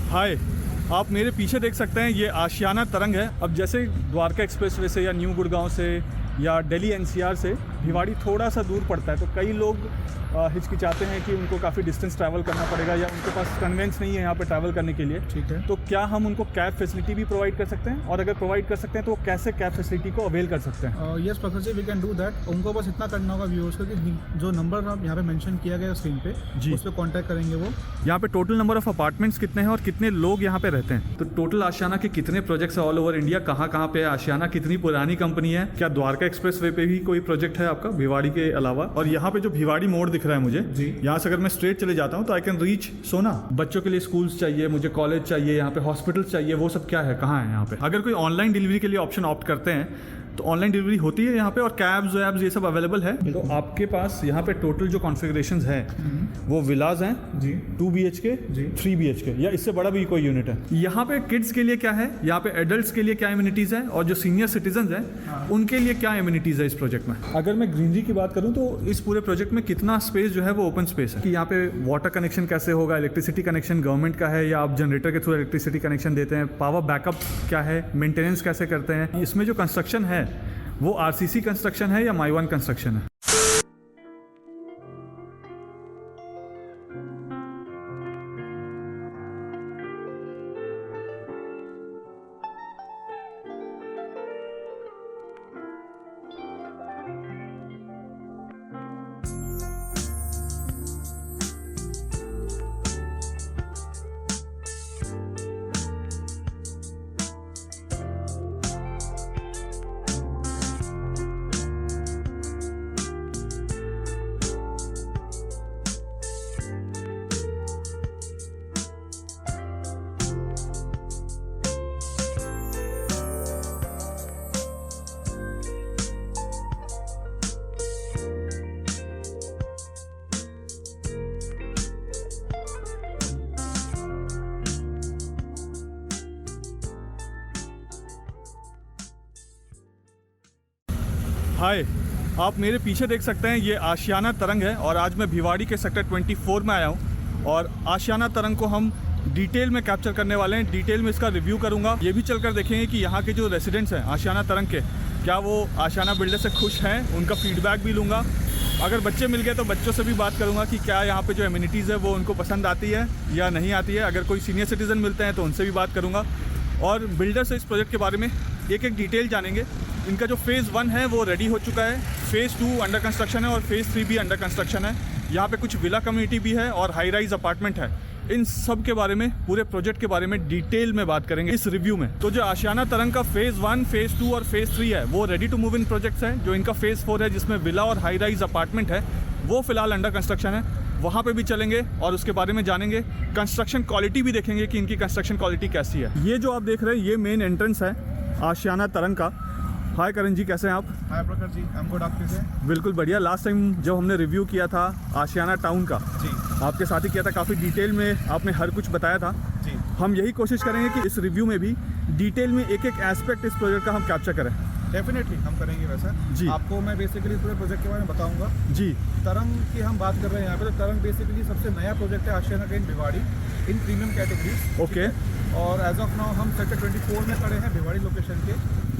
हाय, आप मेरे पीछे देख सकते हैं ये आशियाना तरंग है। अब जैसे द्वारका एक्सप्रेसवे से या न्यू गुड़गांव से या दिल्ली एनसीआर से भिवाड़ी थोड़ा सा दूर पड़ता है, तो कई लोग हिचकिचाते हैं कि उनको काफ़ी डिस्टेंस ट्रैवल करना पड़ेगा या उनके पास कन्वेंस नहीं है यहाँ पे ट्रैवल करने के लिए। ठीक है। तो क्या हम उनको कैब फैसिलिटी भी प्रोवाइड कर सकते हैं, और अगर प्रोवाइड कर सकते हैं तो वो कैसे कैब फैसिलिटी को अवेल कर सकते हैं? यस प्रखर जी, वी कैन डू दैट। उनको बस इतना करना होगा व्यूअर्स को कि जो नंबर आप यहाँ पे मेंशन किया गया स्क्रीन पे जी, उस पर कॉन्टैक्ट करेंगे वो। यहाँ पे टोटल नंबर ऑफ अपार्टमेंट्स कितने हैं और कितने लोग यहाँ पे रहते हैं? तो टोटल आशियाना के कितने प्रोजेक्ट्स है ऑल ओवर इंडिया, कहाँ कहाँ पे आशियाना कितनी पुरानी कंपनी है, क्या द्वारका एक्सप्रेस वे पे भी कोई प्रोजेक्ट है आपका भिवाड़ी के अलावा? और यहाँ पे जो भिवाड़ी मोड़ दिख रहा है मुझे जी, यहाँ से अगर मैं स्ट्रेट चले जाता हूँ तो आई कैन रीच सोना। बच्चों के लिए स्कूल्स चाहिए, मुझे कॉलेज चाहिए, यहाँ पे हॉस्पिटल्स चाहिए, वो सब क्या है, कहाँ है यहाँ पे? अगर कोई ऑनलाइन डिलीवरी के लिए ऑप्शन ऑप्ट करते हैं तो ऑनलाइन डिलीवरी होती है यहाँ पे, और कैब्स वैब्स ये सब अवेलेबल है। तो आपके पास यहाँ पे टोटल जो कॉन्फ़िगरेशंस हैं वो विलाज हैं जी, 2 BHK जी, 3 BHK या इससे बड़ा भी कोई यूनिट है। यहाँ पे किड्स के लिए क्या है, यहाँ पे एडल्ट्स के लिए क्या एमिनिटीज़ है, और जो सीनियर सिटीजन हैं उनके लिए क्या एमिनिटीज़ है इस प्रोजेक्ट में? अगर मैं ग्रीनरी की बात करूँ तो इस पूरे प्रोजेक्ट में कितना स्पेस जो है वो ओपन स्पेस है कि यहाँ पे वाटर कनेक्शन कैसे होगा, इलेक्ट्रिसिटी कनेक्शन गवर्नमेंट का है या आप जनरेटर के थ्रू इलेक्ट्रिसिटी कनेक्शन देते हैं, पावर बैकअप क्या है, मेंटेनेंस कैसे करते हैं? इसमें जो कंस्ट्रक्शन है वो RCC कंस्ट्रक्शन है या माइवान कंस्ट्रक्शन है? हाय, आप मेरे पीछे देख सकते हैं ये आशियाना तरंग है, और आज मैं भिवाड़ी के सेक्टर 24 में आया हूँ और आशियाना तरंग को हम डिटेल में कैप्चर करने वाले हैं। डिटेल में इसका रिव्यू करूँगा। ये भी चलकर देखेंगे कि यहाँ के जो रेसिडेंट्स हैं आशियाना तरंग के, क्या वो आशियाना बिल्डर से खुश हैं, उनका फीडबैक भी लूँगा। अगर बच्चे मिल गए तो बच्चों से भी बात करूँगा कि क्या यहाँ पे जो एमिनिटीज़ है वो उनको पसंद आती है या नहीं आती है। अगर कोई सीनियर सिटीज़न मिलते हैं तो उनसे भी बात करूँगा, और बिल्डर से इस प्रोजेक्ट के बारे में एक एक डिटेल जानेंगे। इनका जो फेज़ 1 है वो रेडी हो चुका है, फेज़ 2 अंडर कंस्ट्रक्शन है और फेज़ 3 भी अंडर कंस्ट्रक्शन है। यहाँ पे कुछ विला कम्युनिटी भी है और हाई राइज अपार्टमेंट है। इन सब के बारे में, पूरे प्रोजेक्ट के बारे में डिटेल में बात करेंगे इस रिव्यू में। तो जो आशियाना तरंग का फेज़ 1, फेज़ 2 और फेज़ 3 है वो ready to move in projects हैं। जो इनका फेज़ 4 है जिसमें विला और हाई राइज अपार्टमेंट है वो फिलहाल अंडर कंस्ट्रक्शन है, वहाँ पे भी चलेंगे और उसके बारे में जानेंगे। कंस्ट्रक्शन क्वालिटी भी देखेंगे कि इनकी कंस्ट्रक्शन क्वालिटी कैसी है। ये जो आप देख रहे हैं ये मेन एंट्रेंस है आशियाना तरंग का। हाय करण जी, कैसे हैं आप? हाय प्रखर जी, आई एम गुड। आप कैसे हैं? बिल्कुल बढ़िया। लास्ट टाइम जब हमने रिव्यू किया था आशियाना टाउन का, जी, आपके साथ ही किया था, काफ़ी डिटेल में आपने हर कुछ बताया था। जी, हम यही कोशिश करेंगे कि इस रिव्यू में भी डिटेल में एक एक एस्पेक्ट इस प्रोजेक्ट का हम कैप्चर करें। डेफिनेटली हम करेंगे वैसा जी। आपको मैं बेसिकली पूरे प्रोजेक्ट के बारे में बताऊंगा। जी, तरंग की हम बात कर रहे हैं यहाँ पे, तो तरंग बेसिकली सबसे नया प्रोजेक्ट है आशियाना का in Bhiwadi, in premium category. Okay. और एज ऑफ नाउ हम सेक्टर 24 में खड़े हैं भिवाड़ी लोकेशन के,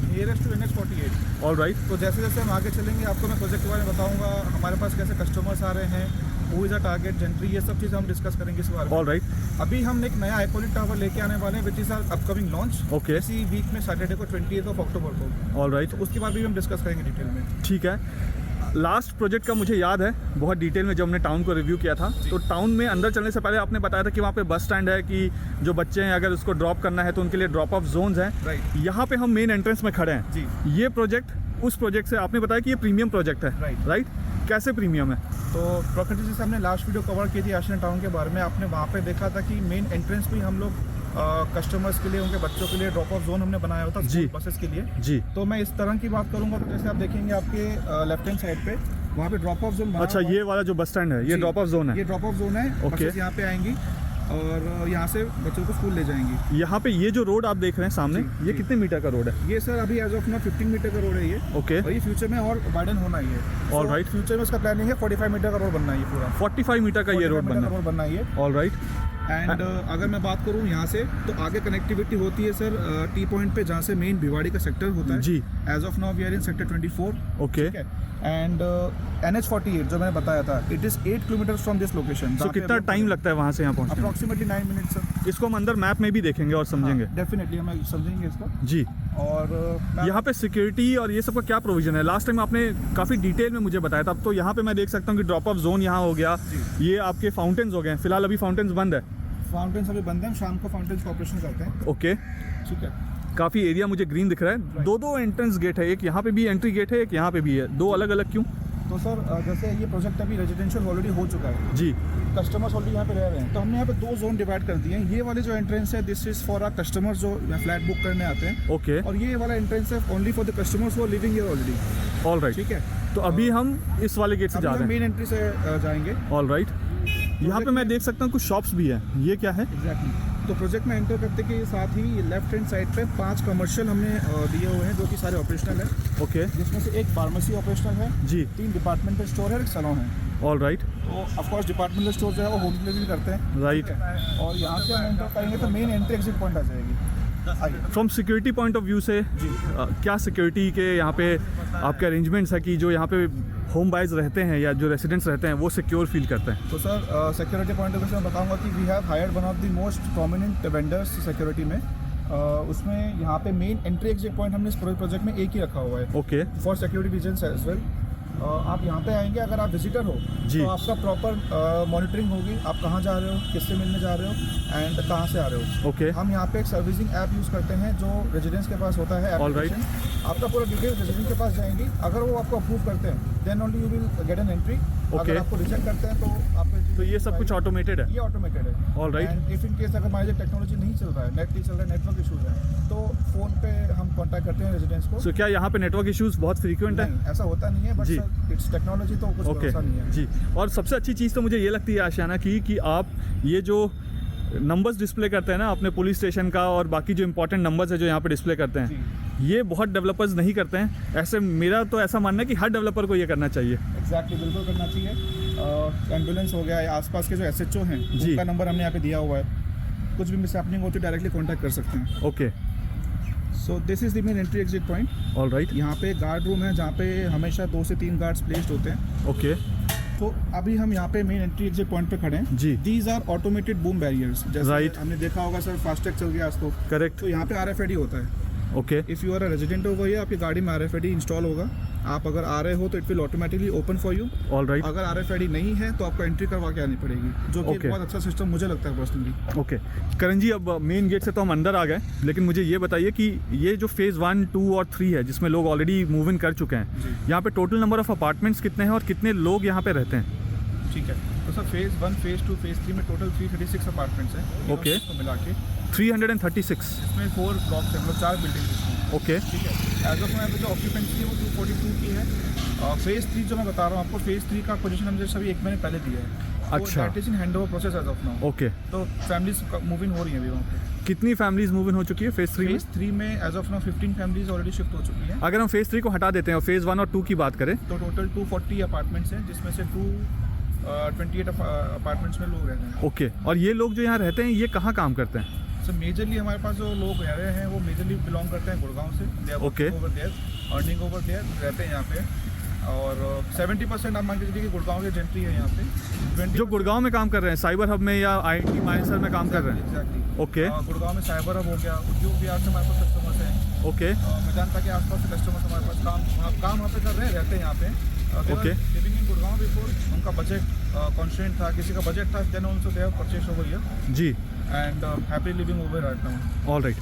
nearest to NH48। All right. तो जैसे जैसे हम आगे चलेंगे आपको मैं प्रोजेक्ट के बारे में बताऊंगा, हमारे पास कैसे कस्टमर्स आ रहे हैं, who is a target gentry, ये सब चीज़ हम डिस्कस करेंगे इस बारे में। All right. अभी हम एक नया आइकॉनिक टावर लेके आने वाले हैं which is our upcoming launch. Okay. इसी वीक में सैटरडे को 20 अक्टूबर को। All right. तो उसके बाद भी हम डिस्कस करेंगे डिटेल में। ठीक है। लास्ट प्रोजेक्ट का मुझे याद है बहुत डिटेल में, जब हमने टाउन को रिव्यू किया था तो टाउन में अंदर चलने से पहले आपने बताया था कि वहाँ पे बस स्टैंड है, कि जो बच्चे हैं अगर उसको ड्रॉप करना है तो उनके लिए ड्रॉप ऑफ जोन्स हैं। राइट। यहाँ पे हम मेन एंट्रेंस में खड़े हैं। जी। ये प्रोजेक्ट उस प्रोजेक्ट से आपने बताया कि ये प्रीमियम प्रोजेक्ट है। राइट। राइट। कैसे प्रीमियम है? तो प्रकृति जी से हमने लास्ट वीडियो कवर की थी आशियाना टाउन के बारे में। आपने वहाँ पे देखा था कि मेन एंट्रेंस भी हम लोग कस्टमर्स के लिए, उनके बच्चों के लिए ड्रॉप ऑफ जोन हमने बनाया हुआ था जी। बसेस के लिए। जी। तो मैं इस तरह की बात करूँगा, तो जैसे आप देखेंगे आपके लेफ्ट हैंड साइड पे वहाँ पे ड्रॉप ऑफ जोन। अच्छा, ये वाला जो बस स्टैंड है ये ड्रॉप ऑफ जोन है? ये ड्रॉप ऑफ जोन है। ओके। बसेस यहाँ पे आएंगी और यहाँ से बच्चों को स्कूल ले जाएंगी। यहाँ पे ये जो रोड आप देख रहे हैं सामने, जी, ये जी। कितने मीटर का रोड है? ये सर अभी एज ऑफ नाउ 15 मीटर का रोड है ये। ओके। और ये फ्यूचर में और वाइडन होना ही है। All right। फ्यूचर में इसका प्लानिंग है 45 मीटर का रोड बनना है ये पूरा। 45 मीटर का ये रोड बनना है। रोड बनना है ये। All right. एंड अगर मैं बात करूँ यहाँ से तो आगे कनेक्टिविटी होती है सर टी पॉइंट पे, जहाँ से मेन भिवाड़ी का सेक्टर होता है। जी। As of now we are in sector 24। Okay. And NH48 जो मैंने बताया था, it is 8 kilometre from this location. तो कितना टाइम लगता है वहाँ से यहाँ पहुँचने में? Approximately 9 minute sir. इसको हम अंदर मैप में भी देखेंगे और समझेंगे। डेफिनेटली हम समझेंगे इसको। जी। और यहाँ पे सिक्योरिटी और ये सब का क्या प्रोविजन है? लास्ट टाइम आपने काफ़ी डिटेल में मुझे बताया था। अब तो यहाँ पे मैं देख सकता हूँ कि ड्रॉप ऑफ जोन यहाँ हो गया, ये आपके फाउंटेन्स हो गए हैं। फिलहाल अभी फाउंटेन्स बंद है। फाउंटेन्स अभी बंद है, शाम को फाउंटेन्स का ऑपरेशन करते हैं। ओके। ठीक है। काफ़ी एरिया मुझे ग्रीन दिख रहा है। दो एंट्रेंस गेट है, एक यहाँ पे भी एंट्री गेट है, एक यहाँ पे भी है। दो अलग अलग क्यों? तो सर जैसे ये प्रोजेक्ट अभी रेजिडेंशियल ऑलरेडी हो चुका है जी। कस्टमर्स ऑलरेडी यहाँ पे रह रहे हैं, तो हमने यहाँ पे 2 जोन डिवाइड कर दिए हैं। ये वाले जो एंट्रेंस है this is for our customers जो फ्लैट बुक करने आते हैं। ओके। और ये वाला एंट्रेंस है ओनली फॉर द कस्टमर्स वो living here already. All right. ठीक है। तो अभी हम इस वाले गेट से जा रहे हैं। मेन एंट्री से जाएंगे। All right. यहाँ पे मैं देख सकता हूँ कुछ शॉप्स भी हैं। ये क्या है? एग्जैक्टली। तो प्रोजेक्ट में एंटर करते के साथ ही लेफ्ट हैंड साइड पे 5 कमर्शियल हमने दिए हुए हैं जो कि सारे ऑपरेशनल है। ओके। जिसमें से एक फार्मेसी ऑपरेशनल है जी। 3 डिपार्टमेंटल स्टोर है, एक सैलून है। All right. तो ऑफकोर्स डिपार्टमेंटल स्टोर जो है वो होम डिलीवरी करते हैं। राइट। और यहाँ से हम एंटर करेंगे तो मेन एंट्री एग्जिट पॉइंट आ जाएगी। आइए। From security point of view से क्या सिक्योरिटी के यहाँ पे आपके अरेंजमेंट्स है कि जो यहाँ पे होम बायर्स रहते हैं या जो रेसिडेंट्स रहते हैं वो सिक्योर फील करते हैं? तो sir security point of view से मैं बताऊंगा कि we have hired one of the most prominent vendors security में। उसमें यहाँ पे मेन एंट्री एग्जिट पॉइंट हमने इस प्रोजेक्ट में एक ही रखा हुआ है। Okay. For security reasons as well. आप यहाँ पे आएंगे, अगर आप विजिटर हो जी। तो आपका प्रॉपर मॉनिटरिंग होगी, आप कहाँ जा रहे हो, किससे मिलने जा रहे हो एंड कहाँ से आ रहे हो। ओके। हम यहाँ पे एक सर्विसिंग ऐप यूज़ करते हैं जो रेजिडेंट्स के पास होता है। All right. आपका पूरा डिटेल रेजिडेंट के पास जाएंगी, अगर वो आपको अप्रूव करते हैं then only you will get an entry. अगर आपको रिजेक्ट करते हैं तो आपको तो ये सब कुछ ऑटोमेटेड है? ये ऑटोमेटेड है। All right. And if in case अगर मान लीजिए टेक्नोलॉजी नहीं चल रहा है, नेट नहीं चल रहा है, नेटवर्क इशूज़ है, तो फ़ोन पे हम कॉन्टैक्ट करते हैं रेजिडेंट्स को। सो क्या यहाँ पे नेटवर्क इश्यूज बहुत फ्रीक्वेंट है? नहीं, ऐसा होता नहीं है, बट जी। इट्स टेक्नोलॉजी तो कुछ ओके। भरोसा नहीं है। जी। और सबसे अच्छी चीज़ तो मुझे ये लगती है आशियाना की कि आप ये जो नंबर्स डिस्प्ले करते हैं ना अपने पुलिस स्टेशन का और बाकी जो इंपॉर्टेंट नंबर्स है जो यहाँ पे डिस्प्ले करते हैं, ये बहुत डेवलपर्स नहीं करते हैं। ऐसे मेरा तो ऐसा मानना है कि हर डेवलपर को ये करना चाहिए। एग्जैक्टली, बिल्कुल करना चाहिए। एम्बुलेंस हो गया या आसपास के जो SHO हैं जी। उनका नंबर हमने यहाँ पे दिया हुआ है। कुछ भी मिस हैपनिंग होती है डायरेक्टली कॉन्टैक्ट कर सकते हैं। Okay. So this is the main entry exit point. All right. यहाँ पे गार्ड रूम है जहाँ पे हमेशा 2 से 3 गार्ड्स प्लेस्ड होते हैं। ओके। तो अभी हम यहाँ पे मेन एंट्री एग्जिट पॉइंट पे खड़े हैं। जी। These are automated boom barriers. जैसे Right. हमने देखा होगा सर, फास्टैग चल गया आज तो। करेक्ट। तो यहाँ पे RFID होता है। Okay. If you are a resident over here, आपकी गाड़ी में RFID इंस्टॉल होगा। आप अगर आ रहे हो तो it will automatically open for you. All right. अगर RFID नहीं है तो आपको एंट्री करवा के आनी पड़ेगी, जो कि एक Okay. बहुत अच्छा सिस्टम मुझे लगता है पर्सनली। ओके। करण जी, अब मेन गेट से तो हम अंदर आ गए, लेकिन मुझे ये बताइए कि ये जो फेज़ 1, 2 और 3 है जिसमें लोग ऑलरेडी मूव इन कर चुके हैं, जी। यहाँ पे टोटल नंबर ऑफ अपार्टमेंट्स कितने हैं और कितने लोग यहाँ पे रहते हैं? ठीक है। तो सर फेज़ 1, फेज़ 2, फेज़ 3 में टोटल 336 अपार्टमेंट्स हैं। Okay. इसको मिला के 336। इसमें 4 ब्लॉक्स हैं, मतलब 4 बिल्डिंग। ओके। ठीक है। एज ऑफ यहाँ पे जो ऑक्यूपेंसी है वो 242 की है। फेज़ 3 जो मैं बता रहा हूँ आपको, फेज़ 3 का पोजीशन हमने सभी 1 महीने पहले दिया है। अच्छा। That is in handover process as of now. Okay. तो फैमिलीज मूव इन हो रही हैं अभी वहाँ पे। कितनी फैमिलीज मूव इन हो चुकी है फेज़ 3 में? फेज़ 3 में as of now 15 families already shift हो चुकी हैं। अगर हम फेज़ 3 को हटा देते हैं और फेज़ 1 और 2 की बात करें, तो टोटल 240 अपार्टमेंट्स हैं, जिसमें से 28 अपार्टमेंट्स में लोग रहते हैं। ओके। और ये लोग जो यहाँ रहते हैं ये कहाँ काम करते हैं? सो मेजरली हमारे पास जो लोग रह रहे हैं वो मेजरली बिलोंग करते हैं गुड़गांव से। They are Okay. Over there, earning over there, रहते हैं यहाँ पे। और 70% आप मान के चलिए कि गुड़गांव के जेंट्री है यहाँ पे। 20 जो गुड़गांव में काम कर रहे हैं, साइबर हब में या IIT मानेसर में काम कर रहे हैं? एग्जैक्टली। ओके। गुड़गांव में साइबर हब हो गया, उद्योग विहार से हमारे पास कस्टमर्स हैं। ओके। मेदांता के आसपास से कस्टमर्स हमारे पास काम वहाँ पे कर रहे हैं, रहते हैं यहाँ पे। Okay. Living in Gurgaon before, उनका बजट कॉन्स्ट्रेंट था, किसी का बजट था, then also they have purchase over here जी। And happy living over right now. All right.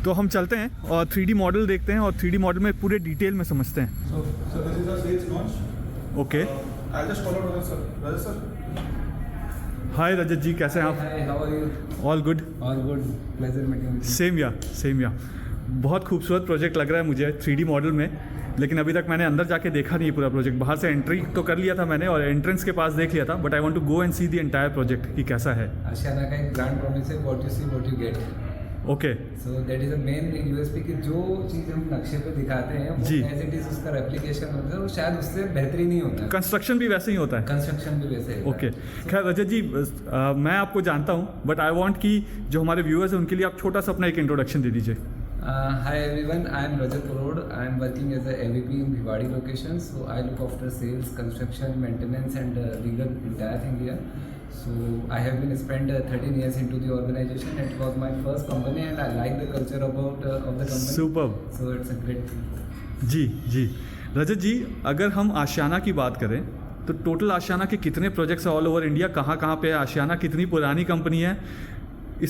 तो हम चलते हैं और 3D मॉडल देखते हैं और 3D मॉडल में पूरे डिटेल में समझते हैं। So this is our sales launch. Okay. I'll just follow Rajat sir. Rajat sir. हाय रजत जी, कैसे हैं आप? Hi, how are you? All good. All good. Pleasure meeting with you. Same या बहुत खूबसूरत प्रोजेक्ट लग रहा है मुझे 3D मॉडल में, लेकिन अभी तक मैंने अंदर जाके देखा नहीं है पूरा प्रोजेक्ट। बाहर से एंट्री तो कर लिया था मैंने और एंट्रेंस के पास देख लिया था, but I want to go and see the entire project कि कैसा है। आशियाना का एक ब्रांड प्रॉमिस है, what you see what you get. Okay so that is a main USP कि जो चीज़ हम नक्शे पे दिखाते हैं वो जी। एज इट इज उसका रेप्लिकेशन होता है, वो शायद उससे बेहतरीन ही होता है। कंस्ट्रक्शन भी वैसे ही होता है। कंस्ट्रक्शन भी वैसे ही होता ओके है। खैर रजत जी मैं आपको जानता हूँ बट आई वांट कि जो हमारे व्यूअर्स हैं उनके लिए आप छोटा सा अपना एक इंट्रोडक्शन दे दीजिए। Hi everyone, I am Rajat Parod. I am working as a AVP in Bhiwadi location. So I look after sales, construction, maintenance and legal entire thing here. So I have been spent 13 years into the organization. It was my first company and I like the culture about of the company. Superb. So it's a great thing. जी जी रजत जी, अगर हम आशियाना की बात करें तो total आशियाना के कितने projects all over India, कहाँ पे है आशियाना, कितनी पुरानी कंपनी है,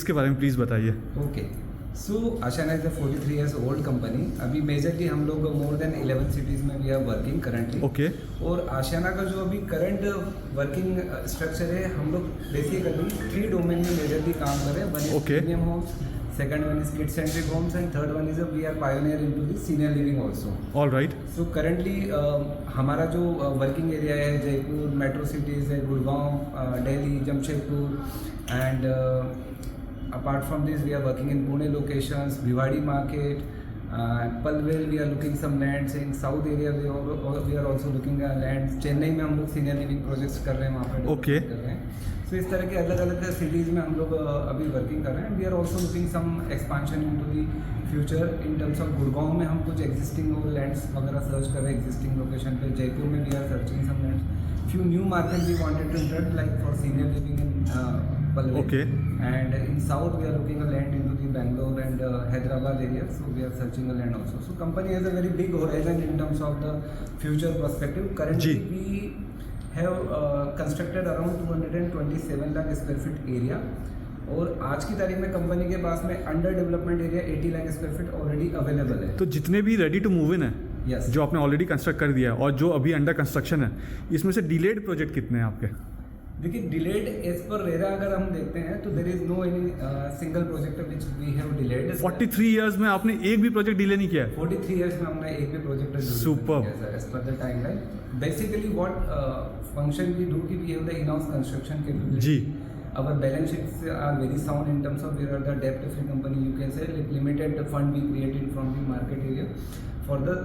इसके बारे में प्लीज़ बताइए। Okay. So Ashiana is a 43 years old company. अभी मेजरली हम लोग मोर देन 11 सिटीज़ में we are working currently. Okay और आशियाना का जो अभी करंट वर्किंग स्ट्रक्चर है, हम लोग बेसिकली 3 डोमेन में मेजरली काम कर रहे हैं। One is Okay. Premium homes, second one is kid centric homes and third one is we are pioneer into the senior living also. All right. So currently हमारा जो वर्किंग एरिया है Jaipur metro cities है, Gurgaon, Delhi, Jamshedpur and apart from this we are working in Pune locations, Bhiwadi market, Palwel we are looking some lands in south area, we are also looking at lands. Chennai में हम लोग senior living projects कर रहे हैं, वहाँ पर Okay. कर रहे हैं। सो इस तरह के अलग अलग सिटीज़ में हम लोग अभी वर्किंग कर रहे हैं। We are also looking some expansion into the future in terms of Gurgaon में हम कुछ एग्जिस्टिंग लैंड्स वगैरह सर्च कर रहे हैं एग्जिस्टिंग लोकेशन पे। जयपुर में we are searching some lands. Few new market we wanted to enter like for senior living in Palwel. Okay. And in south we are looking a land into the Bangalore and Hyderabad area, so we are searching a land also. So company has a very big horizon in terms of the future perspective. Currently जी। we have constructed around 227 lakh square feet area, और आज की तारीख में company के पास में under development area 80 lakh square feet already available है। तो जितने भी रेडी टू मूव इन है Yes. जो आपने ऑलरेडी कंस्ट्रक्ट कर दिया है और जो अभी अंडर कंस्ट्रक्शन है, इसमें से डिलेड प्रोजेक्ट कितने हैं आपके? देखिए डिलेड एज पर रेरा अगर हम देखते हैं तो there is no any single project which we have delayed. 43 years में आपने एक भी प्रोजेक्ट डिले नहीं किया है? 43 इयर्स में हमने एक भी project Superb. As per the timeline. Basically what function we do कि we have the in house construction capability. जी। Our balance sheets are very sound in terms of we are the debt free company, you can say, like limited fund we created from the market area for the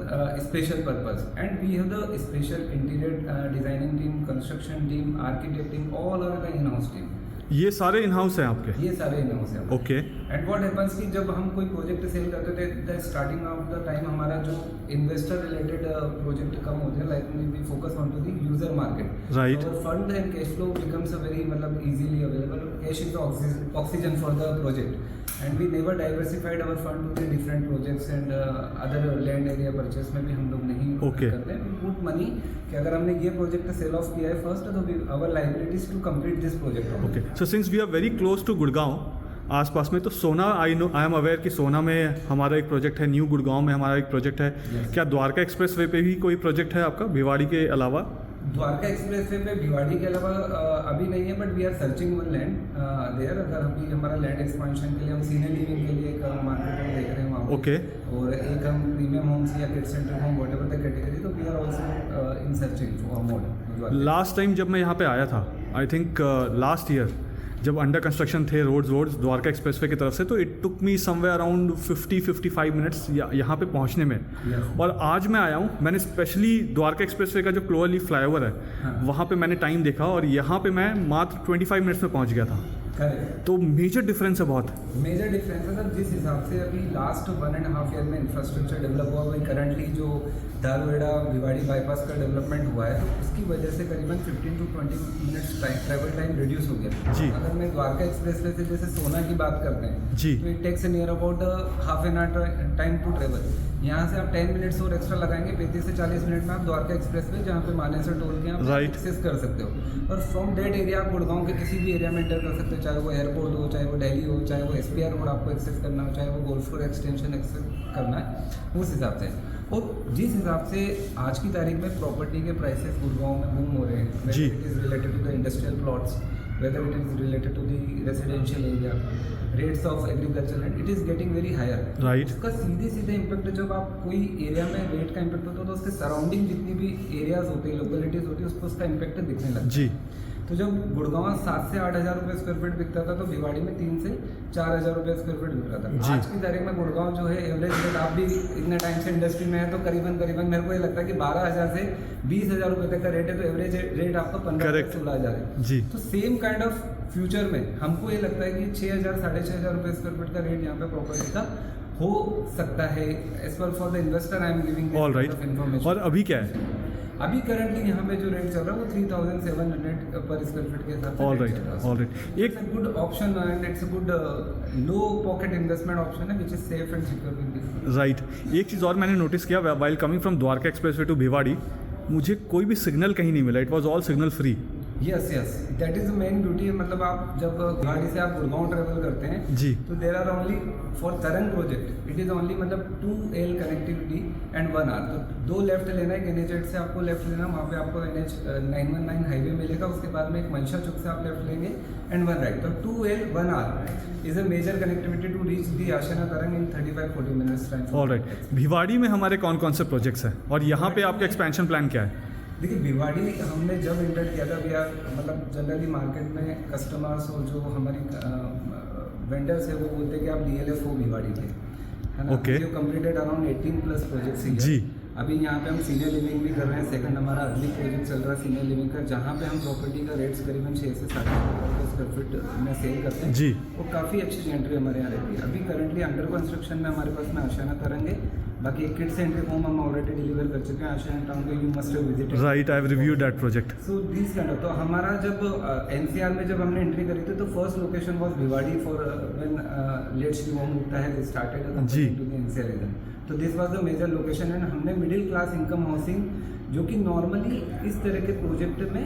special purpose, and we have the special interior designing team, construction team, architecting, all are the in-house team. ये सारे in house हैं आपके? ये सारे in-house हैं। Okay. And what happens कि जब हम कोई प्रोजेक्ट सेल करते थे the starting of the time हमारा जो इन्वेस्टर रिलेटेड प्रोजेक्ट कम होते हैं, like we focus on to the user market. Right. Fund and cash flow becomes a very मतलब easily available. Cash is oxygen for the project and we never diversified our fund to the different projects and other land area purchase में भी हम लोग नहीं Okay. करते हैं। We put money कि अगर हमने ये प्रोजेक्ट सेल ऑफ किया है फर्स्ट तो our liabilities to complete this project. Okay so since we are very close to Gurgaon आसपास में, तो सोना आई एम अवेयर कि सोना में हमारा एक प्रोजेक्ट है, न्यू गुड़गांव में हमारा एक प्रोजेक्ट है। Yes. क्या द्वारका एक्सप्रेस वे पे भी कोई प्रोजेक्ट है आपका भिवाड़ी के अलावा? द्वारका एक्सप्रेस वे पे भिवाड़ी के अलावा अभी नहीं है, but we are searching one land there. अगर अभी हमारा लैंड एक्सपांशन के लिए हम सीनियर लिविंग के लिए एक मार्केट में देख रहे हैं वहाँ पे। Okay. और एक हम प्रीमियम होम्स या kid centre home whatever the category, तो we are also in searching for more. Last time जब मैं यहाँ पे आया था, आई थिंक लास्ट ईयर, जब अंडर कंस्ट्रक्शन थे रोड्स द्वारका एक्सप्रेसवे की तरफ से, तो it took me somewhere around 50-55 minutes यहाँ पे पहुँचने में। Yes. और आज मैं आया हूँ, मैंने स्पेशली द्वारका एक्सप्रेसवे का जो क्लोअर लीफ फ्लाईओवर है, हाँ. वहाँ पे मैंने टाइम देखा और यहाँ पे मैं मात्र 25 मिनट्स में पहुँच गया था। करेक्ट। तो मेजर डिफरेंस है बहुत। मेजर डिफरेंस है सर, जिस हिसाब से अभी लास्ट 1.5 ईयर में इंफ्रास्ट्रक्चर डेवलप हुआ है, करंटली जो दालवेड़ा भिवाड़ी बाईपास का डेवलपमेंट हुआ है, तो उसकी वजह से करीबन 15 to 20 minutes travel time reduce हो गया। जी। अगर मैं द्वारका एक्सप्रेसवे से जैसे सोना की बात करते हैं जी। तो it takes near about half an hour time to travel. यहाँ से आप 10 मिनट्स और एक्स्ट्रा लगाएंगे, 35 से 40 मिनट में आप द्वारका एक्सप्रेसवे जहाँ पे मानेसर टोल के आप Right. एक्सेस कर सकते हो। और फ्रॉम दैट एरिया आप गुड़गांव के किसी भी एरिया में एंटर कर सकते हो, चाहे वो एयरपोर्ट हो, चाहे वो दिल्ली हो, चाहे वो SPR रोड आपको एक्सेस करना हो, चाहे वो गोल्फपुर एक्सटेंशन एक्सेस करना है, उस हिसाब से। और जिस हिसाब से आज की तारीख में प्रॉपर्टी के प्राइसेस गुड़गांव में बूम हो रहे हैं, जी। It is related to the industrial plots, whether it is related to the residential area, rates of agriculture land, it is getting very higher. Right. उसका सीधे इम्पैक्ट जब आप कोई एरिया में रेट का इम्पैक्ट होता है तो उसके सराउंडिंग जितनी भी एरियाज होते हैं, लोकेलिटीज होती है, उसको उसका इम्पैक्ट दिखने लगता है। जी। तो जब गुड़गांव 7 से 8 हज़ार रुपये स्क्वायर फीट बिकता था तो भिवाड़ी में 3 से 4 हज़ार रुपये स्क्वायर फीट बिक रहा था। आज की तारीख में गुड़गांव जो है एवरेज रेट, आप भी इतने टाइम से इंडस्ट्री में है तो करीबन मेरे को ये लगता है कि 12,000 से 20,000 रुपये तक का रेट है, तो एवरेज रेट आपका 15 से 16,000 है जी। तो सेम काइंड ऑफ फ्यूचर में हमको ये लगता है कि 6,000 साढ़े 6,000 रुपये स्क्वायर फीट का रेट यहाँ पे प्रॉपर्टी का हो सकता है। As per for the investor I am giving all right. Information. और अभी क्या है? अभी करंटली यहाँ पे जो रेट चल रहा है वो 3,700 पर स्क्वायर फीट के हिसाब से ऑल rate राइट, चल रहा है। All right. एक good option and it's a good low pocket investment option है which is safe and secure. Right. एक चीज़ और मैंने नोटिस किया, while coming from Dwarka express way to Bhiwadi, मुझे कोई भी सिग्नल कहीं नहीं मिला। It was all signal free. Yes yes, that is the main beauty. मतलब आप जब गाड़ी से आप गुड़गांव ट्रेवल करते हैं जी, तो देर आर ओनली फॉर तरंग प्रोजेक्ट इट इज ओनली मतलब 2L कनेक्टिविटी एंड 1 आर। तो 2 लेफ्ट लेना है, NH8 से आपको लेफ्ट लेना, वहाँ पे आपको NH 919 हाईवे मिलेगा। उसके बाद में एक मनशा चौक से आप लेफ्ट लेंगे एंड 1 राइट। तो 2L 1 R is a major connectivity to reach the Ashiana Tarang in 35-40 minutes time. All right. Bhiwadi में हमारे कौन कौन से प्रोजेक्ट्स हैं और यहाँ पे आपका एक्सपेंशन प्लान क्या है? देखिए भिवाड़ी हमने जब इंटर किया था भैया, मतलब जनरली मार्केट में कस्टमर्स और जो हमारी वेंडर्स है वो बोलते हैं कि आप DLF हो भिवाड़ी के, है ना। Okay. जो कंप्लीटेड अराउंड 18+ प्रोजेक्ट्स जी। अभी यहाँ पे हम सीनियर लिविंग भी कर रहे हैं। सेकंड हमारा अर्ली प्रोजेक्ट चल रहा है सीनियर लिविंग का, जहाँ पे हम प्रॉपर्टी का रेट्स करीबन 6 से 7 लाख स्क्वायर फीट में सेल करते हैं जी। और काफ़ी अच्छी एंट्री हमारे यहाँ रहती है। अभी करंटली अंडर कंस्ट्रक्शन में हमारे पास में आशियाना तरंग है। बाकी एक किड्स एंट्री होम हम ऑलरेडी डिलीवर कर चुके हैं आशियाना टाउन को। You must have visited. Right, I have reviewed that project. So this kind of, तो हमारा जब NCR में जब हमने एंट्री करी थी तो first location was Bhiwadi for when let's you home उठता है स्टार्टेड जी। To the NCR region. तो this was the major location and हमने मिडिल क्लास इनकम हाउसिंग जो कि नॉर्मली इस तरह के प्रोजेक्ट में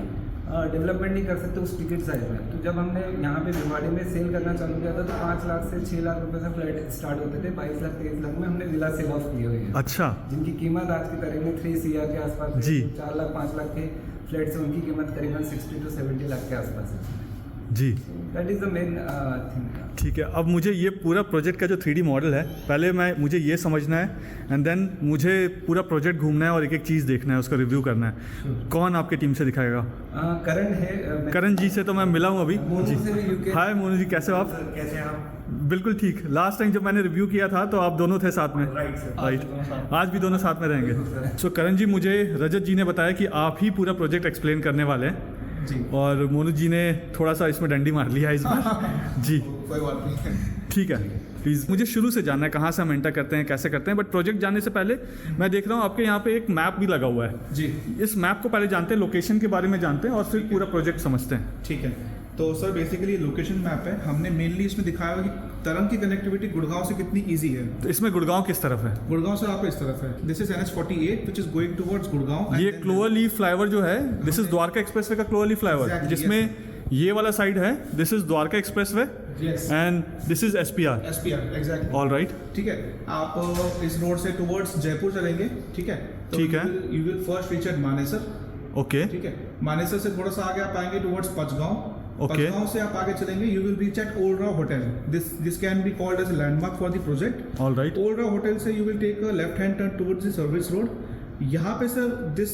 डेवलपमेंट नहीं कर सकते उस टिकट साइज में। तो जब हमने यहाँ पे भिवाड़ी में सेल करना चालू किया था तो 5 लाख से 6 लाख रुपए से फ्लैट स्टार्ट होते थे। 22 लाख 23 लाख में हमने विला सेल ऑफ किए हुए हैं। अच्छा। जिनकी कीमत आज की तारीख में 3 CR के आसपास है। जी। 4 लाख 5 लाख के फ्लैट्स हैं, उनकी कीमत करीबन 60 to 70 लाख के आसपास है। जी, that is the main thing. ठीक है। अब मुझे ये पूरा प्रोजेक्ट का जो 3D मॉडल है, पहले मुझे ये समझना है एंड देन मुझे पूरा प्रोजेक्ट घूमना है और एक एक चीज़ देखना है, उसका रिव्यू करना है। कौन आपके टीम से दिखाएगा? करण है। करण जी से तो मैं मिला हूँ अभी। मोनू जी, से भी UK। हाय मोनू जी, कैसे हो आप? कैसे हैं आप? बिल्कुल ठीक। लास्ट टाइम जब मैंने रिव्यू किया था तो आप दोनों थे साथ में। Right sir. राइट, आज भी दोनों साथ में रहेंगे। सो करण जी, मुझे रजत जी ने बताया कि आप ही पूरा प्रोजेक्ट एक्सप्लेन करने वाले हैं जी। और मोनू जी ने थोड़ा सा इसमें डंडी मार लिया है इस बार। जी, कोई बात नहीं। ठीक है। प्लीज़, मुझे शुरू से जानना है कहाँ से हम एंटर करते हैं, कैसे करते हैं। बट प्रोजेक्ट जाने से पहले मैं देख रहा हूँ आपके यहाँ पे एक मैप भी लगा हुआ है। जी, इस मैप को पहले जानते हैं, लोकेशन के बारे में जानते हैं और फिर पूरा प्रोजेक्ट समझते हैं। ठीक है। तो सर बेसिकली लोकेशन मैप है। हमने मेनली इसमें दिखाया हुआ कि तरंग की कनेक्टिविटी गुड़गांव से कितनी इजी है। तो इसमें गुड़गांव किस तरफ है? गुड़गांव से आपको इस तरफ है। This is NH48 which is going towards Gurgaon. ये क्लोवर लीफ फ्लाईओवर जो है, दिस इज द्वारका एक्सप्रेसवे का क्लोवर लीफ फ्लाईओवर, Exactly, जिसमें ये वाला साइड है, this is Dwarka expressway Yes. And this is SPR। SPR exactly. All right. ठीक है। आप इस रोड से टुवर्ड्स जयपुर चलेंगे। ठीक है। तो ठीक है। You will first reach at Manesar. Okay. ठीक है। मानेसर से थोड़ा सा आगे आप आएंगे टुवर्ड्स पचगांव। Okay. पचगांव से आप आगे चलेंगे, you will reach at old Rao hotel. This can be called as landmark for the project. All right. Old Rao hotel से you will take a left hand turn towards the service road. यहाँ पे sir this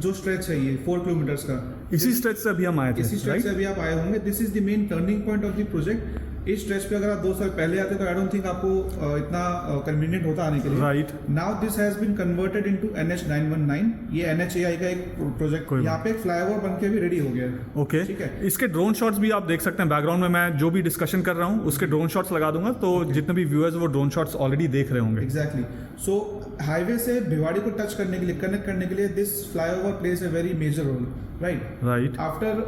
जो stretch है ये 4 kilometres का, इसी stretch से अभी हम आए थे, इसी स्ट्रेच से राइट? अभी आप आए होंगे। This is the main turning point of the project. इस स्ट्रेच पे अगर आप 2 साल पहले आते तो आई डोंट थिंक आपको इतना कन्वीनियंट होता आने के लिए। Right. Now this has been converted into NH 919। ये NHAI का एक प्रोजेक्ट, कोई यहाँ पे एक फ्लाईओवर बन के भी रेडी हो गया है। ओके। ठीक है। इसके ड्रोन शॉट्स भी आप देख सकते हैं बैकग्राउंड में। मैं जो भी डिस्कशन कर रहा हूँ उसके ड्रोन शॉट्स लगा दूंगा, तो जितने भी व्यूअर्स वो ड्रोन शॉट्स ऑलरेडी देख रहे होंगे। एग्जैक्टली। सो हाईवे से भिवाड़ी को टच करने के लिए, कनेक्ट करने के लिए this flyover plays a very major role, right? Right. After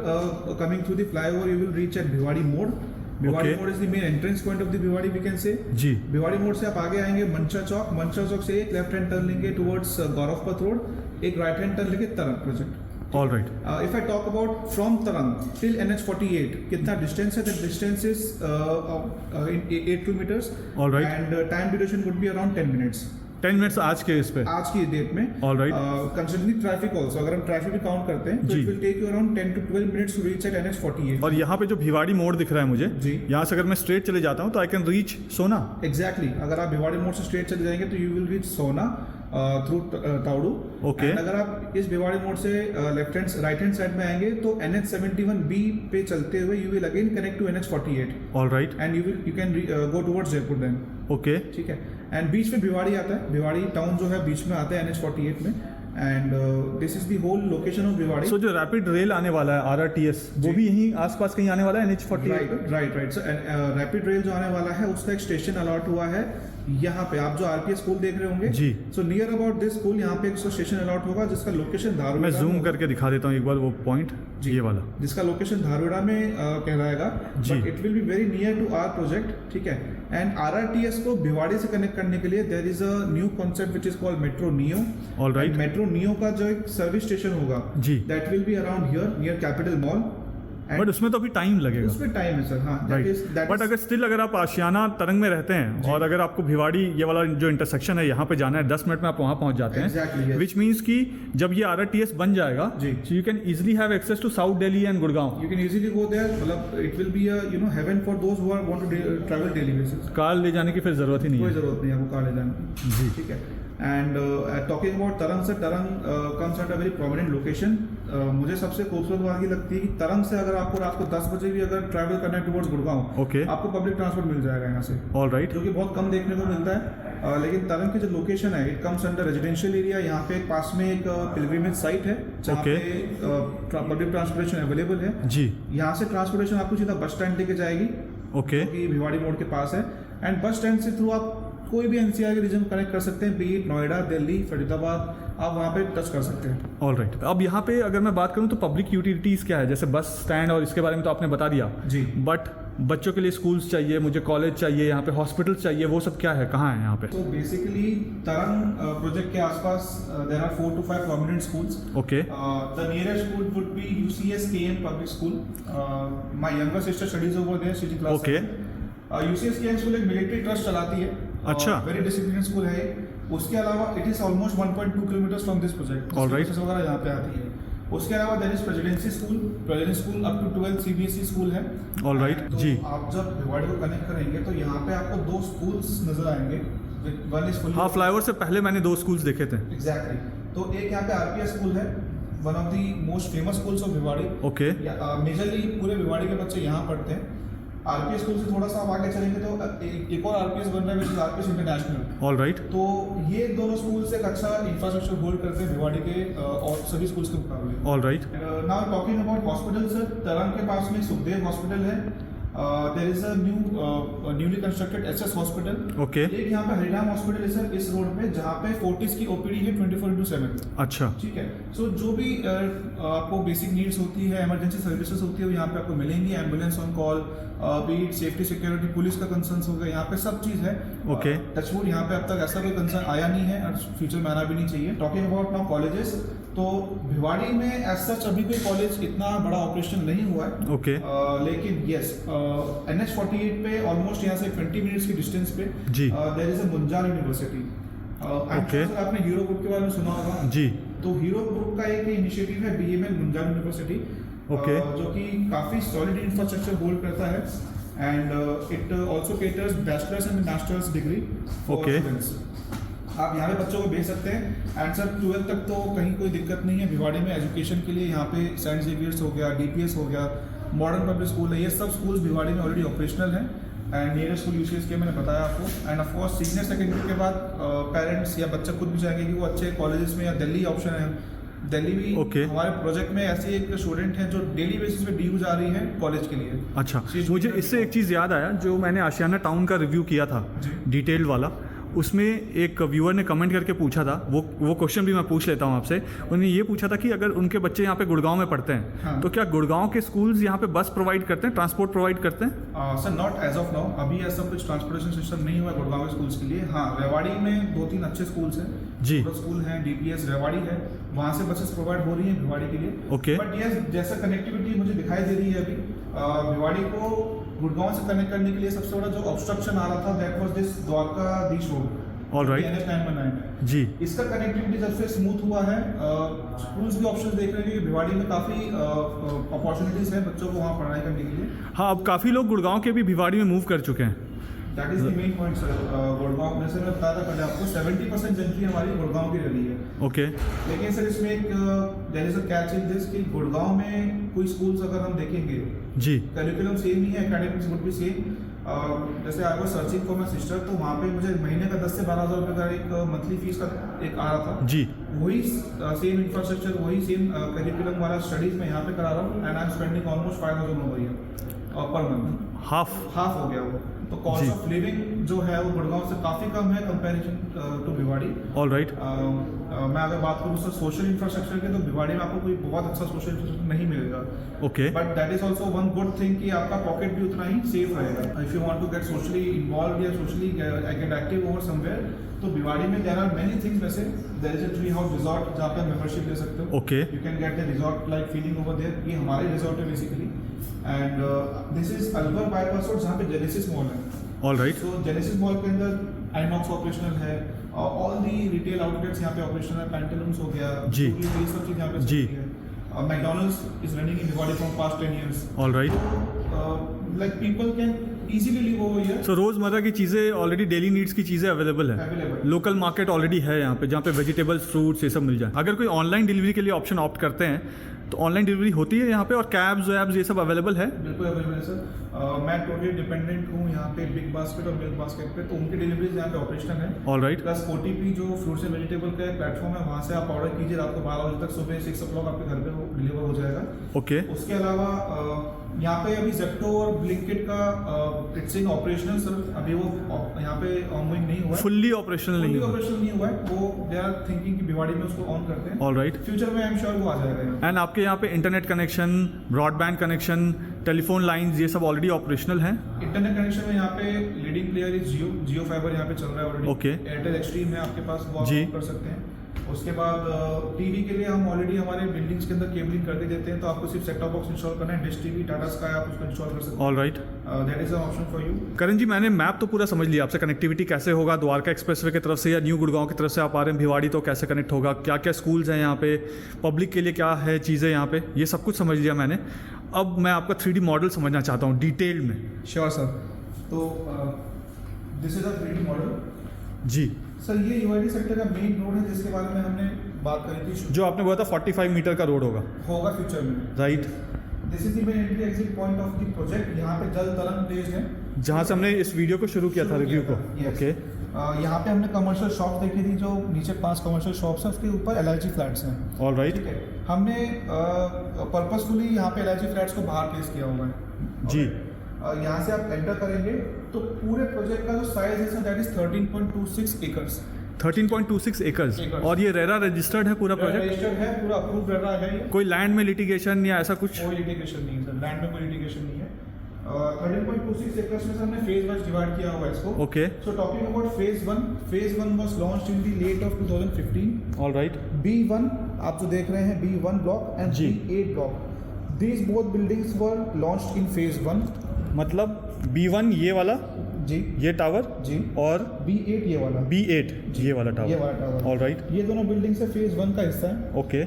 coming through the flyover, you will reach at Bhiwadi Mode. Bhiwadi Okay. Mode is the main entrance point of the Bhiwadi, we can say. जी। भिवाड़ी मोड़ से आप आगे आएंगे मनशा चौक। मनशा चौक से एक left hand turn लेंगे टुवर्ड्स गौरवपथ रोड, एक राइट हैंड टर्न लेंगे तरंग project. All right. If I talk about from तरंग टिल NH48 कितना डिस्टेंस है? The distance is 8 kilometres. All right. And time duration would be around 10 minutes. 10 minutes आज के इस पे। आज की डेट में। All right. Considering traffic also, अगर हम ट्रैफिक भी काउंट करते हैं तो जी। It will take you around 10 to 12 minutes to reach at NH48। और यहाँ पे जो भिवाड़ी मोड़ दिख रहा है मुझे, जी। यहाँ से अगर मैं स्ट्रेट चले जाता हूँ तो आई कैन रीच सोना। एग्जैक्टली, अगर आप भिवाड़ी मोड़ से स्ट्रेट चले जाएंगे तो यू विल रीच सोना थ्रू ताउडू। Okay. And अगर आप इस भिवाड़ी मोड़ से राइट हैंड साइड में आएंगे तो NH71B पे चलते हुए you will again connect to NH48 all right, and you can go towards Jaipur then. Okay. ठीक है, एंड बीच में भिवाड़ी आता है, भिवाड़ी टाउन जो है बीच में आता है NH48 में, and this is the whole location of Bhiwadi. So जो रैपिड रेल आने वाला है RRTS, वो जी। भी यहीं आसपास कहीं आने वाला है NH48 पे? राइट। सो रैपिड रेल जो आने वाला है उसका एक स्टेशन अलॉट हुआ है यहाँ पे। आप जो RPS स्कूल देख रहे होंगे जी। So near about this school यहाँ पे एक स्टेशन अलॉट होगा जिसका लोकेशन धारवाड़ा मैं जूम में- करके दिखा देता हूँ एक बार वो पॉइंट, ये वाला। जिसका लोकेशन धारवाड़ा में कहलाएगा, जी। But it will be very near to our project. ठीक है, एंड RRTS को भिवाड़ी से कनेक्ट करने के लिए there is a new concept which is called metro neo. All right. Metro neo का जो एक सर्विस स्टेशन होगा जी। That will be around here near capital mall. But उसमें तो अभी टाइम लगेगा। उसमें टाइम है सर, हाँ। राइट, बट अगर स्टिल अगर आप आशियाना तरंग में रहते हैं और अगर आपको भिवाड़ी ये वाला जो इंटरसेक्शन है यहाँ पे जाना है, 10 मिनट में आप वहाँ पहुँच जाते Exactly, हैं, yes. विच मीन्स कि जब ये RRTS बन जाएगा जी। So you can easily have access to south Delhi and Gurgaon. You can easily go there. मतलब it will be a heaven for those who are want to travel daily basis. Car ले जाने की फिर ज़रूरत ही नहीं कोई है। जरूरत नहीं है आपको कार ले जाने की। जी। ठीक है, एंड टॉकिंग अबाउट तरंग से, तरंग comes at a very prominent location. मुझे सबसे खूबसूरत बात ये लगती है कि तरंग से अगर आपको रात को 10 बजे भी अगर ट्रैवल करना है टुवर्ड्स गुड़गांव, Okay. आपको पब्लिक ट्रांसपोर्ट मिल जाएगा यहाँ से, ऑल राइट, जो कि बहुत कम देखने को मिलता है। लेकिन तरंग की जो लोकेशन है it comes under residential area. यहाँ पे पास में एक पिलग्रिमेज साइट है जहाँ Okay. पे पब्लिक ट्रांसपोर्टेशन अवेलेबल है। जी, यहाँ से ट्रांसपोर्टेशन आपको सीधा बस स्टैंड लेके जाएगी, ओके, जो कि भिवाड़ी मोड़ के पास है। एंड बस स्टैंड से थ्रू आप कोई भी NCR के रीजन कनेक्ट कर सकते हैं, बीट नोएडा, दिल्ली, फरीदाबाद, आप वहाँ पे टच कर सकते हैं। All right. अब यहाँ पे अगर मैं बात करूँ तो पब्लिक यूटिलिटीज़ क्या है, जैसे बस स्टैंड और इसके बारे में तो आपने बता दिया जी। बट बच्चों के लिए स्कूल्स चाहिए, मुझे कॉलेज चाहिए, यहाँ पे हॉस्पिटल चाहिए, वो सब क्या है, कहाँ है यहाँ पे? तो बेसिकली तरंग प्रोजेक्ट के आसपास there are 4 to 5 prominent schools. Okay, the nearest school would be UCS KM public school. My younger sister studies over there, city class. Okay. UCS KM school एक मिलिट्री ट्रस्ट चलाती है। अच्छा। Very discipline school है। उसके अलावा it is almost 1.2 kilometres from this project. All right. वगैरह यहाँ पे आती है। उसके अलावा there is presidency school up to 12 CBSE school है। ऑल राइट, तो जी। आप जब भिवाड़ी को कनेक्ट करेंगे तो यहाँ पे आपको 2 स्कूल्स नजर आएंगे। वन इज फुली हाँ, फ्लाईओवर से पहले मैंने 2 स्कूल्स देखे थे। एग्जैक्टली। तो एक यहाँ पे RPS स्कूल है, one of the most famous schools of Bhiwadi. Okay, majorly पूरे भिवाड़ी के बच्चे यहाँ पढ़ते हैं। RPS स्कूल से थोड़ा सा आप आगे चलेंगे तो एक और RPS बन रहा है, which is RPS international. All right, तो ये दोनों स्कूल्स एक अच्छा इंफ्रास्ट्रक्चर होल्ड करते हैं भिवाड़ी के और सभी स्कूल्स के मुकाबले। All right, now talking about hospital sir, Tarang के पास में सुखदेव हॉस्पिटल है। There is a newly constructed SS hospital. Okay, एक यहाँ पे हरिराम हॉस्पिटल है सर इस रोड पे, जहाँ पे 40s की OPD है 24/7। अच्छा, ठीक है, सो जो भी आपको बेसिक नीड्स होती है, इमरजेंसी सर्विसेज होती है, वो यहाँ पे आपको मिलेंगी। Ambulance on call, beat safety security, police का कंसर्न हो गया, यहाँ पे सब चीज़ है। Okay. टचवुड यहाँ पे अब तक ऐसा कोई कंसर्न आया नहीं है और फ्यूचर में आना भी नहीं चाहिए। टॉकिंग अबाउट नाउ कॉलेजेस, तो भिवाड़ी में एज सच अभी कोई कॉलेज इतना बड़ा ऑपरेशन नहीं हुआ है। ओके, लेकिन यस, NH48 पे ऑलमोस्ट यहाँ से 20 मिनट्स की डिस्टेंस पे जी। There is a Munjal university. Okay. आपने हीरो ग्रुप के बारे में सुना होगा। जी, तो हीरो ग्रुप का एक इनिशिएटिव है BML मुंजाल यूनिवर्सिटी, Okay. जो कि काफ़ी सॉलिड इंफ्रास्ट्रक्चर होल्ड करता है, and it also caters bachelors and masters degree for Okay. Students. आप यहाँ पे बच्चों को भेज सकते हैं। एंड सर 12th तक तो कहीं कोई दिक्कत नहीं है भिवाड़ी में एजुकेशन के लिए। यहाँ पे सेंट जेवियर्स हो गया, DPS हो गया, मॉडर्न पब्लिक स्कूल है, ये सब स्कूल्स भिवाड़ी में ऑलरेडी ऑपरेशनल हैं। एंड नियरेस्ट स्कूल UCS के मैंने बताया आपको। End of course senior secondary के बाद पेरेंट्स या बच्चा खुद भी चाहेंगे कि वो अच्छे कॉलेजेस में, या दिल्ली ऑप्शन है, दिल्ली भी Okay. हमारे प्रोजेक्ट में ऐसी एक स्टूडेंट है जो डेली बेसिस पे DU जा रही है कॉलेज के लिए। अच्छा। She's मुझे doing इससे एक चीज़ याद आया, जो मैंने आशियाना टाउन का रिव्यू किया था जी। डिटेल वाला, उसमें एक व्यूअर ने कमेंट करके पूछा था, वो क्वेश्चन भी मैं पूछ लेता हूँ आपसे। उन्होंने ये पूछा था कि अगर उनके बच्चे यहाँ पे गुड़गांव में पढ़ते हैं, हाँ। तो क्या गुड़गांव के स्कूल्स यहाँ पे बस प्रोवाइड करते हैं, ट्रांसपोर्ट प्रोवाइड करते हैं? Sir not as of now, अभी ऐसा कुछ ट्रांसपोर्टेशन सिस्टम नहीं हुआ है गुड़गांव के स्कूल्स के लिए। हाँ, रेवाड़ी में 2-3 अच्छे स्कूल्स हैं जी। स्कूल हैं, DPS रेवाड़ी है, वहाँ से बसेस प्रोवाइड हो रही हैं भिवाड़ी के लिए। Okay. बट यस, जैसा कनेक्टिविटी मुझे दिखाई दे रही है अभी, भिवाड़ी को गुड़गांव से कनेक्ट करने के लिए सबसे बड़ा जो ऑब्स्ट्रक्शन आ रहा था that was this Dwarkadhish road. All right. DNF plan बनाए हैं। जी इसका कनेक्टिविटी सबसे स्मूथ हुआ है। स्कूल्स भी ऑप्शन देख रहे हैं क्योंकि भिवाड़ी में काफ़ी अपॉर्चुनिटीज़ है बच्चों को वहाँ पढ़ाई करने के लिए। हाँ, अब काफ़ी लोग गुड़गांव के भी भिवाड़ी में मूव कर चुके हैं। That is the main point sir. Gurgaon जैसे मैं बताया था पहले आपको 70% जनती हमारी गुड़गांव की रही है। ओके लेकिन सर इसमें एक there is a catch in this कि गुड़गांव में कोई स्कूल्स अगर हम देखेंगे जी करिकुलम सेम नहीं है, एकेडमिक्स वुड बी सेम। जैसे I was searching for my sister, तो वहाँ पे मुझे महीने का 10 से 12 हज़ार रुपये का एक मंथली फीस का एक आ रहा था। जी वही सेम इंफ्रास्ट्रक्चर, वही सेम करिकुलम वाला स्टडीज मैं यहाँ पे करा रहा हूँ and I am spending almost 5,000 over year per month. Half हो गया वो। तो कॉस्ट जी। ऑफ लिविंग जो है वो गुड़गांव से काफ़ी कम है comparison to Bhiwadi. All right. मैं अगर बात करूँ सर सोशल इंफ्रास्ट्रक्चर की, तो भिवाड़ी में आपको कोई बहुत अच्छा सोशल इंफ्रास्ट्रक्चर नहीं मिलेगा। Okay but that is also one good thing कि आपका पॉकेट भी उतना ही सेफ रहेगा। If you want to get socially involve या socially get active over somewhere, तो भिवाड़ी में देयर आर मेनी थिंग्स। वैसे there is a tree house resort जहाँ पे मेंबरशिप ले सकते हो। Okay you can get the resort like feeling over there. ये हमारे रिजॉर्ट है basically and this is Alwar bypass road जहाँ पे जेनेसिस मॉल है। All right. So Genesis mall के अंदर आइनॉक्स ऑपरेशनल है, ऑल दी रिटेल आउटलेट्स यहाँ पे ऑपरेशनल है। पैंटालून्स हो गया जी। ये सब चीज़ यहाँ पे जी। चलती है। McDonald's is running in Bhiwadi from past 10 years। All right. Like people can easily live over here. So रोज़मर्रा की चीज़ें ऑलरेडी डेली नीड्स की चीज़ें अवेलेबल है। Available। लोकल मार्केट ऑलरेडी है यहाँ पे, जहाँ पे वेजिटेबल्स फ्रूट्स ये सब मिल जाए। अगर कोई ऑनलाइन डिलीवरी के लिए ऑप्शन ऑप्ट करते हैं तो ऑनलाइन डिलीवरी होती है यहाँ पे, और कैब्स वैब्स ये सब अवेलेबल है। बिल्कुल अवेलेबल है सर। मैं टोटली डिपेंडेंट हूँ यहाँ पे बिग बास्केट और मिल्क बास्केट पे, तो उनकी डिलीवरीज यहाँ पे ऑपरेशनल है। All right. प्लस OTP जो फ्रूट्स एंड वेजिटेबल का प्लेटफॉर्म है, वहाँ से आप ऑर्डर कीजिए, रात को 12 बजे तक, सुबह 6 o'clock आपके घर पे वो डिलीवर हो जाएगा। ओके उसके अलावा यहाँ पे अभी जेप्टो और ब्लिंकिट का इट्स इन ऑपरेशनल सर। अभी वो यहाँ पे ऑनगोइंग नहीं हुआ है, फुल्ली ऑपरेशनल नहीं हुआ। ऑपरेशनल नहीं हुआ है। वो दे आर थिंकिंग कि भिवाड़ी में उसको ऑन करते हैं। All right. फ्यूचर में आई एम श्योर वो आ जाएगा यहाँ। एंड आपके यहाँ पे internet connection, broadband connection, telephone lines ये सब ऑलरेडी ऑपरेशनल हैं। इंटरनेट कनेक्शन में यहाँ पे leading player is Jio fibre यहाँ पे चल रहा है ऑलरेडी। Okay। एयरटेल एक्सट्रीम है आपके पास, वो आप जी। कर सकते हैं। उसके बाद टीवी के लिए हम ऑलरेडी हमारे बिल्डिंग्स के अंदर केबलिंग करके देते हैं, तो आपको सिर्फ सेट टॉप बॉक्स इंस्टॉल करना है। डिश टीवी, टाटा स्काई आप उसको इंस्टॉल कर सकते ऑल राइट। हैं। That is an option for you. Karan ji, मैंने मैप तो पूरा समझ लिया आपसे, कनेक्टिविटी कैसे होगा द्वारका एक्सप्रेसवे की तरफ से या न्यू गुड़गांव की तरफ से आप आ रहे हैं भिवाड़ी, तो कैसे कनेक्ट होगा, क्या क्या स्कूल्स हैं यहाँ पे, पब्लिक के लिए क्या है चीज़ें यहाँ पे, ये सब कुछ समझ लिया मैंने। अब मैं आपका 3D मॉडल समझना चाहता हूँ डिटेल में। Sure sir. तो this is a 3D model. जी सर ये यूआईडी सेक्टर का मेन रोड है जिसके बारे में हमने बात करी थी, जो आपने बोला था 45 मीटर का रोड होगा। फ्यूचर में। Right. This is the main entry exit point of the project. यहाँ पे जल तरंग प्लेस है जहाँ से हमने इस वीडियो को शुरू किया था, रिव्यू को। Yes। ओके यहाँ पे हमने कमर्शियल शॉप देखी थी, जो नीचे 5 कमर्शियल शॉप्स हैं, उसके ऊपर LIG फ्लैट्स हैं। All right. ठीक है। हमने पर्पसफुली यहाँ पे LIG फ्लैट्स को बाहर प्लेस किया हुआ है। जी। यहाँ से आप एंटर करेंगे तो पूरे प्रोजेक्ट का जो साइज है that is 13.26 acres. 13.26 acres. Acres। और ये रेरा रजिस्टर्ड है पूरा प्रोजेक्ट? रजिस्टर्ड है, पूरा अप्रूव कर रहा है ये। कोई लैंड में लिटिगेशन या ऐसा कुछ? कोई लिटिगेशन नहीं है सर, लैंड में कोई लिटिगेशन नहीं है। 13.26 एकर्स में से हमने फेज वाइज डिवाइड किया हुआ है इसको। Okay. So talking about phase 1 was launched in the late of 2015। All right. B1 आप जो देख रहे हैं, B1 ब्लॉक एंड जी। B8 block, these both buildings were launched in phase 1। मतलब B1 ये वाला, जी ये टावर, जी, और B8 ये वाला, B8 ये वाला टावर। ये वाला टावर। All right. ये दोनों बिल्डिंग्स है फेज 1 का हिस्सा है। ओके।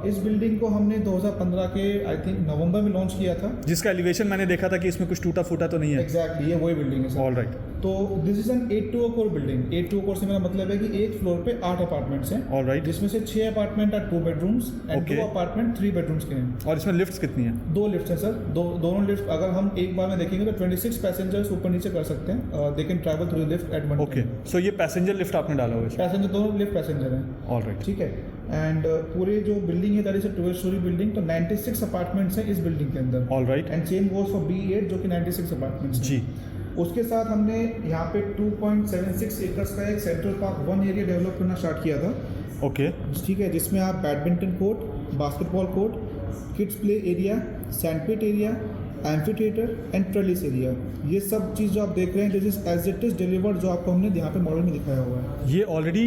इस बिल्डिंग को हमने 2015 के आई थिंक नवंबर में लॉन्च किया था। जिसका एलिवेशन मैंने देखा था कि इसमें कुछ टूटा फूटा तो नहीं है। एग्जैक्टली, ये वही बिल्डिंग है सर। All right. तो this is an 820 core building. 820 core से मेरा मतलब है कि एक फ्लोर पे 8 अपार्टमेंट्स हैं। All right. जिसमें से 6 अपार्टमेंट है 2 bedrooms and Okay। 2 apartment 3 bedrooms के हैं। और इसमें लिफ्ट्स कितनी है? 2 लिफ्ट हैं सर। दोनों लिफ्ट अगर हम एक बार में देखेंगे तो 26 पैसेंजर्स ऊपर नीचे कर सकते हैं। They can travel through the lift at one. Okay. So ये पैसेंजर लिफ्ट आपने डाला हुआ है इसमें? पैसेंजर दोनों लिफ्ट पैसेंजर हैं। All right. ठीक है। एंड पूरे जो बिल्डिंग है that is a 12 story building. तो 96 अपार्टमेंट्स हैं इस बिल्डिंग के अंदर। All right. And same goes for B8 जो कि 96 अपार्टमेंट्स जी। उसके साथ हमने यहाँ पे 2.76 एकर्स का एक सेंट्रल पार्क 1 एरिया डेवलप करना स्टार्ट किया था। ओके। ठीक है, जिसमें आप badminton court, basketball court, kids play area, sandpit area, amphitheatre and trellis area, ये सब चीज़ जो आप देख रहे हैं this is as it is delivered, जो आपको हमने यहाँ पे मॉडल में दिखाया हुआ है। ये ऑलरेडी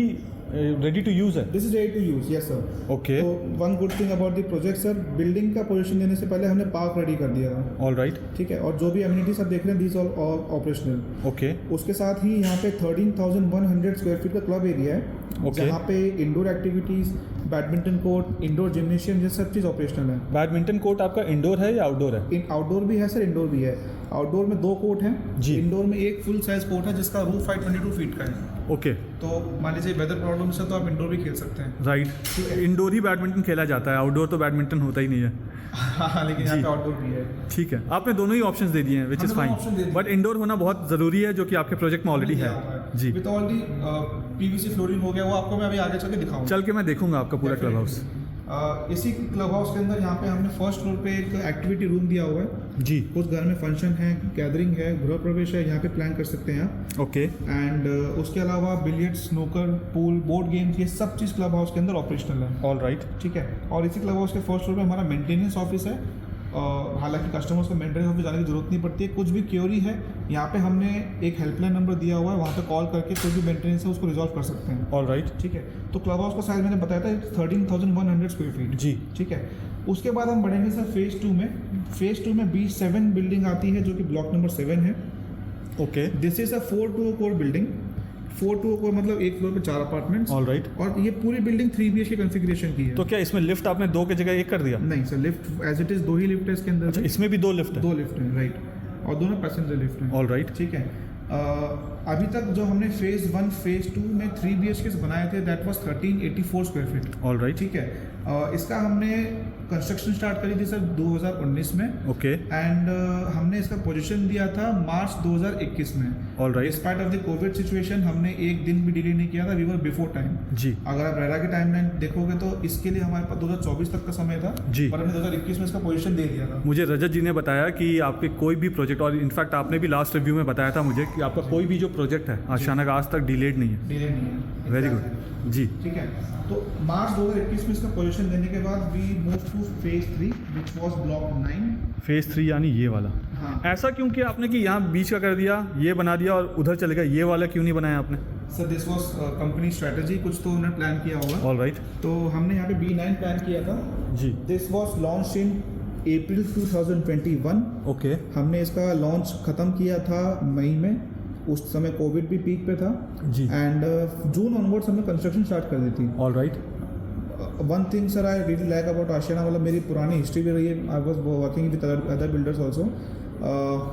रेडी टू यूज़ है? This is ready to use, yes sir. Okay, तो one good thing about the project sir, building का पोजीशन देने से पहले हमने पार्क रेडी कर दिया था। ऑल राइट, ठीक है, और जो भी एमिनिटीज आप देख रहे हैं दीज ऑल ऑपरेशनल। ओके, उसके साथ ही यहाँ पे 13,100 स्क्वायर फीट का क्लब एरिया है, Okay. जहाँ पे indoor activities, badminton court, indoor gymnasium, ये सब चीज़ ऑपरेशनल है। बैडमिंटन कोर्ट आपका इंडोर है या आउटडोर है? आउटडोर भी है सर, इंडोर भी है। आउटडोर में 2 कोर्ट हैं जी। इंडोर में एक फुल साइज कोर्ट है जिसका रूफ हाइट 22 फीट का है। ओके, तो मान लीजिए वेदर प्रॉब्लम से तो आप इंडोर भी खेल सकते हैं। राइट, इंडोर ही बैडमिंटन खेला जाता है, आउटडोर तो बैडमिंटन होता ही नहीं है। हाँ, लेकिन यहाँ जी। पे आउटडोर भी है। ठीक है, आपने दोनों ही ऑप्शंस दे दिए हैं, विच इज़ हमने दोनों option दे फाइन, दिए। बट इंडोर होना बहुत ज़रूरी है, जो कि आपके प्रोजेक्ट में ऑलरेडी है। जी, with all the PVC flooring हो गया, वो आपको मैं अभी आगे चल के दिखाऊंगा। चल के मैं देखूंगा आपका पूरा क्लब हाउस। इसी क्लब हाउस के अंदर यहाँ पे हमने फर्स्ट फ्लोर पे एक एक्टिविटी रूम दिया हुआ है। जी, कुछ घर में फंक्शन है, गैदरिंग है, गृह प्रवेश है, यहाँ पे प्लान कर सकते हैं आप। ओके, एंड उसके अलावा billiards, snooker, pool, board games, ये सब चीज़ क्लब हाउस के अंदर ऑपरेशनल है। ऑल राइट, ठीक है, और इसी क्लब हाउस के फर्स्ट फ्लोर पे हमारा मेंटेनेंस ऑफिस है। हालांकि कस्टमर्स को मेंटेनेंस ऑफिस जाने की जरूरत नहीं पड़ती है, कुछ भी क्योरी है यहाँ पे हमने एक हेल्पलाइन नंबर दिया हुआ है, वहाँ पे कॉल करके कोई भी मेंटेनेंस है उसको रिजॉल्व कर सकते हैं। ऑल राइट, ठीक है, तो क्लब हाउस का साइज मैंने बताया था 13,100 स्क्वायर फीट। जी, ठीक है, उसके बाद हम बढ़ेंगे सर फेज़ 2 में। फेज़ 2 में B7 बिल्डिंग आती है जो कि ब्लॉक नंबर 7 है। Okay, this is a 4 core building. 4 core मतलब एक फ्लोर पे 4 अपार्टमेंट्स, ऑल राइट। और ये पूरी बिल्डिंग 3 BHK कॉन्फ़िगरेशन की है। तो क्या इसमें लिफ्ट आपने 2 की जगह 1 कर दिया? नहीं sir, lift as it is 2 ही लिफ्ट है इसके अंदर। अच्छा, इसमें भी 2 लिफ्ट है? 2 लिफ्ट है, राइट, और दोनों पैसेंजर लिफ्ट हैं। ऑल राइट, ठीक है, अभी तक जो हमने फेज़ 1 फेज़ 2 में 3 BHK बनाए थे, that was 1384 square feet. All right, ठीक है, इसका हमने कंस्ट्रक्शन स्टार्ट करी थी सर 2019 में। ओके, एंड हमने इसका पोजीशन दिया था मार्च 2021 में। All right, despite of the Covid situation हमने एक दिन भी डिले नहीं किया था, वी वर बिफोर टाइम। जी, अगर आप रेरा की टाइमलाइन देखोगे तो इसके लिए हमारे पास 2024 तक का समय था, जी। पर हमने 2021 में इसका पोजीशन दे दिया था। मुझे रजत जी ने बताया कि आपके कोई भी प्रोजेक्ट, और इनफैक्ट आपने भी लास्ट रिव्यू में बताया था मुझे कि आपका कोई भी जो प्रोजेक्ट है आशियाना का आज तक डिलेड नहीं है। डिले नहीं है। Very Exactly. गुड, जी, ठीक है, तो मार्च 2021 में इसका पोजीशन देने के बाद we move to phase 3 which was block 9। Phase 3 यानी ये वाला। हाँ ऐसा क्यों किया आपने कि यहाँ बीच का कर दिया, ये बना दिया और उधर चले गए, ये वाला क्यों नहीं बनाया आपने? Sir, this was company strategy, कुछ तो उन्होंने प्लान किया होगा। ऑल राइट, तो हमने यहाँ पे B9 प्लान किया था। जी, this was launch in April 2021। Okay, हमने इसका लॉन्च ख़त्म किया था मई में, उस समय कोविड भी पीक पे था। जी, एंड जून ऑनवर्ड्स हमने कंस्ट्रक्शन स्टार्ट कर दी थी। All right, one thing sir I really like about Ashiana, मतलब मेरी पुरानी हिस्ट्री भी रही है, I was working with other builders also.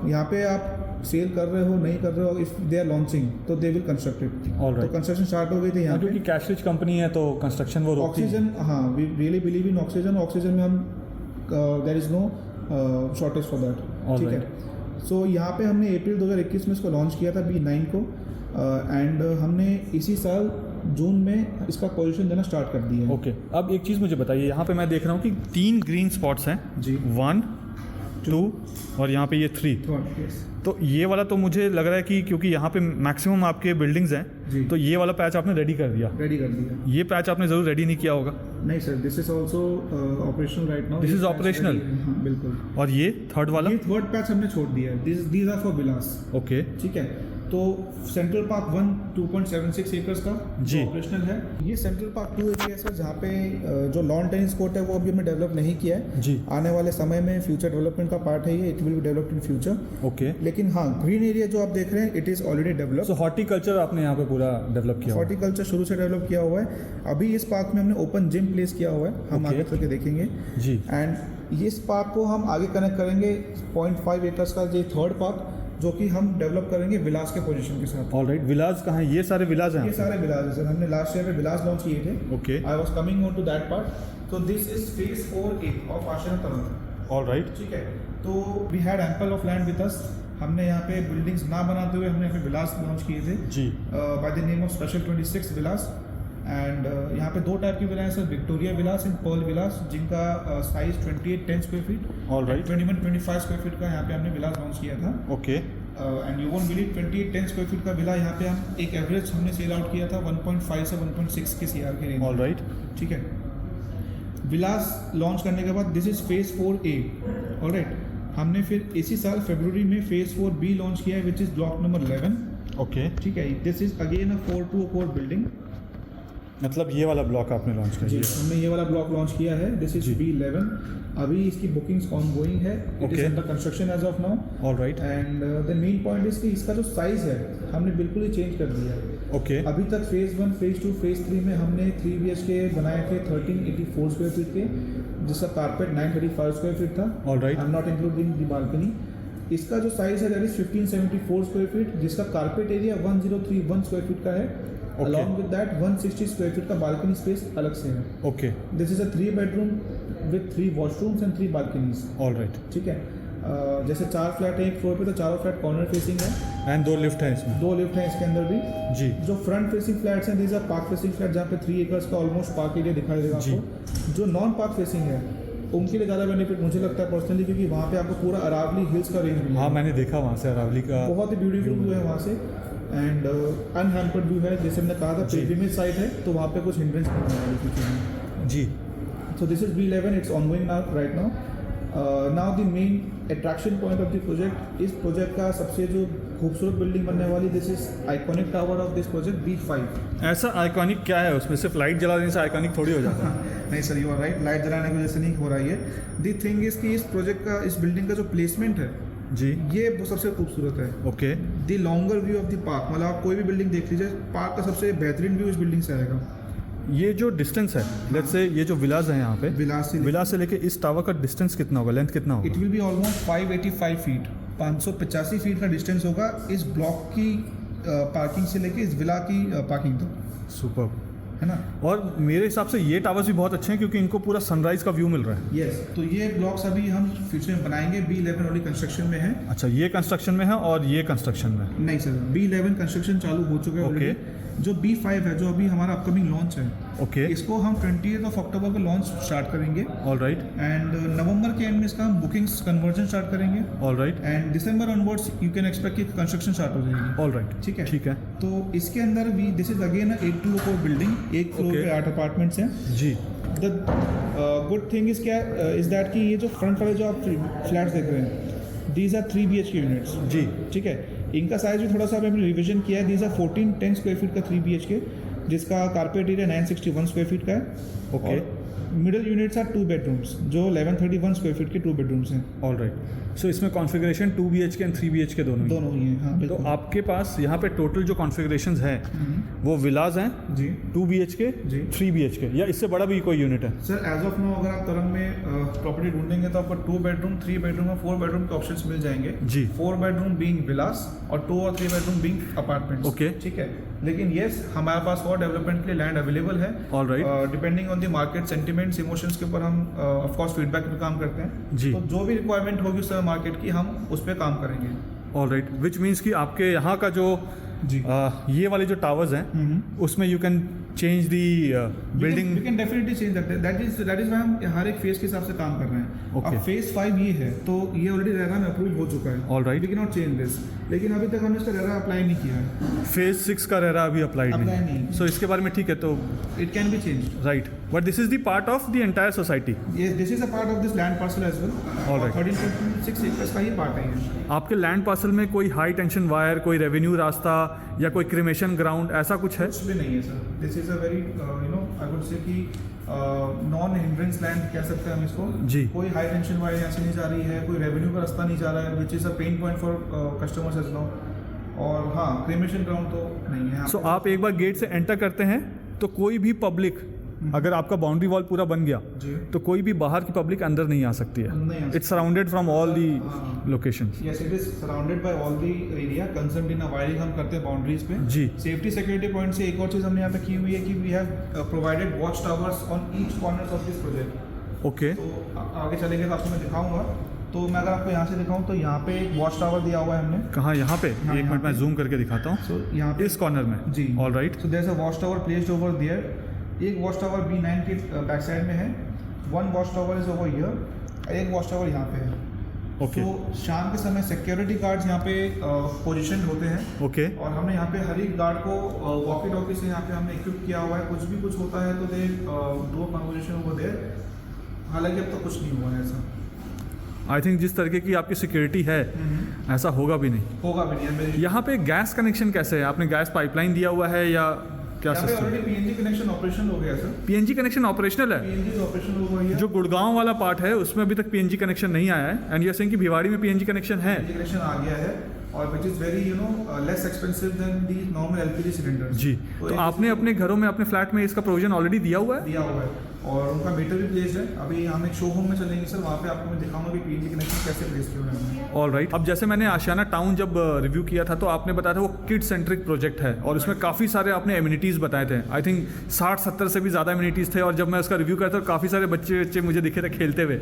यहाँ पे आप सेल कर रहे हो नहीं कर रहे हो, इफ दे आर लॉन्चिंग तो they will construct it. All right. तो कंस्ट्रक्शन स्टार्ट हो गई थी यहाँ पे। क्योंकि कैश रिच कंपनी है तो कंस्ट्रक्शन वो रोकती है। ऑक्सीजन, हाँ, we really believe in oxygen. Oxygen में हम there is no shortage for that. All ठीक है, सो यहाँ पे हमने अप्रैल 2021 में इसको लॉन्च किया था B9 को, एंड हमने इसी साल जून में इसका पोजीशन देना स्टार्ट कर दिया है। ओके, अब एक चीज़ मुझे बताइए, यहाँ पे मैं देख रहा हूँ कि 3 ग्रीन स्पॉट्स हैं जी। 1, 2 और यहाँ पे ये 3। Yes. तो ये वाला तो मुझे लग रहा है कि क्योंकि यहाँ पे मैक्सिमम आपके बिल्डिंग्स जी। हैं, तो ये वाला पैच आपने रेडी कर दिया। रेडी कर दिया। ये पैच आपने ज़रूर रेडी नहीं किया होगा। नहीं sir, this is also operational right now. This is operational? हाँ, बिल्कुल। और ये थर्ड वाला? ये थर्ड पैच हमने छोड़ दिया है, these are for villas. Okay, ठीक है, तो सेंट्रल पार्क 1 2.76 एकर्स का जी। ऑपरेशनल है। ये सेंट्रल पार्क 2 एरिया है सर, जहाँ पे जो लॉन टेनिस कोर्ट है वो अभी हमने डेवलप नहीं किया है। जी, आने वाले समय में फ्यूचर डेवलपमेंट का पार्ट है ये, it will be developed in future. Okay. लेकिन हाँ, ग्रीन एरिया जो आप देख रहे हैं it is already develop. So horticulture आपने यहाँ पे पूरा डेवलप किया हुआ है। हॉर्टिकल्चर शुरू से डेवलप किया हुआ है। अभी इस पार्क में हमने ओपन जिम प्लेस किया हुआ है, हम Okay. आगे चल के देखेंगे। जी, एंड इस पार्क को हम आगे कनेक्ट करेंगे 0.5 एकर्स का ये थर्ड पार्क, जो कि हम डेवलप करेंगे विलास के पोजीशन के साथ। All right. विलास कहाँ है? ये सारे विलास हैं? ये सारे विलास हैं सर, हमने लास्ट ईयर में विलास लॉन्च किए थे। Okay, I was coming on to that part. तो this is phase 4A of Ashiana Tarang. All right. ठीक है, तो we had ample of land with us. हमने यहाँ पे बिल्डिंग्स ना बनाते हुए हमने यहाँ पे विलास लॉन्च किए थे जी, by the name of special 26 villas. And यहाँ पे 2 टाइप की विला हैं sir, Victoria villas and pearl villas, जिनका size 28-10 square feet, all right. 21-25 square feet का यहाँ पे हमने विलास लॉन्च किया था। Okay, and you won't believe 28-10 square feet का विला यहाँ पे हम एक एवरेज हमने सेल आउट किया था 1.5 से 1.6 के CR के रेंज। All right. ठीक है, विलास लॉन्च करने के बाद this is phase 4A। All right, हमने फिर इसी साल फरवरी में फेज 4B लॉन्च किया है, which is block number 11। Okay, ठीक है, this is again a 4-4 building. मतलब ये वाला ब्लॉक आपने लॉन्च जी किया हमने ये वाला ब्लॉक लॉन्च किया है, दिस इज जी। B11। अभी इसकी बुकिंग्स ऑनगोइंग है, it is Okay. Under construction as of now. Alright, and the main point is कि इसका जो साइज है हमने बिल्कुल ही चेंज कर दिया है। ओके, अभी तक फेज़ 1, फेज़ 2, फेज़ 3 में हमने 3 BHK बनाए थे 1384 स्क्वायर फीट के, जिसका कारपेट 935 स्क्वायर फीट था। Alright, I am not including the balcony. इसका जो साइज है दैट इज 1574 स्क्वायर फीट, जिसका कारपेट एरिया 1031 स्क्वायर फीट का है। Along with that 160 square feet का बालकनी स्पेस अलग से है। Okay, this is a 3 bedroom with 3 washrooms and 3 balconies. Alright, ठीक है, जैसे 4 फ्लैट है एक फ्लोर पे, तो चारों फ्लैट कॉर्नर फेसिंग है। एंड 2 लिफ्ट है इसमें। 2 लिफ्ट हैं इसके अंदर भी। जी, जो फ्रंट फेसिंग फ्लैट्स हैं these are park facing flat, जहाँ पे 3 एकर्स का ऑलमोस्ट पार्क एरिया दिखाई देगा जी। आपको। जो नॉन पार्क फेसिंग है उनके लिए ज़्यादा बेनिफिट मुझे लगता है पर्सनली, क्योंकि वहाँ पे आपको पूरा अरावली हिल्स का रेंज मिलेगा। हाँ मैंने देखा वहाँ से अरावली का। बहुत ही ब्यूटीफुल व्यू है वहाँ से, एंड अनहैम्पर्ड व्यू है। जैसे मैंने कहा था जी। पिलग्रिमेज साइट है, तो वहाँ पे कुछ हिंड्रेंस नहीं होने वाली फ्यूचर में। जी, So this is B11, it's ongoing now right now. Now the main attraction point of the project, इस प्रोजेक्ट का सबसे जो खूबसूरत बिल्डिंग बनने वाली, this is iconic tower of this project B5। ऐसा आइकॉनिक क्या है उसमें? सिर्फ लाइट जला देने से आइकॉनिक थोड़ी हो जाता है। नहीं sir, you are right, light जलाने की वजह से नहीं हो रहा है। दी थिंग इज कि इस प्रोजेक्ट का, इस बिल्डिंग का जो प्लेसमेंट है जी, ये वो सबसे खूबसूरत है। Okay, the longer view of the park, मतलब आप कोई भी बिल्डिंग देख लीजिए, पार्क का सबसे बेहतरीन व्यू इस बिल्डिंग से आएगा। ये जो डिस्टेंस है, लेट्स से ये जो विलाज हैं यहाँ पे, विलास से लेके इस टावर का डिस्टेंस कितना होगा, लेंथ कितना इट होगा? Will be almost 585 feet, 585 feet का डिस्टेंस होगा इस ब्लॉक की पार्किंग से लेके इस विला की पार्किंग तक, सुपर। है ना। और मेरे हिसाब से ये टावर्स भी बहुत अच्छे हैं क्योंकि इनको पूरा सनराइज का व्यू मिल रहा है। यस, तो ये ब्लॉक्स अभी हम फ्यूचर में बनाएंगे। B11 ऑलरेडी कंस्ट्रक्शन में है। अच्छा, ये कंस्ट्रक्शन में है और ये कंस्ट्रक्शन में है। नहीं सर, B11 कंस्ट्रक्शन चालू हो चुका है Okay. ऑलरेडी। जो B5 है, जो अभी हमारा अपकमिंग लॉन्च है, ओके, इसको हम 20 अक्टूबर को लॉन्च स्टार्ट करेंगे। ऑलराइट, एंड नवंबर के एंड में इसका हम बुकिंग्स कन्वर्जन स्टार्ट करेंगे। Alright, and December onwards you can expect कि कंस्ट्रक्शन स्टार्ट हो जाएगी। ऑलराइट, ठीक है, ठीक है तो इसके अंदर भी दिस इज अगेन 8204 बिल्डिंग, एक फ्लोर Okay. पे 8 अपार्टमेंट्स हैं। जी, द गुड थिंग इज क्या इज दैट कि ये जो फ्रंट वाले जो आप फ्लैट्स देख रहे हैं, दीज आर 3 BHK यूनिट्स। जी, ठीक है, इनका साइज भी थोड़ा सा हमने रिविजन किया है। दीज आर 1410 स्क्वायर फीट का 3 BHK, जिसका कारपेट एरिया 961 स्क्वायर फीट का है। Okay, middle units are 2 bedrooms, जो 1131 स्क्वायर फीट के 2 बेडरूम्स हैं। ऑलराइट। सो इसमें कॉन्फ़िगरेशन 2 BHK एंड 3 BHK दोनों ही। दोनों ही हैं, हाँ तो बिल्कुल। आपके पास यहाँ पे टोटल जो कॉन्फ़िगरेशंस हैं वो विलाज हैं, जी 2 BHK, जी। 3 BHK, या इससे बड़ा भी कोई यूनिट है? सर, एज ऑफ नाउ अगर आप तरंग में प्रॉपर्टी ढूंढेंगे तो आपको 2 बेडरूम, 3 बेडरूम और 4 बेडरूम के ऑप्शंस मिल जाएंगे। जी। 4 बेडरूम बीइंग विलास और 2 और 3 बेडरूम बीइंग अपार्टमेंट्स। Okay. ठीक है, लेकिन यस, हमारे पास और डेवलपमेंट के लिए लैंड अवेलेबल है। Alright, depending on the market sentiments, emotions के ऊपर हम ऑफ कोर्स फीडबैक पे काम करते हैं। जी। तो जो भी रिक्वायरमेंट होगी उस समय मार्केट की, हम उस पर काम करेंगे। ऑलराइट, विच मीन्स कि आपके यहाँ का जो जी। ये वाले जो टावर्स हैं उसमें you can change the building. We can definitely change that is why हम हर एक फेज के हिसाब से काम कर रहे हैं। Okay. अब फेज 5 ये है, तो ये ऑलरेडी रेरा में अप्रूव हो चुका है। Alright. We can not change this, लेकिन अभी तक हमने इसका रेरा अप्लाई नहीं किया है। फेज 6 का रेरा अभी अप्लाइड Apply नहीं, नहीं। सो इसके बारे में ठीक है तो it can be changed. Right, but this is the part of the entire society. ये this is a part of this land parcel as well. Alright. 13.6 acres का ही पार्ट है ये। आपके लैंड पार्सल में कोई हाई टेंशन वायर, कोई revenue रास्ता या कोई क्रिमेशन ग्राउंड ऐसा कुछ है? कुछ भी नहीं है sir. This is a very I would say कि नॉन हिंड्रेंस लैंड कह सकते हैं हम इसको। जी। कोई हाई टेंशन वायर यहाँ से नहीं जा रही है, कोई रेवेन्यू का रास्ता नहीं जा रहा है, which is a pain point for customers as now. और हाँ, क्रिमेशन ग्राउंड तो नहीं है। सो आप एक बार गेट से एंटर करते हैं तो कोई भी पब्लिक, अगर आपका बाउंड्री वॉल पूरा बन गया जी। तो कोई भी बाहर की पब्लिक अंदर नहीं आ सकती नहीं आ है। सकती। It's surrounded from all the हाँ। Locations. Yes, it is surrounded by all the area concerned in wiring हम करते हैं बाउंड्रीज पे। जी। सेफ्टी सिक्योरिटी पॉइंट से एक और चीज़ हमने यहाँ पे की हुई है कि we have provided watch towers on each corners of this project. Okay, तो आगे चलेंगे तो आपको मैं दिखाऊंगा। तो मैं अगर आपको यहाँ से दिखाऊँ तो यहाँ पे एक वॉच टावर दिया हुआ है हमने। कहाँ? यहाँ पे हाँ, एक यहाँ मिनट मैं पे। जूम करके दिखाता हूँ। सो यहाँ पे इस कॉर्नर में? जी। All right. So there is a watch tower placed over there. एक वॉच टावर B9 के बैक साइड में है, one watch tower is over here, एक वॉच टावर यहाँ पे है। ओके, तो शाम के समय सिक्योरिटी गार्ड्स यहाँ पे पोजीशन होते हैं। ओके, और हमने यहाँ पे हर एक गार्ड को वॉकी टॉकी से यहाँ पे हमने इक्विप किया हुआ है। कुछ भी कुछ होता है तो they do conversation over there. हालांकि अब तक कुछ नहीं हुआ है ऐसा। आई थिंक जिस तरीके की आपकी सिक्योरिटी है ऐसा होगा भी नहीं। होगा भी नहीं है मेरी। यहाँ पे गैस कनेक्शन कैसे है? आपने गैस पाइपलाइन दिया हुआ है या क्या यहाँ पे system? Already PNG connection operation हो गया सर। पीएनजी कनेक्शन ऑपरेशनल है? पीएनजी का ऑपरेशन हो गया है। जो गुड़गांव वाला पार्ट है उसमें अभी तक पीएनजी कनेक्शन नहीं आया है, एंड यू आर सेइंग कि भिवाड़ी में पीएनजी कनेक्शन है। पीएनजी कनेक्शन आ गया है और which is very less expensive than the normal LPG cylinders. जी, तो आपने अपने घरों में, अपने फ्लैट में इसका प्रोविजन ऑलरेडी दिया हुआ है? दिया हुआ है और उनका मीटर भी प्लेस है। अभी हम एक शो होम में चलेंगे सर, वहाँ पे आपको मैं दिखाऊंगा कि पीएनजी कनेक्शन कैसे प्लेस किए हुए हैं। All right. अब जैसे मैंने आशियाना टाउन जब रिव्यू किया था तो आपने बताया था वो किड सेंट्रिक प्रोजेक्ट है और उसमें काफ़ी सारे आपने एम्यूनिटीज़ बताए थे। आई थिंक 60-70 से भी ज़्यादा एम्यूनिटीज़ थे और जब मैं उसका रिव्यू करता तो काफ़ी सारे बच्चे मुझे दिखे थे खेलते हुए।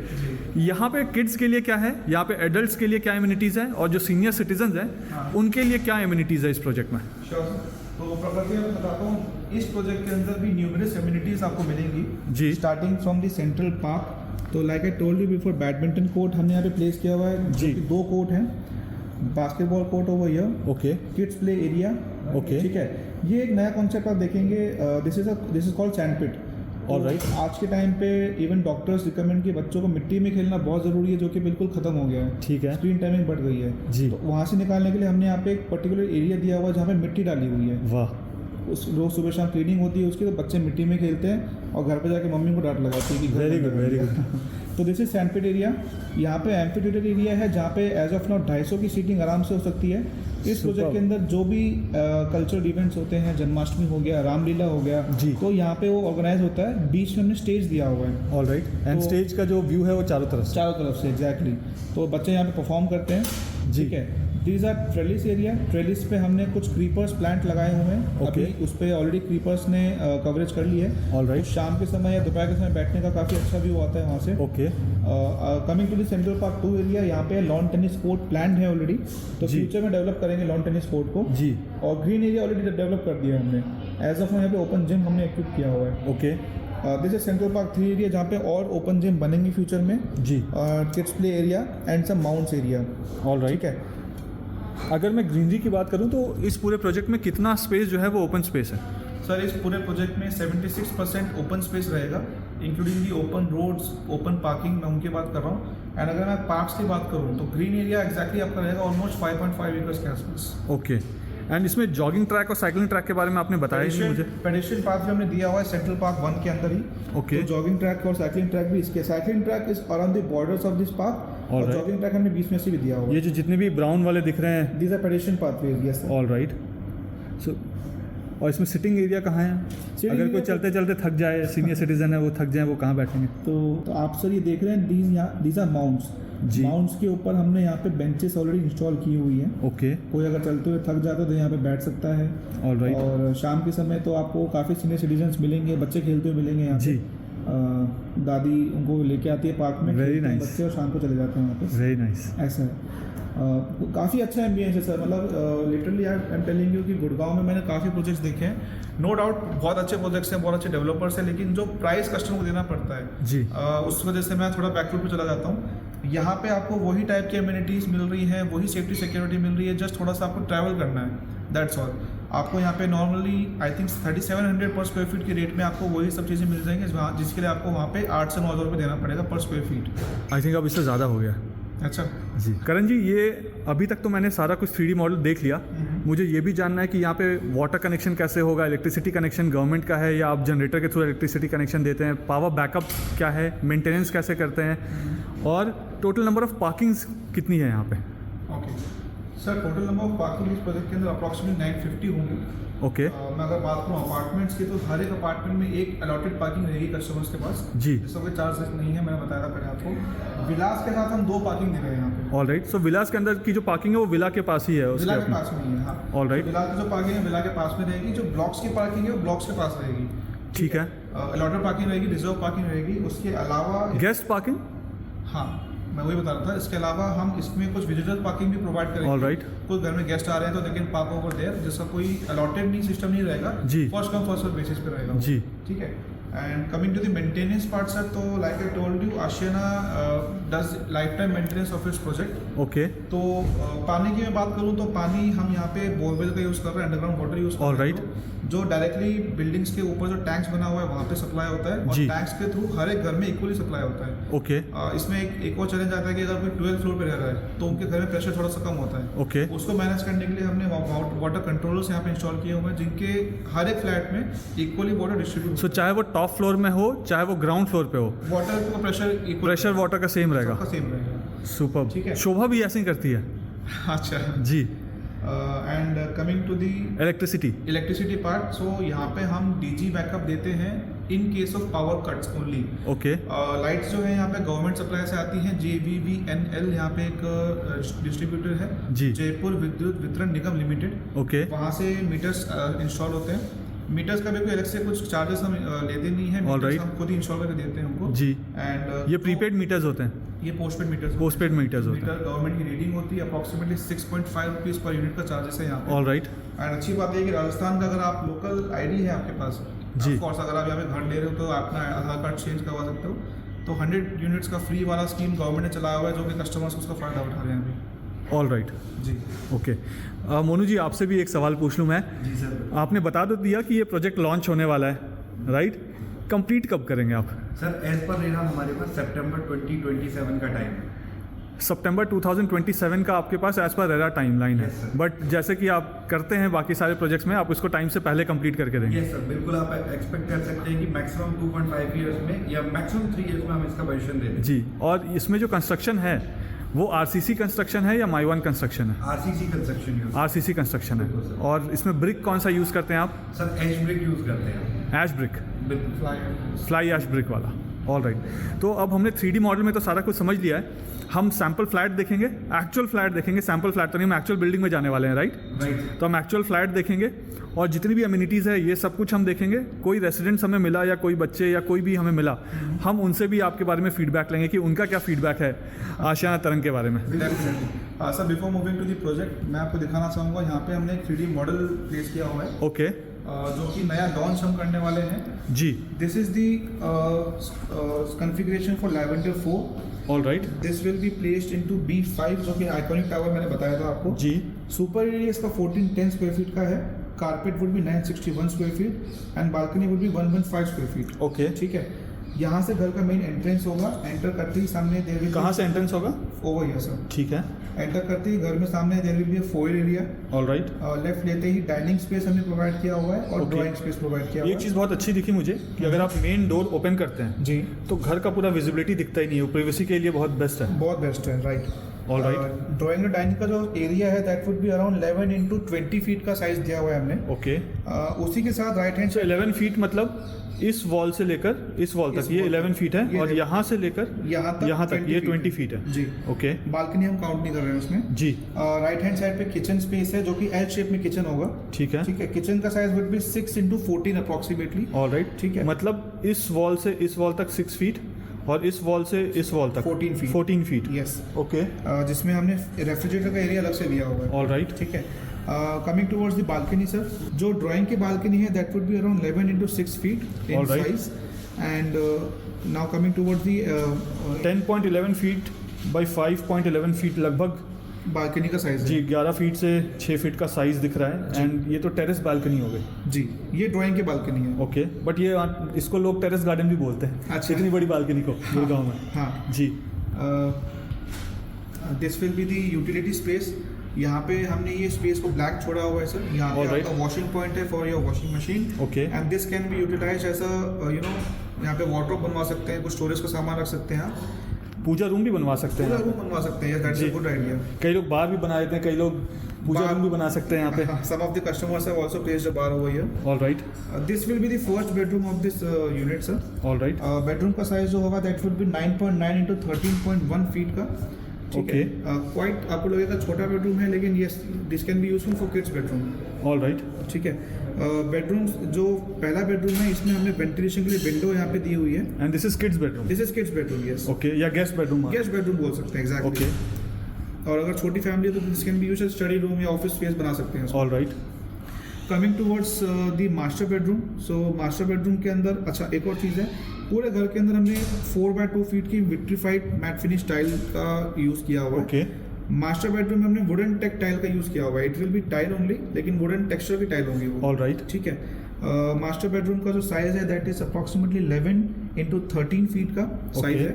यहाँ पे किड्स के लिए क्या है, यहाँ पे एडल्ट्स के लिए क्या एम्यूनिटीज़ हैं और जो सीनियर सिटीजन हैं उनके लिए क्या एम्यूनिटीज़ है इस प्रोजेक्ट में? Sure sir. तो प्रकृति में बताता हूँ, इस प्रोजेक्ट के अंदर भी न्यूमरस एम्यूनिटीज़ आपको मिलेंगी जी। Starting from the central park. तो like I told you before, badminton court हमने यहाँ पे प्लेस किया हुआ है जी। जो कि 2 कोर्ट हैं। Basketball court over here, okay kids play area. Okay. ठीक है, ये एक नया कॉन्सेप्ट आप देखेंगे। This is called sandpit. All right. आज के टाइम पे इवन डॉक्टर्स रिकमेंड कि बच्चों को मिट्टी में खेलना बहुत ज़रूरी है, जो कि बिल्कुल ख़त्म हो गया है। ठीक है स्क्रीन टाइमिंग बढ़ गई है जी। तो वहाँ से निकालने के लिए हमने यहाँ पे एक पर्टिकुलर एरिया दिया हुआ है जहाँ पे मिट्टी डाली हुई है। वाह। उस रोज़ सुबह शाम क्लीनिंग होती है उसकी, तो बच्चे मिट्टी में खेलते हैं और घर पे जाके मम्मी को डांट लगाती है कि घर Very गंदा good, कर very दिया। तो दिस इज सैंडपिट एरिया। यहाँ पे एम्फीथिएटर एरिया है जहाँ पे एज ऑफ नाउ 250 की सीटिंग आराम से हो सकती है। इस प्रोजेक्ट के अंदर जो भी कल्चरल इवेंट्स होते हैं, जन्माष्टमी हो गया, रामलीला हो गया जी। तो यहाँ पे वो ऑर्गेनाइज होता है। बीच में हमने स्टेज दिया हुआ है ऑल राइट। एंड तो- स्टेज का जो व्यू है वो चारों तरफ से? चारों तरफ से, एग्जैक्टली। तो बच्चे यहाँ पे परफॉर्म करते हैं। जी। ठीक है, these are trellis area. Trellis पे हमने कुछ क्रीपर्स प्लांट लगाए हुए हैं। Okay. अभी उस पर ऑलरेडी क्रीपर्स ने कवरेज कर ली है। ऑल तो राइट। शाम के समय या दोपहर के समय बैठने का काफ़ी अच्छा व्यू आता है वहाँ से। Okay coming to the central park 2 area, यहाँ पे लॉन टेनिस कोर्ट प्लान है ऑलरेडी। तो जी। फ्यूचर में डेवलप करेंगे लॉन टेनिस कोर्ट को। जी। और ग्रीन एरिया ऑलरेडी डेवलप कर दिया है हमने। एज ऑफ यहाँ पे ओपन जिम हमने इक्विप किया हुआ है। Okay this is central park 3 area जहाँ पे और ओपन जिम बनेंगे फ्यूचर में। जी। Kids play area and some mounts area. All right. ठीक है। अगर मैं ग्रीनरी की बात करूं तो इस पूरे प्रोजेक्ट में कितना स्पेस जो है वो ओपन स्पेस है? सर इस पूरे प्रोजेक्ट में 76% ओपन स्पेस रहेगा, including the open roads, open parking, मैं उनकी बात कर रहा हूँ। एंड अगर मैं पार्क्स की बात करूँ तो ग्रीन एरिया एग्जैक्टली आपका रहेगा ऑलमोस्ट 5.5 एकर्स के आसपास। ओके। एंड इसमें जॉगिंग ट्रैक और साइकिलिंग ट्रैक के बारे में आपने बताया ही नहीं मुझे। पेडेस्ट्रियन पाथ भी हमने दिया हुआ है सेंट्रल पार्क 1 के अंदर ही। ओके। तो जॉगिंग ट्रैक और साइकिलिंग ट्रैक भी इसके। Cycling track is around the borders of this park और Alright. जॉगिंग ट्रैक हमने बीच में से भी दिया हुआ ये है। जो जितने भी ब्राउन वाले दिख रहे हैं, these are pedestrian pathways. Yes sir. All right. So और इसमें सिटिंग एरिया कहाँ है? Sitting अगर कोई area चलते चलते थक जाए, सीनियर सिटीजन है वो थक जाए, वो कहाँ बैठेंगे? तो आप सर ये देख रहे हैं, दीज आर माउंट्स। जी। माउंट्स के ऊपर हमने यहाँ पे बेंचेस ऑलरेडी इंस्टॉल की हुई हैं। ओके। कोई अगर चलते हुए थक जाता है तो यहाँ पे बैठ सकता है। All right. और शाम के समय तो आपको काफ़ी सीनियर सिटीजन्स मिलेंगे, बच्चे खेलते हुए मिलेंगे यहाँ पे। जी। दादी उनको लेके आती है पार्क में, Very खेलते हैं nice. बच्चे और शाम को चले जाते हैं वहाँ पे। Very nice. ऐसा है। काफ़ी अच्छा एम्बियंस है सर। मतलब literally I am telling you कि गुड़गांव में मैंने काफ़ी प्रोजेक्ट्स देखे हैं। नो डाउट बहुत अच्छे प्रोजेक्ट्स हैं, बहुत अच्छे डेवलपर्स हैं, लेकिन जो प्राइस कस्टमर को देना पड़ता है जी। उस वजह से मैं थोड़ा बैकफुट पे चला जाता हूँ। यहाँ पे आपको वही टाइप की एमिनिटीज़ मिल रही हैं, वही सेफ्टी सिक्योरिटी मिल रही है, जस्ट थोड़ा सा आपको ट्रैवल करना है, दैट्स ऑल। आपको यहाँ पे नॉर्मली आई थिंक 3700 पर स्क्वायर फीट की रेट में आपको वही सब चीज़ें मिल जाएंगी, जिसके लिए आपको वहाँ पे 8 से 9 हज़ार रुपये देना पड़ेगा पर स्क्वायर फीट। आई थिंक अब इससे ज़्यादा हो गया। अच्छा जी करण जी, ये अभी तक तो मैंने सारा कुछ 3D मॉडल देख लिया। मुझे ये भी जानना है कि यहाँ पे वाटर कनेक्शन कैसे होगा, इलेक्ट्रिसिटी कनेक्शन गवर्नमेंट का है या आप जनरेटर के थ्रू इलेक्ट्रिसिटी कनेक्शन देते हैं, पावर बैकअप क्या है, मेंटेनेंस कैसे करते हैं, और टोटल नंबर ऑफ पार्किंग्स कितनी है यहाँ पे? Okay sir, total number of parking इस प्रोजेक्ट के अंदर अप्रॉक्सीमेटली 950 होंगे। ओके। मैं अगर बात करूँ अपार्टमेंट्स की तो हर एक अपार्टमेंट में एक अलॉटेड पार्किंग रहेगी कस्टमर्स के पास। जी। जिसका कोई चार्जेस नहीं है, मैंने बताया था पहले आपको। विलास के साथ हम 2 पार्किंग दे रहे हैं यहाँ पे। All right. सो विलास के अंदर की जो पार्किंग है वो विला के पास ही है? विला उसके के पास में ही है, हाँ। All right. विला की जो पार्किंग है विला के पास में रहेगी। जो ब्लॉक्स की पार्किंग है वो ब्लॉक्स के पास रहेगी। ठीक है। अलॉटेड पार्किंग रहेगी, रिजर्व पार्किंग रहेगी। उसके अलावा गेस्ट पार्किंग? हाँ, मैं वही बता रहा था। इसके अलावा हम इसमें कुछ विजिटर पार्किंग भी प्रोवाइड करेंगे। All right. कोई घर में गेस्ट आ रहे हैं तो लेकिन पार्क ओवर देयर, जिसका कोई अलॉटेड नहीं सिस्टम नहीं रहेगा जी। First come first serve basis पे रहेगा वो। जी। ठीक है। And coming to the maintenance part, sir, तो like I told you, Ashiana does lifetime maintenance of its project. Okay, तो पानी की मैं बात करूँ तो पानी हम यहाँ पे बोरवेल का यूज़ कर रहे हैं, अंडरग्राउंड वाटर यूज़ कर रहे हैं। Alright. जो डायरेक्टली बिल्डिंग्स के ऊपर जो टैंक्स बना हुआ है वहाँ पे सप्लाई होता है, और जी। टैंक्स के थ्रू हर एक घर में इक्वली सप्लाई होता है। ओके, इसमें एक और चैलेंज आता है कि अगर कोई 12th फ्लोर पे रह रहा है तो उनके घर में प्रेशर थोड़ा सा कम होता है। ओके, उसको मैनेज करने के लिए हमने वाटर कंट्रोलर्स यहाँ पे इंस्टॉल किए हुए हैं, जिनके हर एक फ्लैट में इक्वली वाटर डिस्ट्रीब्यूट सो चाहे वो टॉप फ्लोर में हो चाहे वो ग्राउंड फ्लोर पे हो, वाटर का प्रेशर वाटर का सेम रहेगा। सेम रहेगा। सुपर। ठीक है। शोभा भी ऐसे ही करती है। अच्छा। जी। And coming to the electricity. Electricity part, so यहाँ पे हम डीजी बैकअप देते हैं in case of power cuts only. Okay, lights जो है यहाँ पे गवर्नमेंट सप्लाई से आती हैं, JVVNL यहाँ पे एक डिस्ट्रीब्यूटर है, जी। जयपुर विद्युत वितरण निगम लिमिटेड। ओके, वहाँ से मीटर्स इंस्टॉल होते हैं। मीटर्स का भी कोई अलग से कुछ चार्जेस हम लेते नहीं है, All right. हम खुद ही इंस्टॉल करके देते हैं हमको। जी। एंड ये प्रीपेड मीटर्स होते हैं। ये पोस्टपेड मीटर्स Postpaid meters होते हैं। मीटर गवर्नमेंट की रीडिंग होती है, अप्रॉक्सीमेटली 6.5 रुपीज़ पर यूनिट का चार्जेस है यहाँ पे। All right. एंड अच्छी बात है कि राजस्थान का अगर आप लोकल आईडी है आपके पास, जी। ऑफ कोर्स अगर आप यहाँ पे घर ले रहे हो तो अपना आधार कार्ड चेंज करवा सकते हो, तो 100 यूनिट्स का फ्री वाला स्कीम गवर्नमेंट ने चलाया हुआ है, जो कि कस्टमर्स उसका फ़ायदा उठा रहे हैं अभी। All right. जी। ओके, मोनू जी आपसे भी एक सवाल पूछ लूँ मैं। जी सर। आपने बता तो दिया कि ये प्रोजेक्ट लॉन्च होने वाला है, राइट? कंप्लीट कब करेंगे आप? सर एज पर रेरा हमारे पास सितंबर 2027 का टाइम है। सितंबर 2027 का आपके पास एज पर रेरा टाइमलाइन है, Yes, sir. बट जैसे कि आप करते हैं बाकी सारे प्रोजेक्ट्स में, आप उसको टाइम से पहले कंप्लीट करके देंगे। यस सर, बिल्कुल आप एक्सपेक्ट कर सकते हैं कि मैक्सिमम 2.5 ईयर्स में या मैक्सिमम 3 ईयर्स में हम इसका पोजीशन दे दें। जी। और इसमें जो कंस्ट्रक्शन है वो RCC कंस्ट्रक्शन है या माइवान कंस्ट्रक्शन है? RCC construction use. RCC construction बिल्कुल है। सर। और इसमें ब्रिक कौन सा यूज़ करते हैं आप? सर एच ब्रिक यूज करते हैं। ऐश ब्रिक, बिल्कुल। फ्लाई ऐश ब्रिक वाला। All right. तो अब हमने 3D मॉडल में तो सारा कुछ समझ लिया है, हम सैम्पल फ्लैट देखेंगे, एक्चुअल फ्लैट देखेंगे। सैम्पल फ्लैट तो नहीं, हम एक्चुअल बिल्डिंग में जाने वाले हैं, राइट? राइट। तो हम एक्चुअल फ्लैट देखेंगे और जितनी भी अम्यूनिटीज़ है ये सब कुछ हम देखेंगे। कोई रेसिडेंट्स हमें मिला या कोई बच्चे या कोई भी हमें मिला, हम उनसे भी आपके बारे में फीडबैक लेंगे कि उनका क्या फीडबैक है आशियाना तरंग के बारे में। Sir before moving to the project, मैं आपको दिखाना चाहूँगा यहाँ पे हमने एक 3D मॉडल प्लेस किया हुआ है, ओके, जो कि नया लॉन्च हम करने वाले हैं। जी। This is the configuration for lavender 4। All right. This will be placed into B5, जो कि आइकॉनिक टावर मैंने बताया था आपको। जी। सुपर एरिया इसका 1410 स्क्वायर फीट का है, carpet would be 961 square feet and balcony would be 115 square feet. Okay, ठीक है। यहाँ से घर का मेन एंट्रेंस होगा। एंटर करते ही सामने देयर विल कहाँ से एंट्रेंस होगा? Over here sir. ठीक है। एंटर करते ही घर में सामने there will be a foyer area. All right. Left लेते ही डाइनिंग स्पेस हमने प्रोवाइड किया हुआ है और Okay. ड्राइंग स्पेस प्रोवाइड किया हुआ एक है। चीज़ बहुत अच्छी दिखी मुझे कि अगर आप मेन डोर ओपन करते हैं जी, तो घर का पूरा विजिबिलिटी दिखता ही नहीं है, प्रिवेसी के लिए बहुत बेस्ट है। बहुत बेस्ट है, राइट। All right. ड्राइंग और डाइनिंग का जो एरिया है that would be around 11 into 20 feet का साइज दिया हुआ है हमने। ओके, उसी के साथ राइट हैंड सो 11 फीट मतलब इस वॉल से लेकर इस वॉल इस तक ये wall 11 फीट है, ये और 11 यहाँ से लेकर यहाँ तक ये 20 फीट है। जी। ओके, बालकनी हम काउंट नहीं कर रहे हैं उसमें। जी। राइट हैंड साइड पे किचन स्पेस है, जो कि एल शेप में किचन होगा। ठीक है। ठीक है। किचन का size would be 6 into 14 approximately. All right. ठीक है। मतलब इस वॉल से इस वॉल तक 6 फीट और इस वॉल से इस वॉल तक 14 फीट। 14 फीट। यस। ओके, जिसमें हमने रेफ्रिजरेटर का एरिया अलग से दिया हुआ है। All right. ठीक है। Coming towards the balcony sir, जो ड्राइंग की बालकनी है that would be around 11 into 6 feet in All right. Size. And now coming towards the 10.11 feet by 5.11 feet लगभग। बालकनी का साइज जी, है। 11 फीट से 6 फीट का साइज दिख रहा है। एंड ये तो टेरेस बालकनी हो गई। जी, ये ड्राइंग की बालकनी है। ओके, बट ये इसको लोग टेरेस गार्डन भी बोलते हैं। अच्छा। इतनी बड़ी बालकनी को गुड़गांव में। हाँ। जी। This will be the utility space. यहाँ पे हमने ये स्पेस को ब्लैक छोड़ा हुआ है सर। यहाँ पे All right. आपका वॉशिंग पॉइंट है for your washing machine. Okay. And this can be utilize as a यहाँ पे वार्डरोब बनवा सकते हैं, कुछ स्टोरेज का सामान रख सकते हैं आप। पूजा रूम भी बनवा सकते पूरा हैं। रूम बनवा सकते हैं, दैट्स अ जी। Good idea. कई लोग बार भी बना देते हैं, कई लोग पूजा बार- रूम भी बना सकते हैं यहाँ पे। Some of the customers have also placed a bar over here. All right. This will be the first bedroom of this unit, sir. All right. Bedroom का साइज जो होगा that would be 9.9 into 13.1 feet का। ठीक है। Quite आपको लगेगा छोटा bedroom है, लेकिन yes this can be useful for kids bedroom. All right. ठीक है। बेडरूम जो पहला बेडरूम है इसमें हमने वेंटिलेशन के लिए विंडो यहाँ पे दी हुई है। And this is kids bedroom. This is kids bedroom, yes. Okay, या गेस्ट बेडरूम। गेस्ट बेडरूम बोल सकते हैं, एग्जैक्टली। ओके, और अगर छोटी फैमिली है तो this can be used as study room या ऑफिस स्पेस बना सकते हैं। All right. Coming towards the master bedroom. So master bedroom के अंदर अच्छा एक और चीज़ है, पूरे घर के अंदर हमने 4x2 फीट की विट्रीफाइड मैट फिनिश टाइल का यूज़ किया हुआ है। ओके मास्टर बेडरूम में हमने वुडन टेक टाइल का यूज़ किया हुआ है। It will B tile only, लेकिन वुडन टेक्सचर की टाइल होंगी वो। All right. ठीक है। मास्टर बेडरूम का जो साइज़ है that is approximately 11 into 13 feet का साइज़ Okay. है,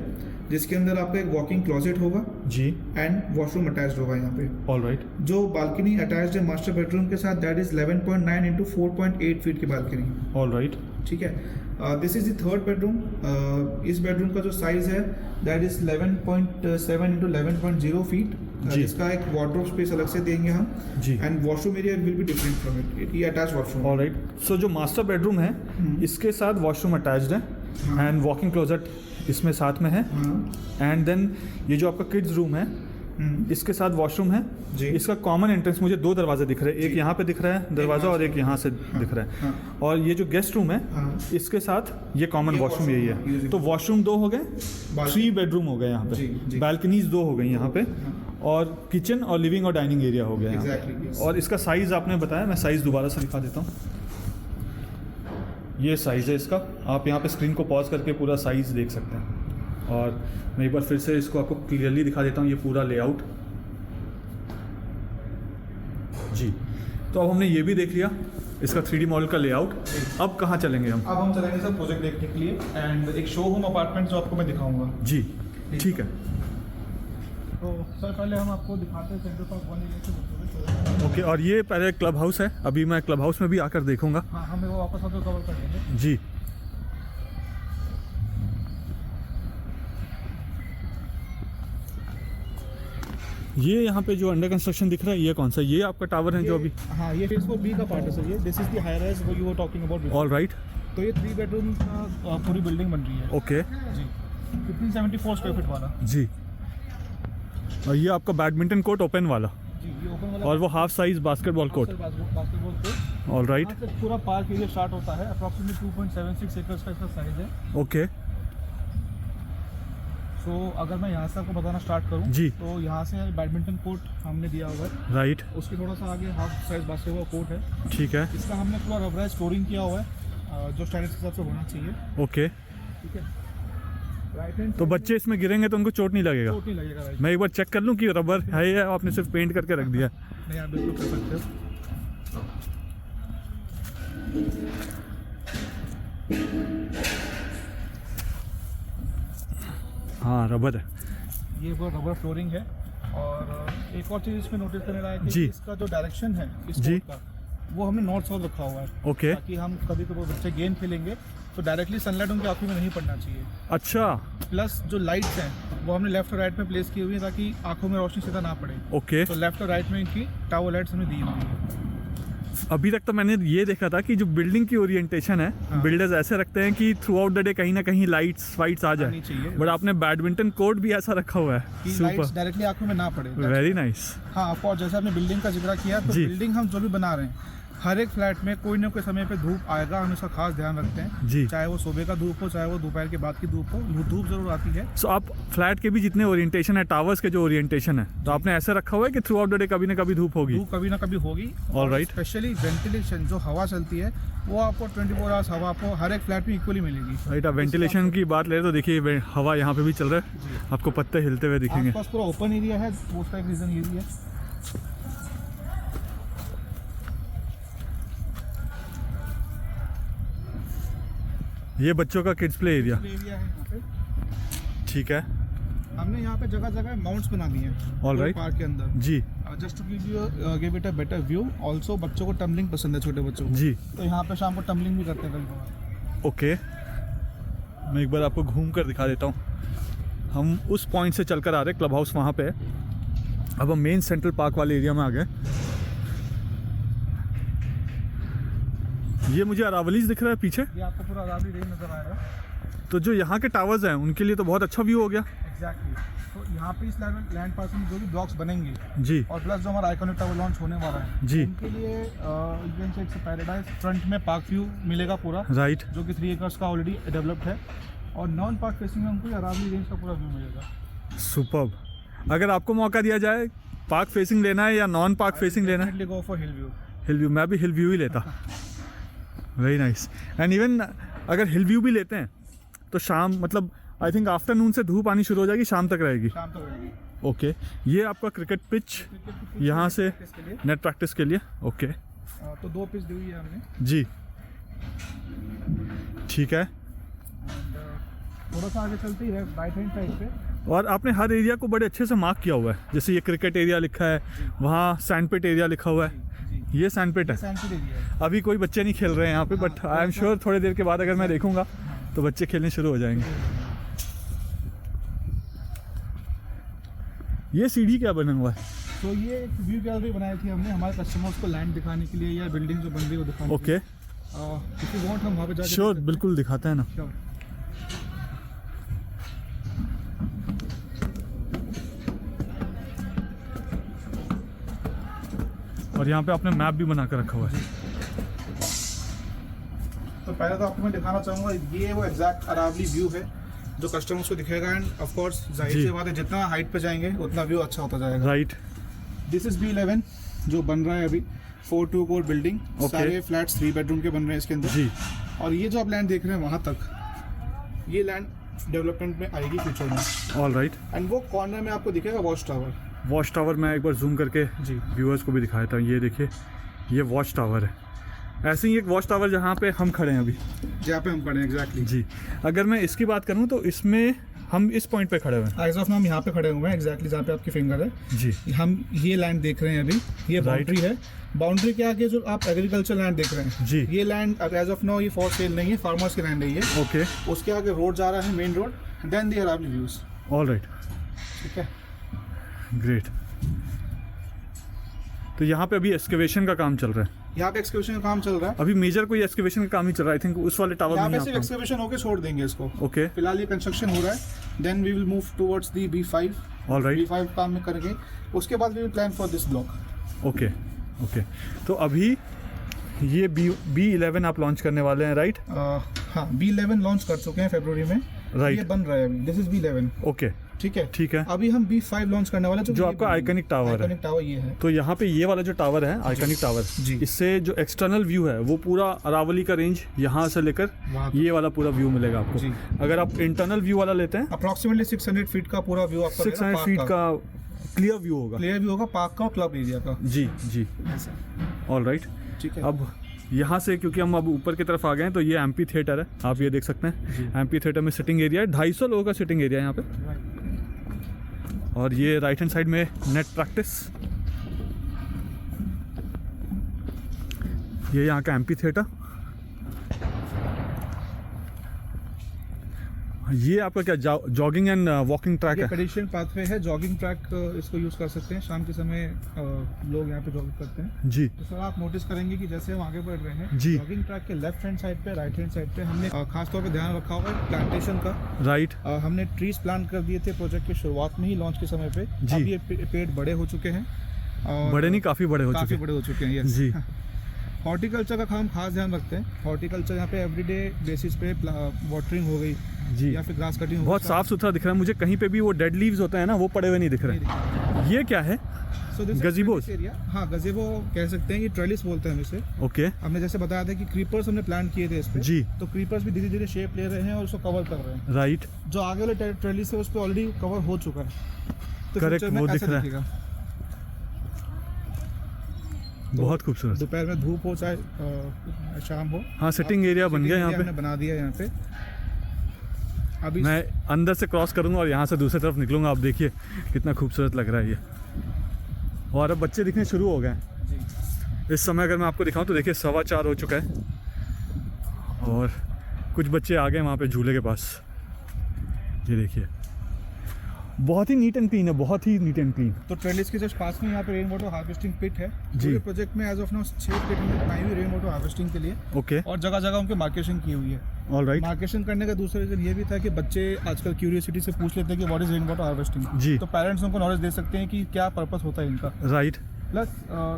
जिसके अंदर आपका एक वॉकिंग क्लोजेट होगा जी एंड वॉशरूम अटैच्ड होगा यहाँ पे। All right. जो बालकनी अटैच्ड है मास्टर बेडरूम के साथ दैट इज़ 11.9 into 4.8 फीट की बालकनी। All right. ठीक है। This is the third bedroom. इस बेडरूम का जो साइज़ है दैट इज़ 11.7 into 11.0 फीट, जी। जिसका एक वार्डरोब स्पेस अलग से देंगे हम जी and washroom area will be different from it. ये attach washroom. All right. So जो मास्टर बेडरूम है इसके साथ वॉशरूम अटैच्ड है एंड वॉकिंग क्लोजेट इसमें साथ में है हाँ। एंड देन ये जो आपका किड्स रूम है इसके साथ वॉशरूम है जी। इसका कॉमन एंट्रेंस मुझे 2 दरवाजे दिख रहे हैं, एक जी। यहाँ पे दिख रहा है दरवाज़ा और एक यहाँ से दिख रहा है। हाँ। और ये जो गेस्ट रूम है हाँ। इसके साथ ये कॉमन ये वॉशरूम यही है। washroom, तो वॉशरूम 2 हो गए, बाल्कनी। 3 बेडरूम हो गए यहाँ जी, पे, जी। बैल्कनीज 2 हो गई यहाँ पे और किचन और लिविंग और डाइनिंग एरिया हो गया यहाँ पे। Exactly, yes. और और इसका साइज़ आपने बताया, मैं साइज़ दोबारा से दिखा देता हूँ। ये साइज़ है इसका, आप यहाँ पे स्क्रीन को पॉज करके पूरा साइज़ देख सकते हैं। और मैं एक बार फिर से इसको आपको क्लियरली दिखा देता हूँ, ये पूरा लेआउट जी। तो अब हमने ये भी देख लिया इसका 3D मॉडल का लेआउट। अब कहाँ चलेंगे हम? अब हम चलेंगे सर प्रोजेक्ट देखने के लिए एंड एक शो होम अपार्टमेंट जो आपको मैं दिखाऊंगा। जी ठीक है। तो सर पहले हम आपको दिखाते हैं सेंटर पार्क 1 एरिया से। ओके, और ये पहले क्लब हाउस है, अभी मैं क्लब हाउस में भी आकर देखूंगा। हाँ, हमें वो वापस आकर कवर कर लेंगे। जी ये यहाँ पे जो अंडर कंस्ट्रक्शन दिख रहा है ये कौन सा? ये आपका टावर है जो अभी? हाँ, ये फेज 4B का पार्ट है सर। ये this is the high rise वो you were talking about. All right. तो ये 3 बेडरूम का पूरी बिल्डिंग बन रही है ओके जी, 1574 स्क्वायर फीट वाला जी। और ये आपका बैडमिंटन कोर्ट ओपन वाला जी। ये ओपन वाला और वो half size basketball court. Basketball court. All right. यहाँ से पूरा पार्क एरिया स्टार्ट होता है, अप्रॉक्सीमेटली 2.76 एकर्स का इसका साइज है। ओके सो अगर मैं यहाँ से आपको बताना स्टार्ट करूँ जी। तो यहाँ से बैडमिंटन कोर्ट हमने दिया हुआ है, राइट। उसके थोड़ा सा आगे हाफ साइज बास्केटबॉल कोर्ट है। ठीक है। इसका हमने पूरा रबराइज फ्लोरिंग किया हुआ है जो स्टैंडर्ड के हिसाब से होना चाहिए। ओके, ठीक है। राइट हैंड तो बच्चे इसमें गिरेंगे तो उनको चोट नहीं लगेगा? चोट नहीं लगेगा। राइट, मैं एक बार चेक कर लूँ कि रबर है या आपने सिर्फ पेंट करके रख दिया? नहीं आप बिल्कुल कर सकते हो। हाँ रबर है। ये वो रबर फ्लोरिंग है। और एक और चीज़ इसमें नोटिस करने लायक है जी। कि इसका जो डायरेक्शन है इस जी। कोर्ट का वो हमने नॉर्थ साउथ रखा हुआ है, ओके ताकि हम कभी कभी बच्चे गेम खेलेंगे तो डायरेक्टली सनलाइट उनकी आंखों में नहीं पड़ना चाहिए। अच्छा प्लस जो लाइट्स हैं वो हमने लेफ्ट और राइट में प्लेस की हुई है ताकि आंखों में रोशनी सीधा ना पड़े। ओके। तो लेफ्ट और राइट में इनकी टावर लाइट्स हमने दी हुई है। अभी तक तो मैंने ये देखा था कि जो बिल्डिंग की ओरिएंटेशन है हाँ। बिल्डर्स ऐसे रखते हैं कि थ्रू आउट द डे कहीं ना कहीं लाइट्स वाइट्स आ जाए, आनी चाहिए। बट आपने बैडमिंटन कोर्ट भी ऐसा रखा हुआ कि है। लाइट्स सुपर, डायरेक्टली आंखों में ना पड़े। Very nice. हाँ, आपको और जैसे आपने बिल्डिंग का जिक्र किया तो जी। बिल्डिंग हम जो भी बना रहे हैं हर एक फ्लैट में कोई ना कोई समय पे धूप आएगा, हम इसका खास ध्यान रखते हैं। जी। चाहे वो सुबह का धूप हो, चाहे वो दोपहर के बाद की धूप हो, धूप जरूर आती है। सो आप फ्लैट के भी जितने ओरिएंटेशन है, टावर्स के जो ओरिएंटेशन है, तो आपने ऐसे रखा हुआ है कि थ्रू आउट द डे कभी ना कभी धूप होगी? धूप कभी ना कभी होगी। All right. स्पेशली वेंटिलेशन जो हवा चलती है वो आपको 24 आवर्स हवा आपको हर एक फ्लैट में इक्वली मिलेगी। राइट। आप वेंटिलेशन की बात ले रहे तो देखिए हवा यहाँ पे भी चल रहा है, आपको पत्ते हिलते हुए दिखेंगे। आसपास पूरा ओपन एरिया है, वो उसका एक रीजन ये भी है। ये बच्चों का किड्स प्ले एरिया, एरिया है यहाँ पे। ठीक है। हमने यहाँ पे जगह जगह माउंट्स बना दिए हैं All right. पार्क के अंदर। जी just to give it a better view. Also बच्चों को टम्बलिंग पसंद है, छोटे बच्चों को, जी। तो यहाँ पे शाम को टम्बलिंग भी करते हैं कभी। ओके, मैं एक बार आपको घूम कर दिखा देता हूँ। हम उस पॉइंट से चलकर आ रहे, क्लब हाउस वहाँ पे है। अब हम मेन सेंट्रल पार्क वाले एरिया में आ गए। ये मुझे अरावलीज दिख रहा है पीछे, ये आपको पूरा अरावली रेंज नजर आएगा। तो जो यहाँ के टावर्स हैं उनके लिए तो बहुत अच्छा व्यू हो गया। एग्जैक्टली। तो यहाँ पे इस लैंड पार्सल में जो भी ब्लॉक्स बनेंगे जी और प्लस जो हमारा आइकॉनिक टावर लॉन्च होने वाला है जी। उनके लिए इट्स पैराडाइज फ्रंट में पार्क व्यू मिलेगा पूरा, राइट। जो कि 3 एकर्स का ऑलरेडी डेवलप्ड है। और नॉन पार्क फेसिंग में हमको अरावली रेंज का पूरा व्यू मिलेगा। सुपर्ब। अगर आपको मौका दिया जाए पार्क फेसिंग लेना है या नॉन पार्क फेसिंग लेना है? Definitely go for hill view. Hill view, मैं भी हिल व्यू ही लेता। Very nice. एंड इवन अगर हिल व्यू भी लेते हैं तो शाम, मतलब आई थिंक आफ्टरनून से धूप आनी शुरू हो जाएगी, शाम तक रहेगी। शाम तक रहेगी। ओके, ये आपका क्रिकेट पिच यहाँ से इसके लिए नेट प्रैक्टिस के लिए। ओके तो 2 पिच दी हुई है हमने। जी, ठीक है। थोड़ा सा आगे चलती है राइट हैंड साइड पे। और आपने हर एरिया को बड़े अच्छे से मार्क किया हुआ है, जैसे ये क्रिकेट एरिया लिखा है, वहाँ सैंडपिट एरिया लिखा हुआ है। जी ये सैंडपिट है। सैंड एरिया है। अभी कोई बच्चे नहीं खेल रहे हैं यहाँ पे, बट आई एम श्योर थोड़ी देर के बाद अगर मैं देखूंगा तो बच्चे खेलने शुरू हो जाएंगे। ये सीढ़ी क्या बना हुआ है? तो ये एक व्यू गैलरी बनाई थी हमने हमारे कस्टमर्स को लैंड दिखाने के लिए या बिल्डिंग जो बन रही है वो दिखाने ओके, के लिए। इफ यू वांट हम वहाँ पे जाके श्योर, बिल्कुल दिखाते हैं ना। Sure. और यहाँ पे आपने मैप भी बना कर रखा हुआ है। तो पहले तो आपको मैं दिखाना चाहूँगा, ये वो एग्जैक्ट अरावली व्यू है जो कस्टमर्स को दिखेगा। एंड ऑफ कोर्स जाहिर जी। सी बात है, जितना हाइट पे जाएंगे उतना व्यू अच्छा होता जाएगा। राइट। दिस इज B11 जो बन रहा है अभी, 4-2 कोर बिल्डिंग। Okay. सारे फ्लैट्स 3 बेडरूम के बन रहे हैं इसके अंदर। जी, और ये जो आप लैंड देख रहे हैं वहाँ तक, ये लैंड डेवलपमेंट में आएगी फ्यूचर में। All right. एंड वो कॉर्नर में आपको दिखेगा वॉच टावर। वॉच टावर मैं एक बार जूम करके जी। व्यूअर्स को भी दिखाया था। ये देखिए, ये वॉच टावर है। ऐसे ही एक वॉच टावर जहाँ पे हम खड़े हैं अभी। जहाँ पे हम खड़े हैं एग्जैक्टली। जी, अगर मैं इसकी बात करूँ तो इसमें हम इस पॉइंट पे खड़े हुए हैं। एज ऑफ नाउ हम यहाँ पे खड़े हुए हैं एग्जैक्टली जहाँ पे आपकी फिंगर है। जी, हम ये लैंड देख रहे हैं अभी, ये Right. बाउंड्री है। बाउंड्री के आगे जो आप एग्रीकल्चर लैंड देख रहे हैं, जी। ये लैंड एज ऑफ नाउ ये फॉर सेल नहीं है, फार्मर्स की लैंड है ये। ओके, उसके आगे रोड जा रहा है, मेन रोड, देन दी अरावली व्यूज। ऑल राइट, ठीक है। ग्रेट। तो यहाँ पे अभी एक्सकेवेशन का काम चल रहा है। यहाँ पे एक्सकेवेशन का काम चल रहा है। अभी मेजर कोई एक्सकेवेशन का काम ही चल रहा है। आई थिंक उस वाले टावर यहाँ में पे सिर्फ ही एक्सकेवेशन होके छोड़ देंगे इसको। ओके, फिलहाल ये कंस्ट्रक्शन हो रहा है। Then we will move towards the B5। All right. B5 काम में करेंगे, उसके बाद we will plan for this block. Okay, okay. तो अभी ये B11 आप लॉन्च करने वाले हैं, राइट? हाँ, B11 लॉन्च कर चुके हैं फरवरी में। Right. ये बन रहा है अभी, दिस इज B11। ओके, ठीक है, ठीक है। अभी हम B5 लॉन्च करने वाले हैं, जो ये आपका building आइकॉनिक टावर है। आइकॉनिक टावर ये है। तो यहाँ पे ये वाला जो टावर है, आइकॉनिक टावर, जी। इससे जो एक्सटर्नल व्यू है वो पूरा अरावली का रेंज यहाँ से लेकर वहाँ तक। ये वाला पूरा व्यू मिलेगा आपको। जी। अगर आप इंटरनल व्यू वाला लेते हैं, अप्रोक्सीमेटली 600 फीट का पूरा व्यू आपका 600 फीट का क्लियर व्यू होगा। क्लियर व्यू होगा पार्क का और क्लब एरिया का। जी जी, ऑल राइट। ठीक है। अब यहाँ से क्योंकि हम अब ऊपर की तरफ आ गए हैं तो ये एम्पी थिएटर है, आप ये देख सकते हैं। एम्पी थिएटर में सिटिंग एरिया है, 250 लोगों का सिटिंग एरिया है यहाँ पे। और ये राइट हैंड साइड में नेट प्रैक्टिस, ये यहाँ का एम्पी थिएटर। ये आपका क्या जॉगिंग एंड वॉकिंग ट्रैक ये है? पेडिस्ट्रियन पाथवे है, जॉगिंग ट्रैक इसको यूज कर सकते हैं। शाम के समय लोग यहाँ पे जॉगिंग करते हैं। जी तो सर आप नोटिस करेंगे कि जैसे हम आगे बढ़ रहे हैं, जी। जॉगिंग ट्रैक के लेफ्ट हैंड साइड पे, राइट हैंड साइड पे हमने खास तौर पे ध्यान रखा हुआ है प्लांटेशन का। राइट। हमने ट्रीज प्लांट कर दिए थे प्रोजेक्ट की शुरुआत में ही, लॉन्च के समय पे। जी। अब ये पेड़ बड़े हो चुके हैं और बड़े नहीं, काफ़ी बड़े हो काफी चुके हैं। बड़े हो चुके हैं। यस जी। हॉर्टिकल्चर का हम खास ध्यान रखते हैं। हॉर्टिकल्चर यहाँ पे एवरीडे बेसिस पे वाटरिंग हो गई जी, या फिर ग्रास कटिंग हो बहुत साफ सुथरा दिख रहा है मुझे। कहीं पे भी वो डेड लीव्स होते हैं ना, वो पड़े हुए नहीं दिख रहे। ये क्या है? Gazebos? एरिया। हाँ, गजेबो कह सकते हैं, ये ट्रेलिस बोलते हैं हम इसे। ओके, हमने जैसे बताया था कि क्रीपर्स हमने प्लांट किए थे इस पे। जी। तो क्रीपर्स भी धीरे धीरे शेप ले रहे हैं और उसको कवर कर रहे हैं। राइट, जो आगे वाले ट्रेलिस है उस पर ऑलरेडी कवर हो चुका है। तो Correct, future में वो दिख ऐसा रहा है। दिखेगा। बहुत खूबसूरत। दोपहर में धूप हो चाहे शाम हो। हाँ, सिटिंग एरिया बन गया यहाँ हमने पे। बना दिया यहाँ पे। अभी मैं अंदर से क्रॉस करूँगा और यहाँ से दूसरी तरफ निकलूँगा। आप देखिए कितना खूबसूरत लग रहा है ये। और अब बच्चे दिखने शुरू हो गए हैं। जी। इस समय अगर मैं आपको दिखाऊं तो देखिए 4:15 हो चुका है और कुछ बच्चे आ गए वहाँ पे झूले के पास। ये देखिए, बहुत ही नीट एंड क्लीन है, बहुत ही नीट एंड क्लीन। तो ट्रेलिस के जस्ट पास में यहाँ पे रेन वाटर हार्वेस्टिंग पिट है। जी। पूरे प्रोजेक्ट में एज ऑफ नाउ 6 पिट हमने बनाई हुई रेन वाटर हार्वेस्टिंग के लिए ओके, और जगह जगह उनके मार्केशन की हुई है। All right. मार्केशन करने का दूसरा रीजन ये भी था कि बच्चे आजकल क्यूरियोसिटी से पूछ लेते हैं कि what is rain water harvesting. जी। तो पेरेंट्स उनको नॉलेज दे सकते हैं कि क्या पर्पस होता है इनका। राइट। प्लस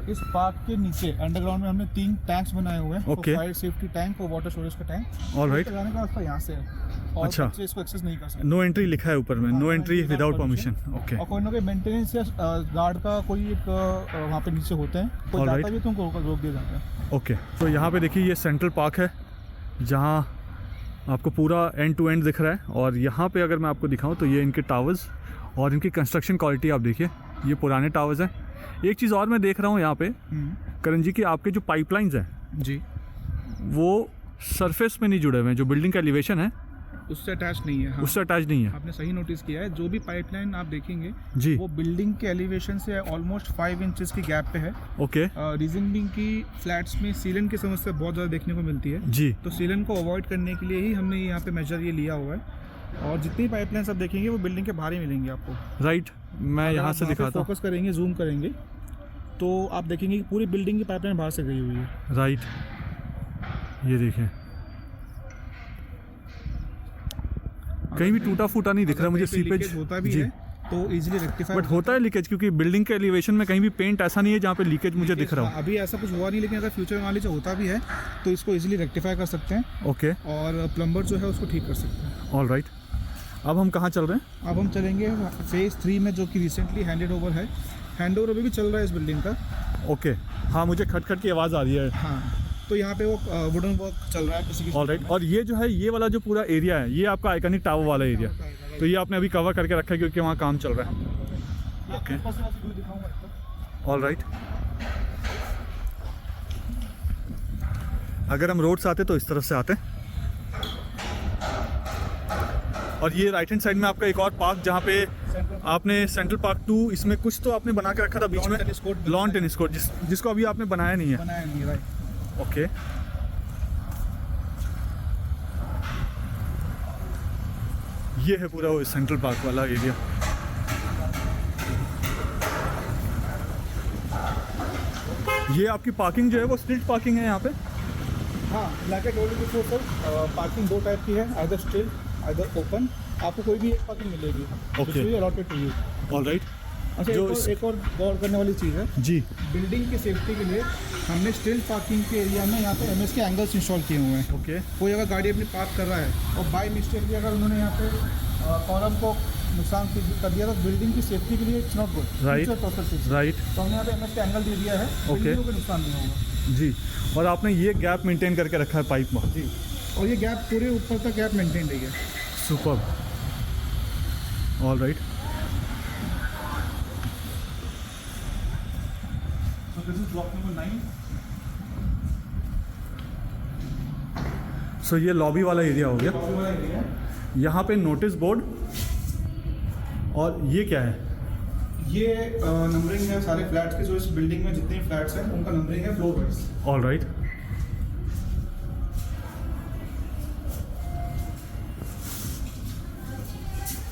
इस पार्क के नीचे अंडरग्राउंड में हमने 3 टैंक्स बनाए हुए हैं। Okay. फायर सेफ्टी टैंक और वाटर स्टोरेज का टैंक। All right. लगाने का रास्ता यहाँ से है और अच्छा। बच्चे इसको एक्सेस नहीं कर सकते। नो एंट्री लिखा है ऊपर में, no entry without permission. Okay, और कोई ना कोई मेंटेनेंस या गार्ड का कोई एक वहाँ पे नीचे होते हैं, कोई All जाता right. भी तो उनको रोक दिया जाता है। ओके। तो यहाँ पे देखिए ये सेंट्रल पार्क है जहाँ आपको पूरा एंड टू एंड दिख रहा है। और यहाँ पे अगर मैं आपको दिखाऊँ तो ये इनके टावर्स और इनकी कंस्ट्रक्शन क्वालिटी आप देखिए, ये पुराने टावर्स हैं। एक चीज़ और मैं देख रहा हूँ यहाँ पे करण जी कि आपके जो पाइपलाइंस हैं जी, वो सरफेस में नहीं जुड़े हुए हैं, जो बिल्डिंग का एलिवेशन है उससे अटैच नहीं है। हाँ। उससे अटैच नहीं है। आपने सही नोटिस किया है, जो भी पाइपलाइन आप देखेंगे जी। वो बिल्डिंग के एलिवेशन से ऑलमोस्ट 5 इंचेस की गैप पे है। ओके रीजन बिंग की फ्लैट्स में सीलन की समस्या बहुत ज़्यादा देखने को मिलती है, जी। तो सीलन को अवॉइड करने के लिए ही हमने यहाँ पे मेजर ये लिया हुआ है। और जितनी पाइपलाइन आप देखेंगे वो बिल्डिंग के बाहर ही मिलेंगे आपको। राइट, मैं यहाँ से दिखाता हूँ। फोकस करेंगे, जूम करेंगे तो आप देखेंगे कि पूरी बिल्डिंग की पाइपलाइन बाहर से गई हुई है। राइट, ये देखें, कहीं भी टूटा फूटा नहीं दिख रहा मुझे। सीपेज होता भी जी, है तो इजीली रेक्टिफाई बट होता है लीकेज, क्योंकि बिल्डिंग के एलिवेशन में कहीं भी पेंट ऐसा नहीं है जहाँ पे लीकेज मुझे दिख रहा हो। अभी ऐसा कुछ हुआ नहीं, लेकिन अगर फ्यूचर में मान लीजिए होता भी है तो इसको इजीली रेक्टिफाई कर सकते हैं ओके, और प्लम्बर जो है उसको ठीक कर सकते हैं। All right. अब हम कहाँ चल रहे हैं? अब हम चलेंगे फेज़ 3 में, जो कि रिसेंटली हैंडेड ओवर है। हैंड ओवर अभी भी चल रहा है इस बिल्डिंग का। ओके, हाँ मुझे खटखट की आवाज़ आ रही है। हाँ, तो यहाँ पे वो वुडन वर्क चल रहा है किसी ऑल राइट। और ये जो है, ये वाला जो पूरा एरिया है, ये आपका आइकॉनिक टावर वाला एरिया, तो ये आपने अभी कवर करके रखा है क्योंकि वहाँ काम चल रहा है। Okay, all right. अगर हम रोड से आते तो इस तरफ से आते हैं। और ये राइट हैंड साइड में आपका एक और पार्क, जहाँ पे आपने सेंट्रल पार्क 2, इसमें कुछ तो आपने बना के रखा था बीच में, लॉन टेनिस कोर्ट, जिसको अभी आपने बनाया नहीं है। बनाया नहीं है, राइट। ओके, ये है पूरा वो सेंट्रल पार्क वाला एरिया। ये आपकी पार्किंग जो है वो स्ट्रीट पार्किंग है यहाँ पे। हाँ, like I told you before sir, parking 2 type की है, आइदर स्ट्रीट आइदर ओपन। आपको कोई भी एक पार्किंग मिलेगी, Okay. Allotted to you. All right. अच्छा, जो एक और गौर करने वाली चीज़ है, जी, बिल्डिंग की सेफ्टी के लिए हमने स्टिल पार्किंग के एरिया में यहाँ पे MS के एंगल्स इंस्टॉल किए हुए हैं। ओके, कोई अगर गाड़ी अपनी पार्क कर रहा है और बाय मिस्टेक अगर उन्होंने यहाँ पे कॉलम को नुकसान कर दिया, तो बिल्डिंग की सेफ्टी के लिए it's not good. Right. Right तो हमने यहाँ पे MS का एंगल दे दिया है, Okay. बिल्डिंग को नुकसान नहीं होगा। जी। और आपने ये गैप मेंटेन करके रखा है पाइप में। जी, और ये गैप पूरे ऊपर तक गैप मेंटेन रही है। Super, all right. So this is block number 9. सो ये लॉबी वाला एरिया हो गया। लॉबी वाला एरिया है। यहाँ पे नोटिस बोर्ड, और ये क्या है? ये नंबरिंग है सारे फ्लैट्स के, जो इस बिल्डिंग में जितने फ्लैट्स हैं उनका नंबरिंग है फ्लोर वाइज। All right.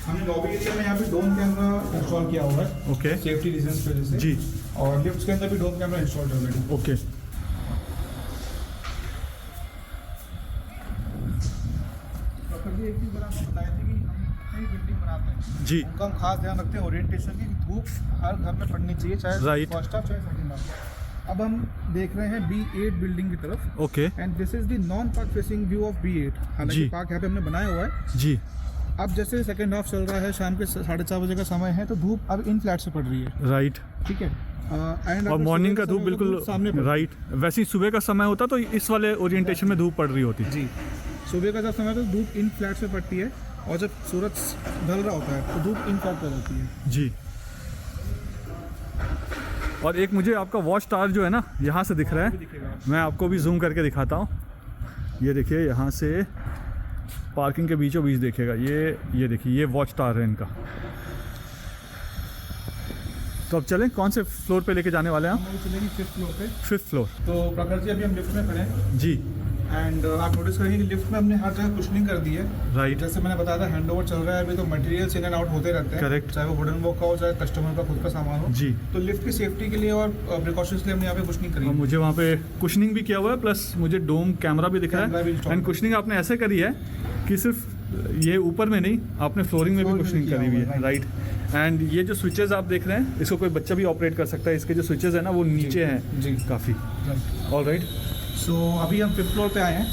हमने लॉबी एरिया में यहाँ पे डोम कैमरा इंस्टॉल किया हुआ है ओके, सेफ्टी रीजंस की वजह से। जी, और लिफ्ट्स के अंदर भी डोम कैमरा इंस्टॉल्ड है ऑलरेडी। ओके। प्रॉपर्ली एक चीज़ मैंने आपको बताई थी कि हम नई बिल्डिंग बनाते हैं, जी, उनका हम खास ध्यान रखते हैं ओरिएंटेशन की, धूप हर घर में पड़नी चाहिए, चाहे Right. फर्स्ट हाफ चाहे सेकंड हाफ। अब हम देख रहे हैं B8 बिल्डिंग की तरफ, okay, and this is the non park facing view of B8। हालांकि जी। पार्क यहाँ पे हमने बनाया हुआ है। जी, अब जैसे सेकंड हाफ चल रहा है, शाम के 4:30 बजे का समय है, तो धूप अब इन फ्लैट से पड़ रही है, राइट। ठीक है। एंड और मॉर्निंग का धूप बिल्कुल सामने पड़ रही राइट, वैसे ही सुबह का समय होता तो इस वाले ओरिएंटेशन में धूप पड़ रही होती। है। जी, सुबह का जब समय तो धूप इन फ्लैट से पड़ती है, और जब सूरज ढल रहा होता है तो धूप इन फ्लैट पर रहती है। जी। और एक मुझे आपका वॉच टावर जो है ना यहाँ से दिख रहा है, दिखेगा। मैं आपको भी जूम करके दिखाता हूँ। ये देखिए, यहाँ से पार्किंग के बीचों बीच देखेगा, ये देखिए, ये वॉच टावर है इनका। तो अब चलें, कौन से फ्लोर पे लेके जाने वाले हैं हम लोग चलेंगे 5th फ्लोर पे। 5th floor. तो प्रखर जी, अभी हम लिफ्ट में खड़े हैं, जी, एंड आप नोटिस करेंगे कि लिफ्ट में हमने हर जगह कुशनिंग कर दी है। राइट, जैसे मैंने बताया था, हैंड ओवर चल रहा है अभी, तो मटेरियल्स इन एंड आउट होते रहते हैं, Correct. चाहे वो वुडन वर्क का हो, चाहे कस्टमर का खुद का सामान हो। जी। तो लिफ्ट की सेफ्टी के लिए और प्रिकॉशंस के लिए हमने यहाँ पे कुशनिंग करी और है। मुझे वहाँ पे कुशनिंग भी किया हुआ है, प्लस मुझे डोम कैमरा भी दिख रहा कैमरा भी है। install एंड कुशनिंग आपने ऐसे करी है कि सिर्फ ये ऊपर में नहीं, आपने फ्लोरिंग में भी फ्लोर में कुशनिंग किया करी हुई हुआ है, है, राइट। एंड ये जो स्विचेस आप देख रहे हैं इसको कोई बच्चा भी ऑपरेट कर सकता है। इसके जो स्विचेस हैं ना वो नीचे हैं जी। काफ़ी। राइट। All right. सो अभी हम 5th फ्लोर पे आए हैं।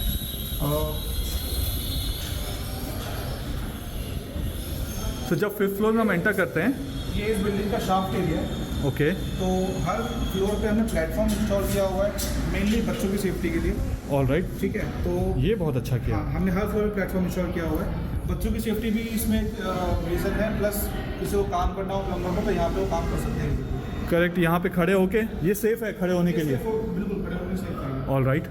तो जब 5th फ्लोर में हम एंटर करते हैं, ये इस बिल्डिंग का शाफ्ट एरिया है। ओके तो हर फ्लोर पे हमने प्लेटफॉर्म इंस्टॉल किया हुआ है, मेनली बच्चों की सेफ्टी के लिए। All right. ठीक है, तो ये बहुत अच्छा किया। हाँ, हमने हर फ्लोर पे प्लेटफॉर्म इंस्टॉल किया हुआ है। बच्चों की सेफ्टी भी इसमें रीज़न है, प्लस किसी को काम करना हो प्लम्बर को तो यहाँ पे वो काम कर सकते हैं। करेक्ट। यहाँ पे खड़े होके ये सेफ है खड़े होने के लिए। बिल्कुल खड़े होने सेफ है। All right.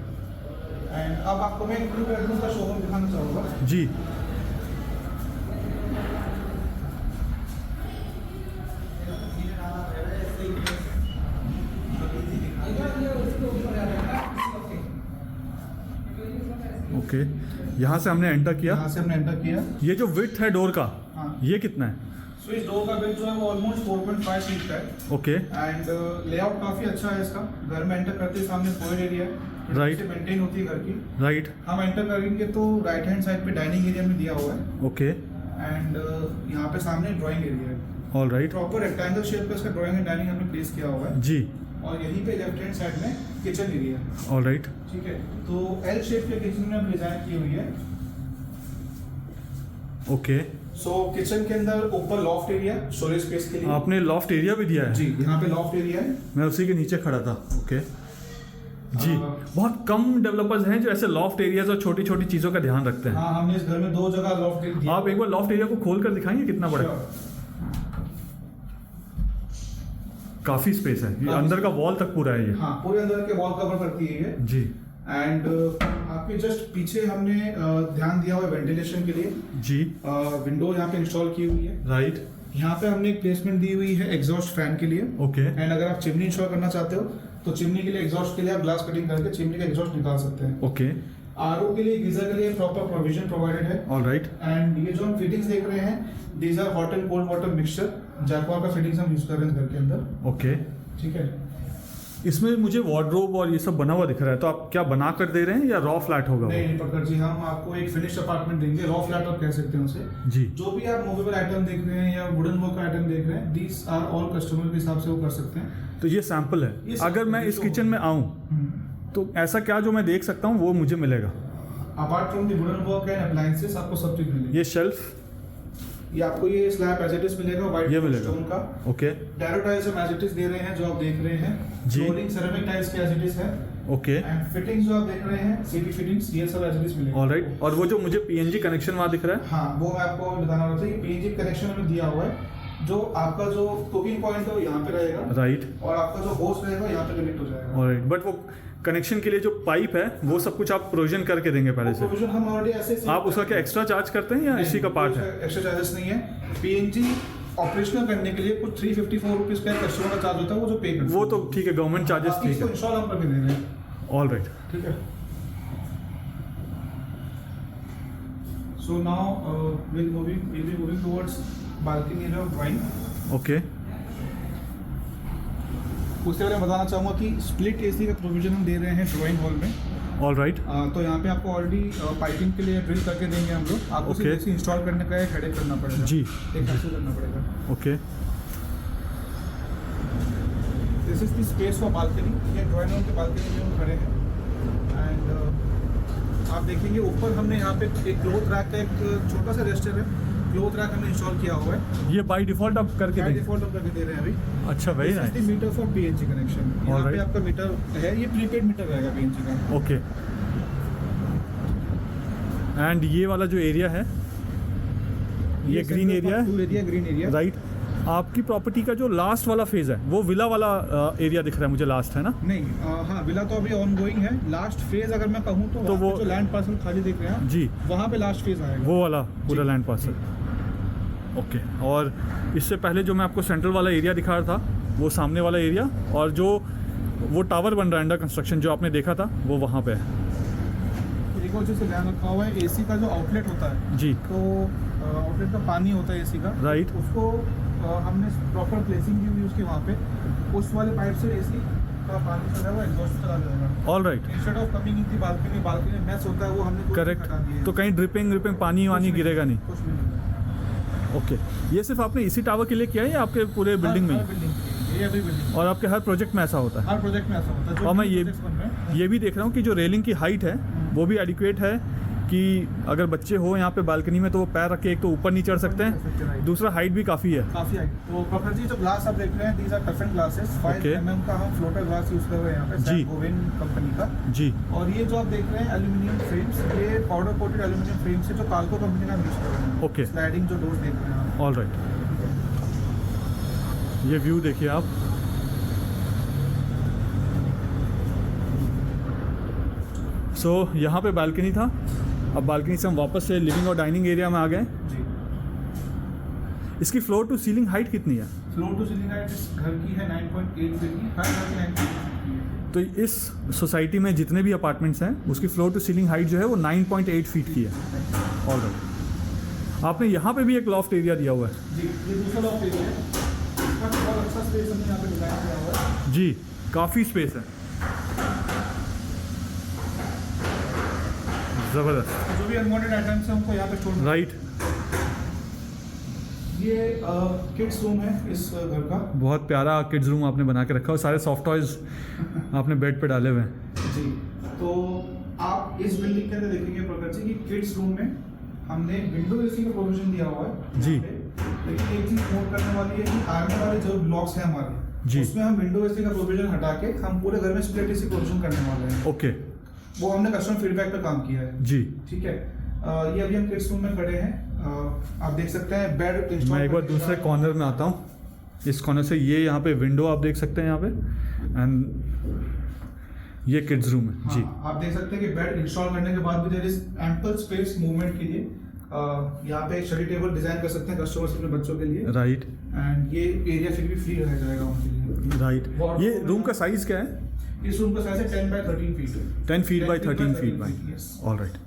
एंड अब आपको मैं एक बेडरूम का शोरूम दिखाना चाहूँगा। जी। ओके, यहाँ से हमने एंटर किया। यहाँ से हमने एंटर किया। ये जो विड्थ है डोर का, हाँ। ये कितना है? सो इस डोर का वेट जो है वो ऑलमोस्ट 4.5 फीट का है। ओके। एंड लेआउट काफ़ी अच्छा है इसका। घर में एंटर करते ही सामने फॉयर एरिया है, Right. मेंटेन होती है घर की। राइट। हम एंटर करेंगे तो राइट हैंड साइड पे डाइनिंग एरिया में दिया हुआ है। ओके। एंड यहाँ पे सामने ड्राइंग एरिया है। All right. Proper rectangle shape का इसका ड्राइंग एंड डाइनिंग हमने प्लेस किया हुआ है। जी। और यहीं पे लेफ्ट हैंड साइड में किचन एरिया है। All right. ठीक है, तो एल शेप के किचन में हम डिजाइन की हुई है। ओके। सो किचन के अंदर ऊपर लॉफ्ट एरिया, स्टोरेज स्पेस के लिए। आपने लॉफ्ट एरिया भी दिया है? जी, यहाँ पे लॉफ्ट एरिया है। मैं उसी के नीचे खड़ा था। ओके जी। बहुत कम डेवलपर्स हैं जो ऐसे लॉफ्ट एरियाज और छोटी छोटी चीज़ों का ध्यान रखते हैं। हाँ, हमने इस घर में 2 जगह लॉफ्ट दिया। आप एक बार लॉफ्ट एरिया को खोल कर दिखाएंगे कितना बड़ा है? काफ़ी स्पेस है। ये अंदर का वॉल तक पूरा है ये। हाँ, पूरे अंदर के वॉल कवर करती है ये। जी। एंड आपके जस्ट पीछे हमने ध्यान दिया हुआ है वेंटिलेशन के लिए। जी। विंडो यहाँ पे इंस्टॉल की हुई है। राइट। यहाँ पे हमने एक प्लेसमेंट दी हुई है एग्जॉस्ट फैन के लिए। ओके। एंड अगर आप चिमनी इंस्टॉल करना चाहते हो तो चिमनी के लिए एग्जॉस्ट के लिए आप ग्लास कटिंग करके चिमनी का एग्जॉस्ट निकाल सकते हैं। ओके। आरओ के लिए, गीजर के लिए प्रॉपर प्रोविजन प्रोवाइडेड है। All right. एंड ये जो हम फिटिंग्स देख रहे हैं, these are hot and cold water mixture. Jaquar का फिटिंग्स हम यूज कर रहे हैं घर के अंदर। ओके। ठीक है। इसमें मुझे वार्डरोब और ये सब बना हुआ दिख रहा है, तो आप क्या बना कर दे रहे हैं या रॉ फ्लैट होगा? नहीं नहीं पकड़ जी, हम आपको एक फिनिश्ड अपार्टमेंट देंगे। रॉ फ्लैट आप कह सकते हैं उसे। जी। जो भी आप मूवेबल आइटम देख रहे हैं या वुडन वर्क आइटम देख रहे हैं, दीज आर ऑल कस्टमर के हिसाब से वो कर सकते हैं। तो ये सैंपल है। ये अगर मैं इस किचन में आऊँ तो ऐसा क्या जो मैं देख सकता हूँ वो मुझे मिलेगा? Apart from the wooden work and appliances आपको सब चीज मिलेगी। ये शेल्फ, ये आपको ये स्लैब एज इट इज मिलेगा, ये व्हाइट मिलेगा। स्टोन का। ओके। डायरो टाइल्स हम एज इट इज दे रहे हैं जो आप देख रहे हैं। जी। फ्लोरिंग सेरेमिक टाइल्स के एज इट इज है। ओके। एंड फिटिंग्स जो आप देख रहे हैं, सीपी फिटिंग्स, ये सब एज इट इज मिलेगा। All right. और वो जो मुझे पीएनजी कनेक्शन वहाँ दिख रहा है? हाँ, वो मैं आपको बताना रहा था। ये पीएनजी कनेक्शन हमें दिया हुआ है। जो आपका जो कुकिंग पॉइंट है वो यहाँ पे रहेगा। राइट। और आपका जो होस्ट रहेगा यहाँ पे कनेक्ट हो जाएगा। All right. बट वो कनेक्शन के लिए जो पाइप है वो सब कुछ आप प्रोविजन करके देंगे पहले से? प्रोविजन हम ऑलरेडी ऐसे आप उसका क्या एक्स्ट्रा चार्ज करते हैं या इसी का पार्ट है? एक्स्ट्रा चार्जेस नहीं है। पीएनजी ऑपरेशनल करने के लिए कुछ 354 रुपीज का कस्टमर का चार्ज होता है, वो जो पे करते हैं। वो तो ठीक है, गवर्नमेंट चार्जेस ठीक इसको है। इंस्टॉल हम करके दे रहे हैं। All right. ठीक है। So now we'll be moving towards balcony area of drawing। Okay. उससे पहले मैं बताना चाहूँगा कि स्प्लिट एसी का प्रोविजन हम दे रहे हैं ड्राइंग हॉल में। All right. तो यहाँ पे आपको ऑलरेडी पाइपिंग के लिए ड्रिल करके देंगे हम लोग। आपको सिर्फ Okay. एसी इंस्टॉल करने का एक हेडेक करना पड़ेगा। जी। एक हाथ से करना पड़ेगा। Okay. This is the space for balcony. ये ड्राइंग रूम के बालकनी में हम खड़े हैं। एंड आप देखेंगे ऊपर हमने यहाँ पे एक क्लोथ रैक का एक छोटा सा रेस्टर है। क्लोथ रैक हमने इंस्टॉल किया हुआ है। ये बाय डिफॉल्ट आप करके बाय देंगे? डिफॉल्ट हम करके दे रहे हैं अभी। अच्छा, very this is the nice. Meter for PNG connection. यहाँ पे Alright. आपका मीटर है, ये प्रीपेड मीटर रहेगा पीएनजी का। ओके। एंड ये वाला जो एरिया है, ये ग्रीन एरिया है? Tool area, green area. Right. आपकी प्रॉपर्टी का जो लास्ट वाला फेज है वो विला वाला एरिया दिख रहा है मुझे, लास्ट है ना? नहीं, हाँ, विला तो अभी ऑन गोइंग है। लास्ट फेज अगर मैं कहूँ तो वो- जो लैंड पार्सल खाली देख रहे हैं जी। वहाँ पे लास्ट फेज आएगा। वो वाला पूरा जी। Land parcel. ओके। और इससे पहले जो मैं आपको सेंट्रल वाला एरिया दिखा रहा था वो सामने वाला एरिया, और जो वो टावर बन रहा है अंडर कंस्ट्रक्शन जो आपने देखा था वो वहाँ पे है। एक और चीज़ से ध्यान रखा हुआ है, एसी का जो आउटलेट होता है, जी। तो आउटलेट का पानी होता है एसी का। राइट। उसको हमने प्रॉपर प्लेसिंग की हुई उसके वहाँ पे। उस वाले पाइप से एसी का पानी चला हुआ एग्जॉस्ट चला जाएगा। All right. Instead of coming in the balcony में मैस होता है, वो हमने करेक्ट। तो कहीं ड्रिपिंग पानी वानी गिरेगा नहीं? कुछ भी नहीं। ओके, ये सिर्फ आपने इसी टावर के लिए किया है या आपके पूरे बिल्डिंग में ही? बिल्डिंग ये अभी बिल्डिंग और आपके हर प्रोजेक्ट में ऐसा होता है? हर प्रोजेक्ट में ऐसा होता है। और मैं ये भी देख रहा हूँ कि जो रेलिंग की हाइट है वो भी एडिक्वेट है, कि अगर बच्चे हो यहाँ पे बालकनी में तो वो पैर रख के एक तो ऊपर नहीं चढ़ सकते हैं, दूसरा हाइट भी काफ़ी है। काफ़ी हाइट। तो प्रॉपर जी जो ग्लास आप देख रहे हैं, these are toughen glasses, 5 mm का हम फ्लोटर ग्लास यूज़ कर रहे हैं यहाँ पे, जी। सैंट-गोवेन कंपनी का। जी। और ये जो आप देख रहे हैं एल्यूमिनियम फ्रेम्स, ये पाउडर कोटेड एल्यूमिनियम फ्रेम्स है जो कार्को कंपनी का यूज़ कर रहे हैं। ओके। स्लाइडिंग जो डोर्स देख रहे हैं आप। ऑल राइट, ये व्यू देखिए आप। सो यहाँ पे बालकनी था, अब बालकनी से हम वापस से लिविंग और डाइनिंग एरिया में आ गए। जी। इसकी फ्लोर टू सीलिंग हाइट कितनी है? फ्लोर टू सीलिंग हाइट इस घर की है 9.8 फीट की, हर घर की 9.8 फीट की है। तो इस सोसाइटी में जितने भी अपार्टमेंट्स हैं उसकी फ्लोर टू सीलिंग हाइट जो है वो 9.8 फीट की है। ऑल राइट, आपने यहाँ पे भी एक लॉफ्ट एरिया दिया हुआ है। जी, ये दूसरा लॉफ्ट एरिया है, इसका बहुत अच्छा स्पेस हमने यहाँ पे डिजाइन किया हुआ है। जी, काफ़ी स्पेस है, ज़बरदस्त। जो भी अनवांटेड आइटम्स हैं हमको यहाँ पे स्टोर। राइट, ये किड्स रूम है इस घर का। बहुत प्यारा किड्स रूम आपने बना के रखा है, सारे सॉफ्ट टॉयज आपने बेड पे डाले हुए हैं। जी, तो आप इस बिल्डिंग के अंदर देखेंगे प्रकाश जी कि किड्स रूम में हमने विंडो एसी का प्रोविजन दिया हुआ है जी। लेकिन एक चीज नोट करने वाली है कि आगे वाले जो ब्लॉक्स हैं हमारे, जी। उसमें हम विंडो एसी का प्रोविजन हटा के हम पूरे घर में स्प्लिट एसी प्रोविजन करने वाले हैं। ओके, वो हमने कस्टमर फीडबैक पे काम किया है। जी। ठीक है। ये अभी हम किड्स रूम में खड़े हैं। आप देख सकते हैं बेड इंस्टॉल। मैं एक बार दूसरे कॉर्नर में आता हूँ, इस कॉर्नर से ये यहाँ पे विंडो आप देख सकते हैं यहाँ पे, एंड ये किड्स रूम है। जी, आप देख सकते हैं कि बेड इंस्टॉल करने के बाद भी there is ample space movement के लिए। यहाँ पे एक स्टडी टेबल डिजाइन कर सकते हैं कस्टमर्स अपने बच्चों के लिए। राइट, एंड ये एरिया फिर भी फ्री रह जाएगा उनके लिए। राइट। ये रूम का साइज क्या है? इस रूम का साइज है 10 by 13 feet. 10 feet by 13 feet by. Yes. All right,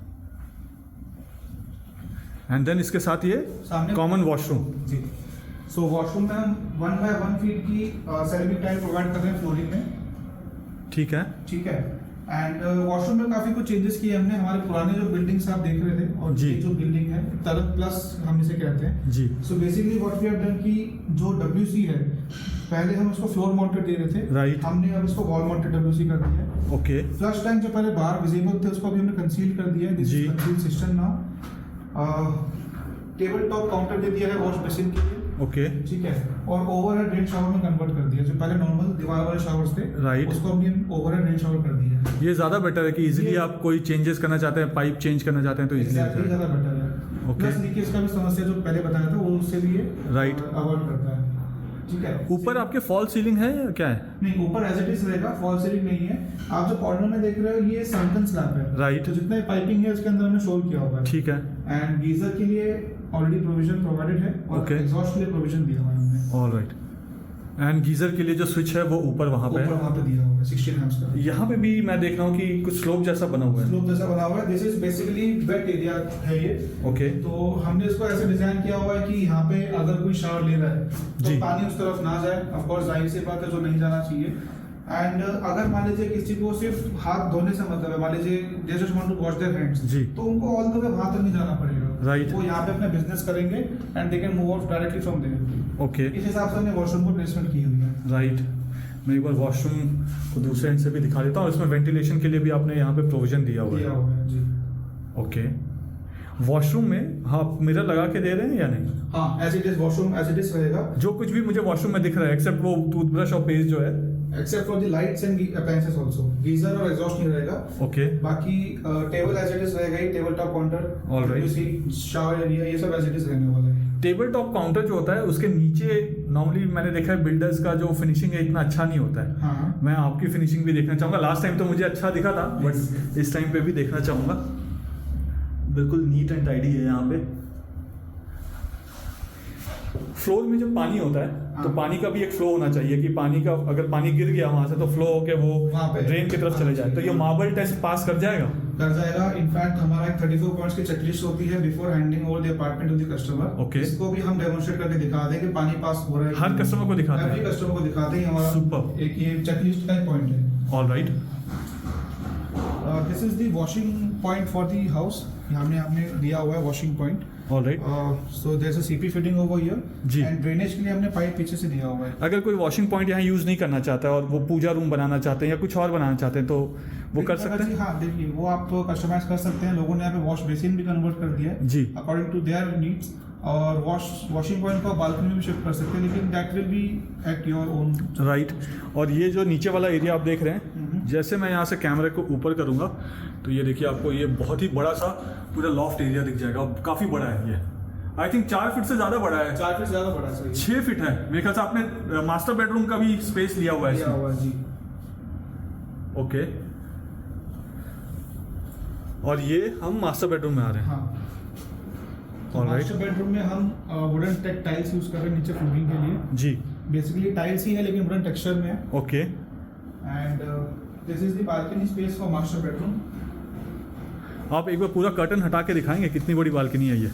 and then इसके साथ ये सामने कॉमन वॉशरूम। जी। सो वॉशरूम में हम 1 बाय 1 फीट की सेरेमिक टाइल प्रोवाइड कर रहे हैं फ्लोरिंग में। ठीक है। ठीक है। एंड वॉशरूम में काफी कुछ चेंजेस किए हमने। हमारे पुराने जो बिल्डिंग्स आप देख रहे थे और जी। ये जो बिल्डिंग है तरक प्लस हम इसे कहते हैं। जी। So basically what we have done कि जो WC है, पहले हम इसको फ्लोर माउंटेड दे रहे थे। Right. हमने अब इसको वॉल माउंटेड WC कर दिया है। ओके, फ्लश टैंक जो पहले बाहर विजिबल थे उसको भी हमने कंसील कर दिया है। दिस जी। Is conceal system now. Table top counter दे दिया है वॉश बेसिन के लिए। ओके, ठीक है। और ओवरहेड रेन शावर में कन्वर्ट कर दिया। जो पहले नॉर्मल दीवार वाले शावर्स थे, Right. उसको हमने ओवरहेड रेन शावर कर दिया है। ये ज़्यादा बेटर है कि इजीली ये- आप कोई चेंजेस करना चाहते हैं, पाइप चेंज करना चाहते हैं तो एग्जैक्टली इजीली। ज़्यादा बेटर है। Okay. प्लस लीकेज का भी समस्या जो पहले बताया था वो उससे भी ये Right. अवॉइड करता है। ठीक है। ऊपर आपके फॉल सीलिंग है या क्या है? नहीं, ऊपर एज इट इज रहेगा, फॉल सीलिंग नहीं है। आप जो कॉर्नर में देख रहे हो ये सनकन स्लैब है। Right. तो जितना पाइपिंग है उसके अंदर हमने शोर किया हुआ है। ठीक है। एंड गीजर के लिए ऑलरेडी प्रोविजन प्रोवाइडेड है और Okay. एग्जॉस्ट के लिए प्रोविजन दिया हुआ है हमने। ऑल राइट, एंड गीजर के लिए जो स्विच है वो ऊपर वहाँ पे ऊपर है। वहाँ पे दिया हुआ है 16 एम्प्स का। यहाँ पे भी मैं देख रहा हूँ कि कुछ स्लोप जैसा बना हुआ है। स्लोप जैसा बना हुआ है। This is basically wait area है ये। ओके, तो हमने इसको ऐसे डिजाइन किया हुआ है कि यहाँ पे अगर कोई शावर ले रहा है तो जी। पानी उस तरफ ना जाए। ऑफ कोर्स जाहिर सी बात है जो नहीं जाना चाहिए। एंड अगर मान लीजिए किसी को सिर्फ हाथ धोने से मतलब है, मान लीजिए they just want to wash their hands, जी। तो उनको ऑल द वे वहां तक नहीं जाना पड़ेगा। Right. वो यहाँ पे अपना बिजनेस करेंगे and they can move out directly from there. Okay, इस हिसाब से हमने वॉशरूम को प्लेसमेंट की हुई है। राइट। मैं एक बार वॉशरूम को दूसरे एंड से भी दिखा देता हूँ। इसमें वेंटिलेशन के लिए भी आपने यहाँ पे प्रोविजन दिया हुआ दिया है। हुआ है जी। ओके, वॉशरूम में आप मिरर लगा के दे रहे हैं या नहीं? हाँ, as it is washroom as it is रहेगा, जो कुछ भी मुझे वॉशरूम में दिख रहा है एक्सेप्ट वो टूथब्रश और पेस्ट जो है। Except for the lights and appliances also. Geyser और एग्जॉस्ट नहीं रहेगा। ओके, बाकी टेबल एज इट इज रहेगा ही, table top counter, All right. Shower area, ये सब एज इट इज रहने वाला है। टेबल टॉप काउंटर जो होता है उसके नीचे नॉर्मली मैंने देखा है बिल्डर्स का जो फिनिशिंग है इतना अच्छा नहीं होता है। हाँ। मैं आपकी फिनिशिंग भी देखना चाहूँगा। लास्ट टाइम तो मुझे अच्छा दिखा था बट इस टाइम पे भी देखना चाहूँगा। बिल्कुल नीट एंड टाइडी है यहाँ पे। फ्लोर में जब पानी होता है तो हाँ। पानी का भी एक फ्लो होना चाहिए कि पानी का अगर पानी गिर गया वहां से तो फ्लो होके वो वहाँ पे ड्रेन की तरफ चले जाए। तो ये मार्बल टेस्ट पास कर जाएगा? कर जाएगा। इनफैक्ट हमारा एक 34 पॉइंट्स की चेकलिस्ट होती है before handing over the apartment to the customer. Okay. इसको भी हम डेमोंस्ट्रेट करके दिखा दें कि पानी पास हो रहा है। हर customer को दिखाते हैं? एवरी कस्टमर को दिखाते हैं। हमारा Superb. एक ये चेकलिस्ट का पॉइंट है। All right, this is the washing point for the house. हमने दिया हुआ है washing point. Alright. So there is a CP fitting over here जी। एंड ड्रेनेज के लिए हमने पाइप पीछे से दिया हुआ है। अगर कोई वॉशिंग पॉइंट यहाँ यूज़ नहीं करना चाहता है और वो पूजा रूम बनाना चाहते हैं या कुछ और बनाना चाहते हैं तो वो कर सकते हैं? हाँ देखिए, वो आप कस्टमाइज कर सकते हैं। लोगों ने यहाँ पे वॉश बेसिन भी कन्वर्ट कर दिया है जी। अकॉर्डिंग टू देयर नीड्स, और वॉशिंग पॉइंट को बालकनी में भी शिफ्ट कर सकते हैं, लेकिन that will B at your own. Right. और ये जो नीचे वाला एरिया आप देख रहे हैं, जैसे मैं यहाँ से कैमरे को ऊपर करूँगा तो ये देखिए आपको ये बहुत ही बड़ा सा पूरा लॉफ्ट एरिया दिख जाएगा और काफ़ी बड़ा है ये। आई थिंक 4 फीट से ज़्यादा बड़ा है। 4 फीट ज़्यादा बड़ा है सर। 6 फीट है मेरे ख्याल से। आपने मास्टर बेडरूम का भी स्पेस लिया हुआ है लिया इसमें। हुआ है जी। ओके। और ये हम मास्टर बेडरूम में आ रहे हैं। हाँ, Alright. मास्टर बेडरूम में हम वुडन टेक टाइल्स यूज कर रहे हैं नीचे फ्लोरिंग के लिए। जी। बेसिकली टाइल्स ही है लेकिन वुडन टेक्सचर में है। Okay. And this is the balcony space for master bedroom. आप एक बार पूरा कर्टन हटा के दिखाएंगे कितनी बड़ी बालकनी है ये?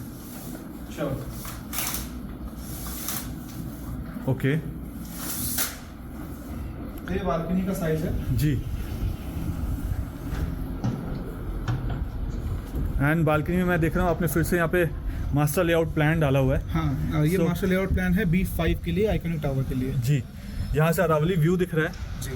श्योर। ओके। ये बालकनी का साइज है जी। एंड बालकनी में मैं देख रहा हूँ आपने फिर से यहाँ पे मास्टर लेआउट प्लान डाला हुआ है। हाँ, ये So- मास्टर लेआउट प्लान है B5 के लिए, आइकॉनिक टावर के लिए। जी। यहाँ से अरावली व्यू दिख रहा है, जी।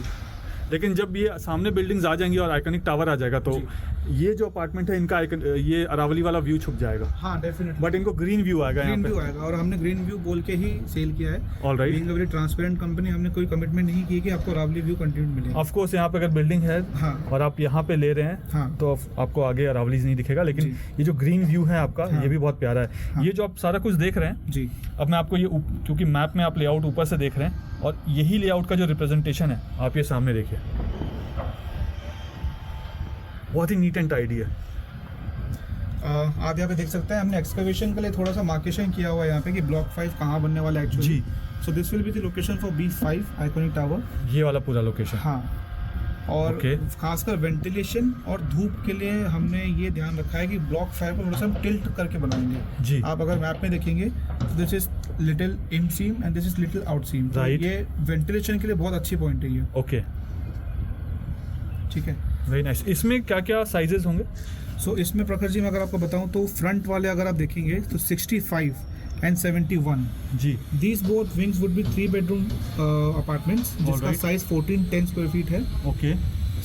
लेकिन जब ये सामने बिल्डिंग्स आ जाएंगी और आइकॉनिक टावर आ जाएगा तो ये जो अपार्टमेंट है इनका ये अरावली वाला व्यू छुप जाएगा, हाँ डेफिनेटली। बट इनको ग्रीन व्यू आएगा यहाँ ग्रीन व्यू पे। आएगा और हमने ग्रीन व्यू बोल के ही सेल किया है। Alright. Being a very transparent company, हमने कोई कमिटमेंट नहीं की कि आपको अरावली व्यू कंटिन्यू मिलेगा। ऑफ कोर्स यहाँ पे अगर बिल्डिंग है हाँ। और आप यहाँ पे ले रहे हैं हाँ। तो आपको आगे अरावलीज नहीं दिखेगा, लेकिन जी। ये जो ग्रीन व्यू है आपका हाँ। ये भी बहुत प्यारा है। हाँ। ये जो आप सारा कुछ देख रहे हैं, जी। अब मैं आपको ये क्योंकि मैप में आप लेआउट ऊपर से देख रहे हैं और यही लेआउट का जो रिप्रेजेंटेशन है आप ये सामने देखिए, बहुत ही नीट एंड टाइडी है। आप यहाँ पे देख सकते हैं हमने एक्सकवेशन के लिए थोड़ा सा मार्केशन किया हुआ है यहाँ पे कि ब्लॉक 5 कहाँ बनने वाला है एक्चुअली। जी। So this will be the location for B5 iconic tower. ये वाला पूरा लोकेशन। हाँ, और Okay. खासकर वेंटिलेशन और धूप के लिए हमने ये ध्यान रखा है कि ब्लॉक 5 को थोड़ा सा टिल्ट करके बनाएंगे। जी। आप अगर मैप में देखेंगे तो this is little in seam and this is little out seam. Right. ये वेंटिलेशन के लिए बहुत अच्छी पॉइंट है ये। ओके, ठीक है। Very nice. इसमें क्या क्या साइजेस होंगे? सो इसमें प्रखर जी मैं अगर आपको बताऊं तो फ्रंट वाले अगर आप देखेंगे तो 65 एंड 71 जी। These both wings would be 3 bedroom apartments जिसका Alright. साइज 1410 स्क्वायर फीट है। ओके।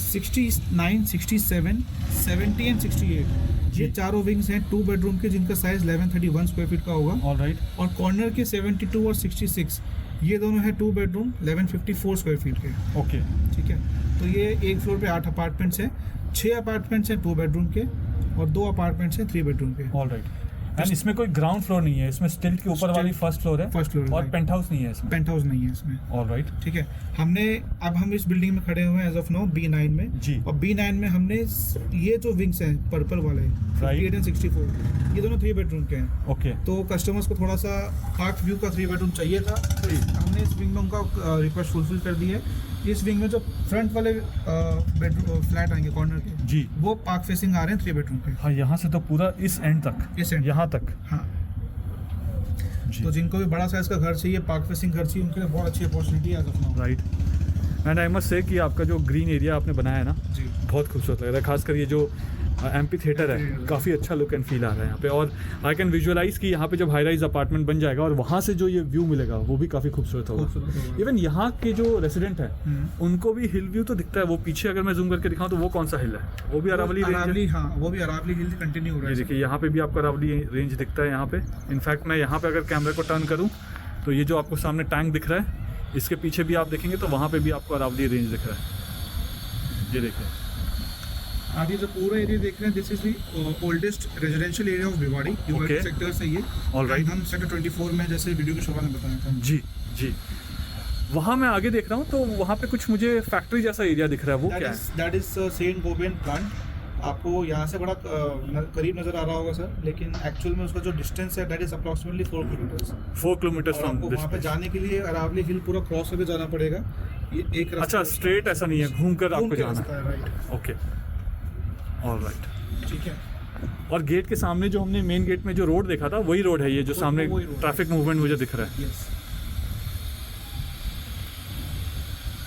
69, 67, 70 एंड 68 ये चारों विंग्स हैं 2 बेडरूम के जिनका साइज 1131 स्क्वायर फीट का होगा। ऑलराइट। और कॉर्नर के 72 और 66 ये दोनों हैं 2 बेडरूम 1154 स्क्वायर फीट के। ओके। ठीक है, तो ये एक फ्लोर पे 8 अपार्टमेंट्स हैं, 6 अपार्टमेंट्स हैं 2 बेडरूम के और 2 अपार्टमेंट्स हैं 3 बेडरूम के। ऑलराइट। एंड इसमें कोई ग्राउंड फ्लोर नहीं है, इसमें स्टिल्ट के ऊपर Stilt- वाली फर्स्ट फ्लोर है। फर्स्ट फ्लोर और पेंट हाउस नहीं है इसमें। पेंट हाउस नहीं है इसमें। ऑलराइट। ठीक है, अब हम इस बिल्डिंग में खड़े हुए हैं एज ऑफ नाउ B9 में। जी। और B9 में हमने ये जो विंग्स हैं पर्पल वाले 58 एंड 64 ये दोनों 3 बेडरूम के हैं। ओके। तो कस्टमर्स को थोड़ा सा पार्क व्यू का 3 बेडरूम चाहिए था, तो हमने इस विंग में उनका रिक्वेस्ट फुलफिल कर दी है। इस विंग में जो फ्रंट वाले बेडरूम फ्लैट आएंगे कॉर्नर के, जी। वो पार्क फेसिंग आ रहे हैं 3 बेडरूम के। हाँ, यहाँ से तो पूरा इस एंड तक, इस end यहाँ तक। हाँ, जी। तो जिनको भी बड़ा साइज का घर चाहिए, पार्क फेसिंग घर चाहिए, उनके लिए बहुत अच्छी अपॉर्चुनिटी है as of now. Right. And I must say कि आपका जो ग्रीन एरिया आपने बनाया है ना, जी। बहुत खूबसूरत लग रहा है। खासकर ये जो एम्पी थिएटर है, काफ़ी अच्छा लुक एंड फील आ रहा है यहाँ पे। और आई कैन विजुअलाइज कि यहाँ पे जब हाई राइज अपार्टमेंट बन जाएगा और वहाँ से जो ये व्यू मिलेगा वो भी काफ़ी खूबसूरत खूबसूरत होगा। होगा। इवन यहाँ के जो रेसिडेंट हैं हम्म। उनको भी हिल व्यू तो दिखता है। वो पीछे अगर मैं जूम करके दिखाऊँ तो वो कौन सा हिल है? वो भी अरावली रेंज है। अरावली, हाँ, वो भी अरावली हिल कंटिन्यू हो रहा ये है। देखिए यहाँ पे भी आपको अरावली रेंज दिखता है यहाँ पे। इनफैक्ट मैं यहाँ पे अगर कैमरे को टर्न करूँ तो ये जो आपको सामने टैंक दिख रहा है, इसके पीछे भी आप देखेंगे तो वहाँ पे भी आपको अरावली रेंज दिख रहा है। ये देखिए, आप ये जो पूरा एरिया देख रहे हैं, this is the oldest residential area of Bhiwadi. Bhiwadi Okay. Sector से ये। Alright. हम सेक्टर 24 में, जैसे वीडियो की शुरुआत में बताया था। जी जी। वहाँ मैं आगे देख रहा हूँ तो वहाँ पे कुछ मुझे फैक्ट्री जैसा एरिया दिख रहा है, वो क्या है? That is Saint Gobain plant. आपको यहाँ से बड़ा करीब नजर आ रहा होगा सर, लेकिन एक्चुअल में उसका जो डिस्टेंस है that is approximately 4 kilometres. 4 kilometre और फ्रॉम आपको दिस वहाँ पे जाने के लिए अरावली हिल पूरा क्रॉस करके जाना पड़ेगा। ये एक रास्ता अच्छा, स्ट्रेट ऐसा नहीं है, घूम कर आपको जाना है। राइट। Okay, alright. ठीक है। और गेट के सामने जो हमने मेन गेट में जो रोड देखा था वही रोड है ये जो सामने वही road है। ट्रैफिक मूवमेंट मुझे दिख रहा है। यस।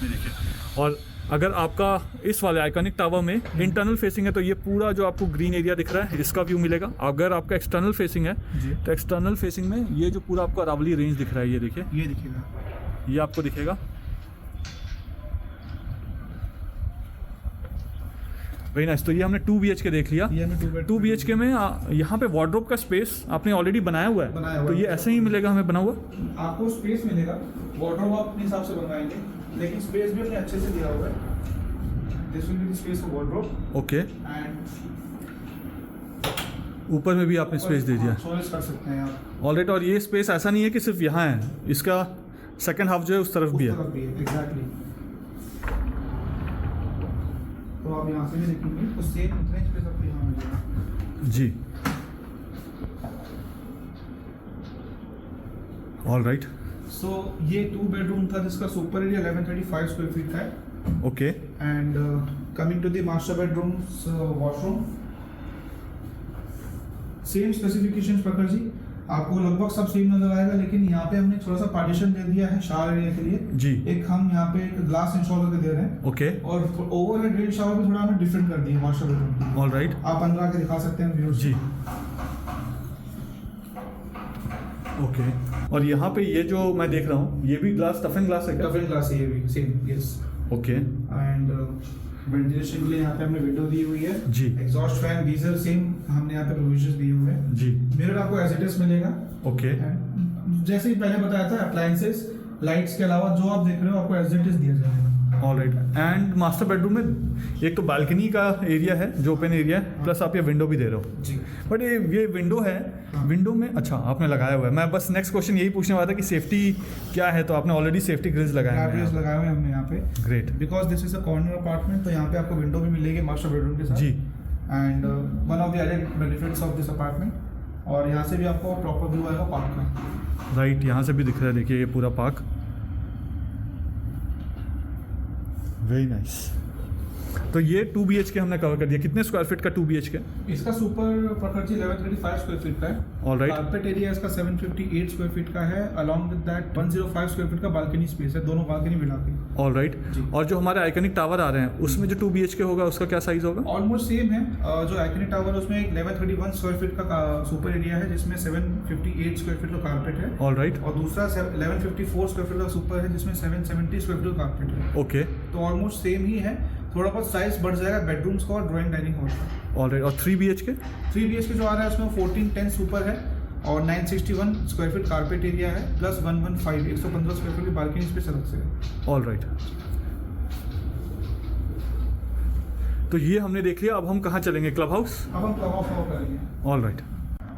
ये देखिए। और अगर आपका इस वाले आइकॉनिक टावर में इंटरनल फेसिंग है तो ये पूरा जो आपको ग्रीन एरिया दिख रहा है इसका व्यू मिलेगा। अगर आपका एक्सटर्नल फेसिंग है जी। तो एक्सटर्नल फेसिंग में ये जो पूरा आपको अरावली रेंज दिख रहा है, ये देखिए, ये दिखेगा। ये आपको दिखेगा। Very nice. तो ये हमने 2 BHK देख लिया। ये हमें 2 BHK में यहाँ पे वार्डरोब का स्पेस आपने ऑलरेडी बनाया हुआ बनाया है, हुआ तो है। ये ऐसे ही मिलेगा हमें बना हुआ? आपको स्पेस मिलेगा, वार्डरोब आप अपने हिसाब से बनवाएंगे, लेकिन स्पेस भी हमने अच्छे से दिया हुआ है। This will be the space for wardrobe okay. And ऊपर में भी आपने स्पेस दे दिया। स्टोरेज कर सकते हैं आप। ऑलराइट। और ये स्पेस ऐसा नहीं है कि सिर्फ यहाँ है, इसका सेकंड हाफ जो है उस तरफ भी है। एग्जैक्टली। तो आप यहाँ से भी देखेंगे तो सेम उतना ही स्पेस आपको यहाँ मिलेगा। जी। ऑलराइट। सो ये 2 बेडरूम था जिसका सुपर एरिया 1135 स्क्वायर फीट का है। Okay. And coming to the master bedrooms washroom, same specifications Prakhar ji, आपको लगभग सब सेम नजर आएगा, लेकिन यहाँ पे हमने थोड़ा सा पार्टीशन दे दिया है शावर एरिया के लिए। जी। एक हम यहाँ पे ग्लास इंस्टॉल करके दे रहे हैं ओके। और ओवरहेड रेन शावर भी थोड़ा हमें डिफरेंट कर दिया मास्टर बेडरूम की। ऑलराइट। आप अंदर आके दिखा सकते हैं व्यूज। जी। ओके। और यहाँ पे ये जो मैं देख रहा हूँ ये भी ग्लास, टफ एंड ग्लास है क्या? टफ एंड ग्लास है ये भी same. Yes. Okay. And ventilation के लिए यहाँ पे हमने विंडो दी हुई है। जी। एग्जॉस्ट फैन, गीजर सेम हमने यहाँ पे प्रोविजन दिए हुए हैं। जी। मिरर आपको एज इट इज मिलेगा। ओके। And जैसे ही पहले बताया था, अप्लायंसेस, लाइट्स के अलावा जो आप देख रहे हो आपको एज इट इज दिया जाएगा। ऑलराइट। एंड मास्टर बेडरूम में एक तो बालकनी का एरिया है जो ओपन एरिया है, प्लस आप ये विंडो भी दे रहे हो। जी। बट ये विंडो है, विंडो में अच्छा आपने लगाया हुआ है। मैं बस नेक्स्ट क्वेश्चन यही पूछने वाला था कि सेफ्टी क्या है, तो आपने ऑलरेडी सेफ्टी ग्रिल्स लगाए हैं। ग्रिल्स लगाए हुए हैं हमने यहाँ पे। Great. Because this is a corner apartment, तो यहाँ पे आपको विंडो भी मिलेगी मास्टर बेडरूम के साथ। जी। And one of the added benefits of this apartment, और यहाँ से भी आपको प्रॉपर व्यू आएगा पार्क का। राइट। यहाँ से भी दिख रहा है, देखिए ये पूरा पार्क। Very nice. तो ये 2 BHK हमने कवर कर दिया। कितने स्क्वायर फीट का 2 BHK? इसका सुपर प्रॉपर्टी 1135 स्क्वायर फीट का है। ऑलराइट। कारपेट एरिया इसका 758 स्क्वायर फीट का है। Along with that 105 square feet का बालकनी स्पेस है, दोनों बालकनी मिला के। ऑलराइट। जी। और जो हमारे आइकनिक टावर आ रहे हैं उसमें जो 2 BHK होगा उसका क्या साइज होगा? ऑलमोस्ट सेम है। जो आइकनिक टावर है उसमें 1131 स्क्वायर फीट का सुपर एरिया है, जिसमें 758 स्क्वायर फीट का कारपेट है। ऑलराइट। और दूसरा 1154 स्क्वायर फीट का सुपर है, जिसमें 770 स्क्वायर फीट का कारपेट है। ओके। तो ऑलमोस्ट सेम ही है, थोड़ा बहुत साइज बढ़ जाएगा बेडरूम्स का और ड्राइंग डाइनिंग हॉल का। ऑलराइट। और 3 BHK? 3 BHK जो आ रहा है उसमें 1410 सुपर है और 961 स्क्वायर फीट कारपेट एरिया है, प्लस 115 स्क्वायर फीट की बालकनी स्पेस अलग से है। ऑलराइट। तो ये हमने देख लिया। अब हम कहाँ चलेंगे? Club house. अब हम क्लब हाउस कवर करेंगे। ऑलराइट।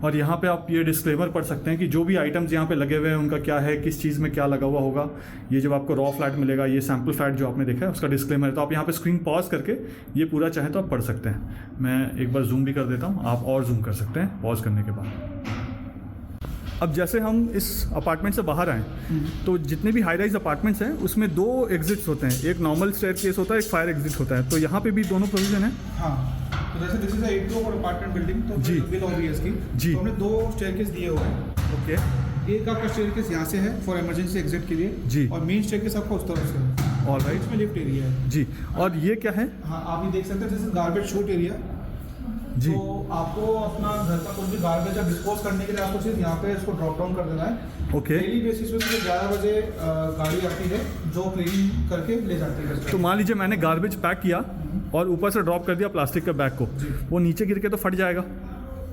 और यहाँ पे आप ये डिस्क्लेमर पढ़ सकते हैं कि जो भी आइटम्स यहाँ पे लगे हुए हैं उनका क्या है, किस चीज़ में क्या लगा हुआ होगा। ये जब आपको रॉ फ्लैट मिलेगा, ये सैम्पल फ्लैट जो आपने देखा है उसका डिस्क्लेमर है। तो आप यहाँ पे स्क्रीन पॉज करके ये पूरा चाहें तो आप पढ़ सकते हैं। मैं एक बार जूम भी कर देता हूँ, आप और जूम कर सकते हैं पॉज करने के बाद। अब जैसे हम इस अपार्टमेंट से बाहर आएँ तो जितने भी हाई राइज अपार्टमेंट्स हैं उसमें 2 एग्जिट्स होते हैं, एक नॉर्मल स्टेयरकेस होता है, एक फायर एग्जिट होता है। तो यहाँ पे भी दोनों प्रोविजन है। हाँ, तो जैसे this is a 8 floor apartment building, तो जी। बिल ऑब्वियस की जी। तो हमने 2 स्टेयरकेस दिए हुए हैं। ओके। एक आपका स्टेयरकेस यहाँ से है फॉर इमरजेंसी एग्जिट के लिए। जी। और मेन स्टेयरकेस आपका उस तरफ से है। ऑलराइट। इसमें लिफ्ट एरिया है। जी। और ये क्या है? हाँ, आप ये देख सकते हैं, जैसे गार्बेज शूट एरिया। जी। तो आपको अपना घर का कुछ भी गार्बेज डिस्पोज करने के लिए आपको सिर्फ यहाँ पे इसको ड्रॉप डाउन कर देना है। ओके। डेली बेसिस पे सुबह 11 बजे गाड़ी आती है जो क्लीनिंग करके ले जाती है। तो मान लीजिए मैंने गार्बेज पैक किया और ऊपर से ड्रॉप कर दिया प्लास्टिक के बैग को, जी। वो नीचे गिर के तो फट जाएगा?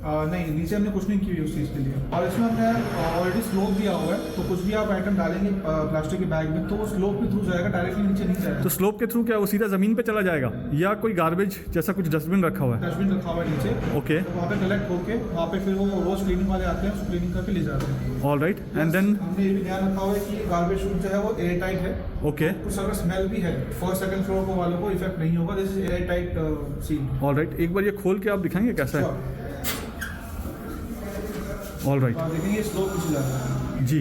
नहीं, नीचे हमने कुछ नहीं की हुई उस चीज़ के लिए। और इसमें हमने ऑलरेडी स्लोप दिया हुआ है, तो कुछ भी आप आइटम डालेंगे प्लास्टिक के बैग में तो वो स्लोप के थ्रू जाएगा, डायरेक्टली नीचे नहीं जाएगा। तो स्लोप के थ्रू क्या वो सीधा ज़मीन पे चला जाएगा या कोई गार्बेज जैसा कुछ डस्टबिन रखा हुआ है? डस्टबिन रखा हुआ है नीचे। ओके। तो वहाँ पे कलेक्ट होके वहाँ पे फिर वो रोज क्लीनिंग वाले आते हैं, उसको क्लीनिंग करके ले जाते हैं। ऑलराइट। एंड देन हमने ये भी ध्यान रखा हुआ है कि गार्बेज शूट जो है वो एयर टाइट है। ओके। कुछ अगर स्मेल भी है फर्स्ट सेकंड फ्लोर को वालों को इफेक्ट नहीं होगा। This is air tight seal. Alright. एक बार ये खोल के आप दिखाएंगे कैसा है? ऑलराइट। आप देखेंगे स्लोप नीचे जा रहा है। जी।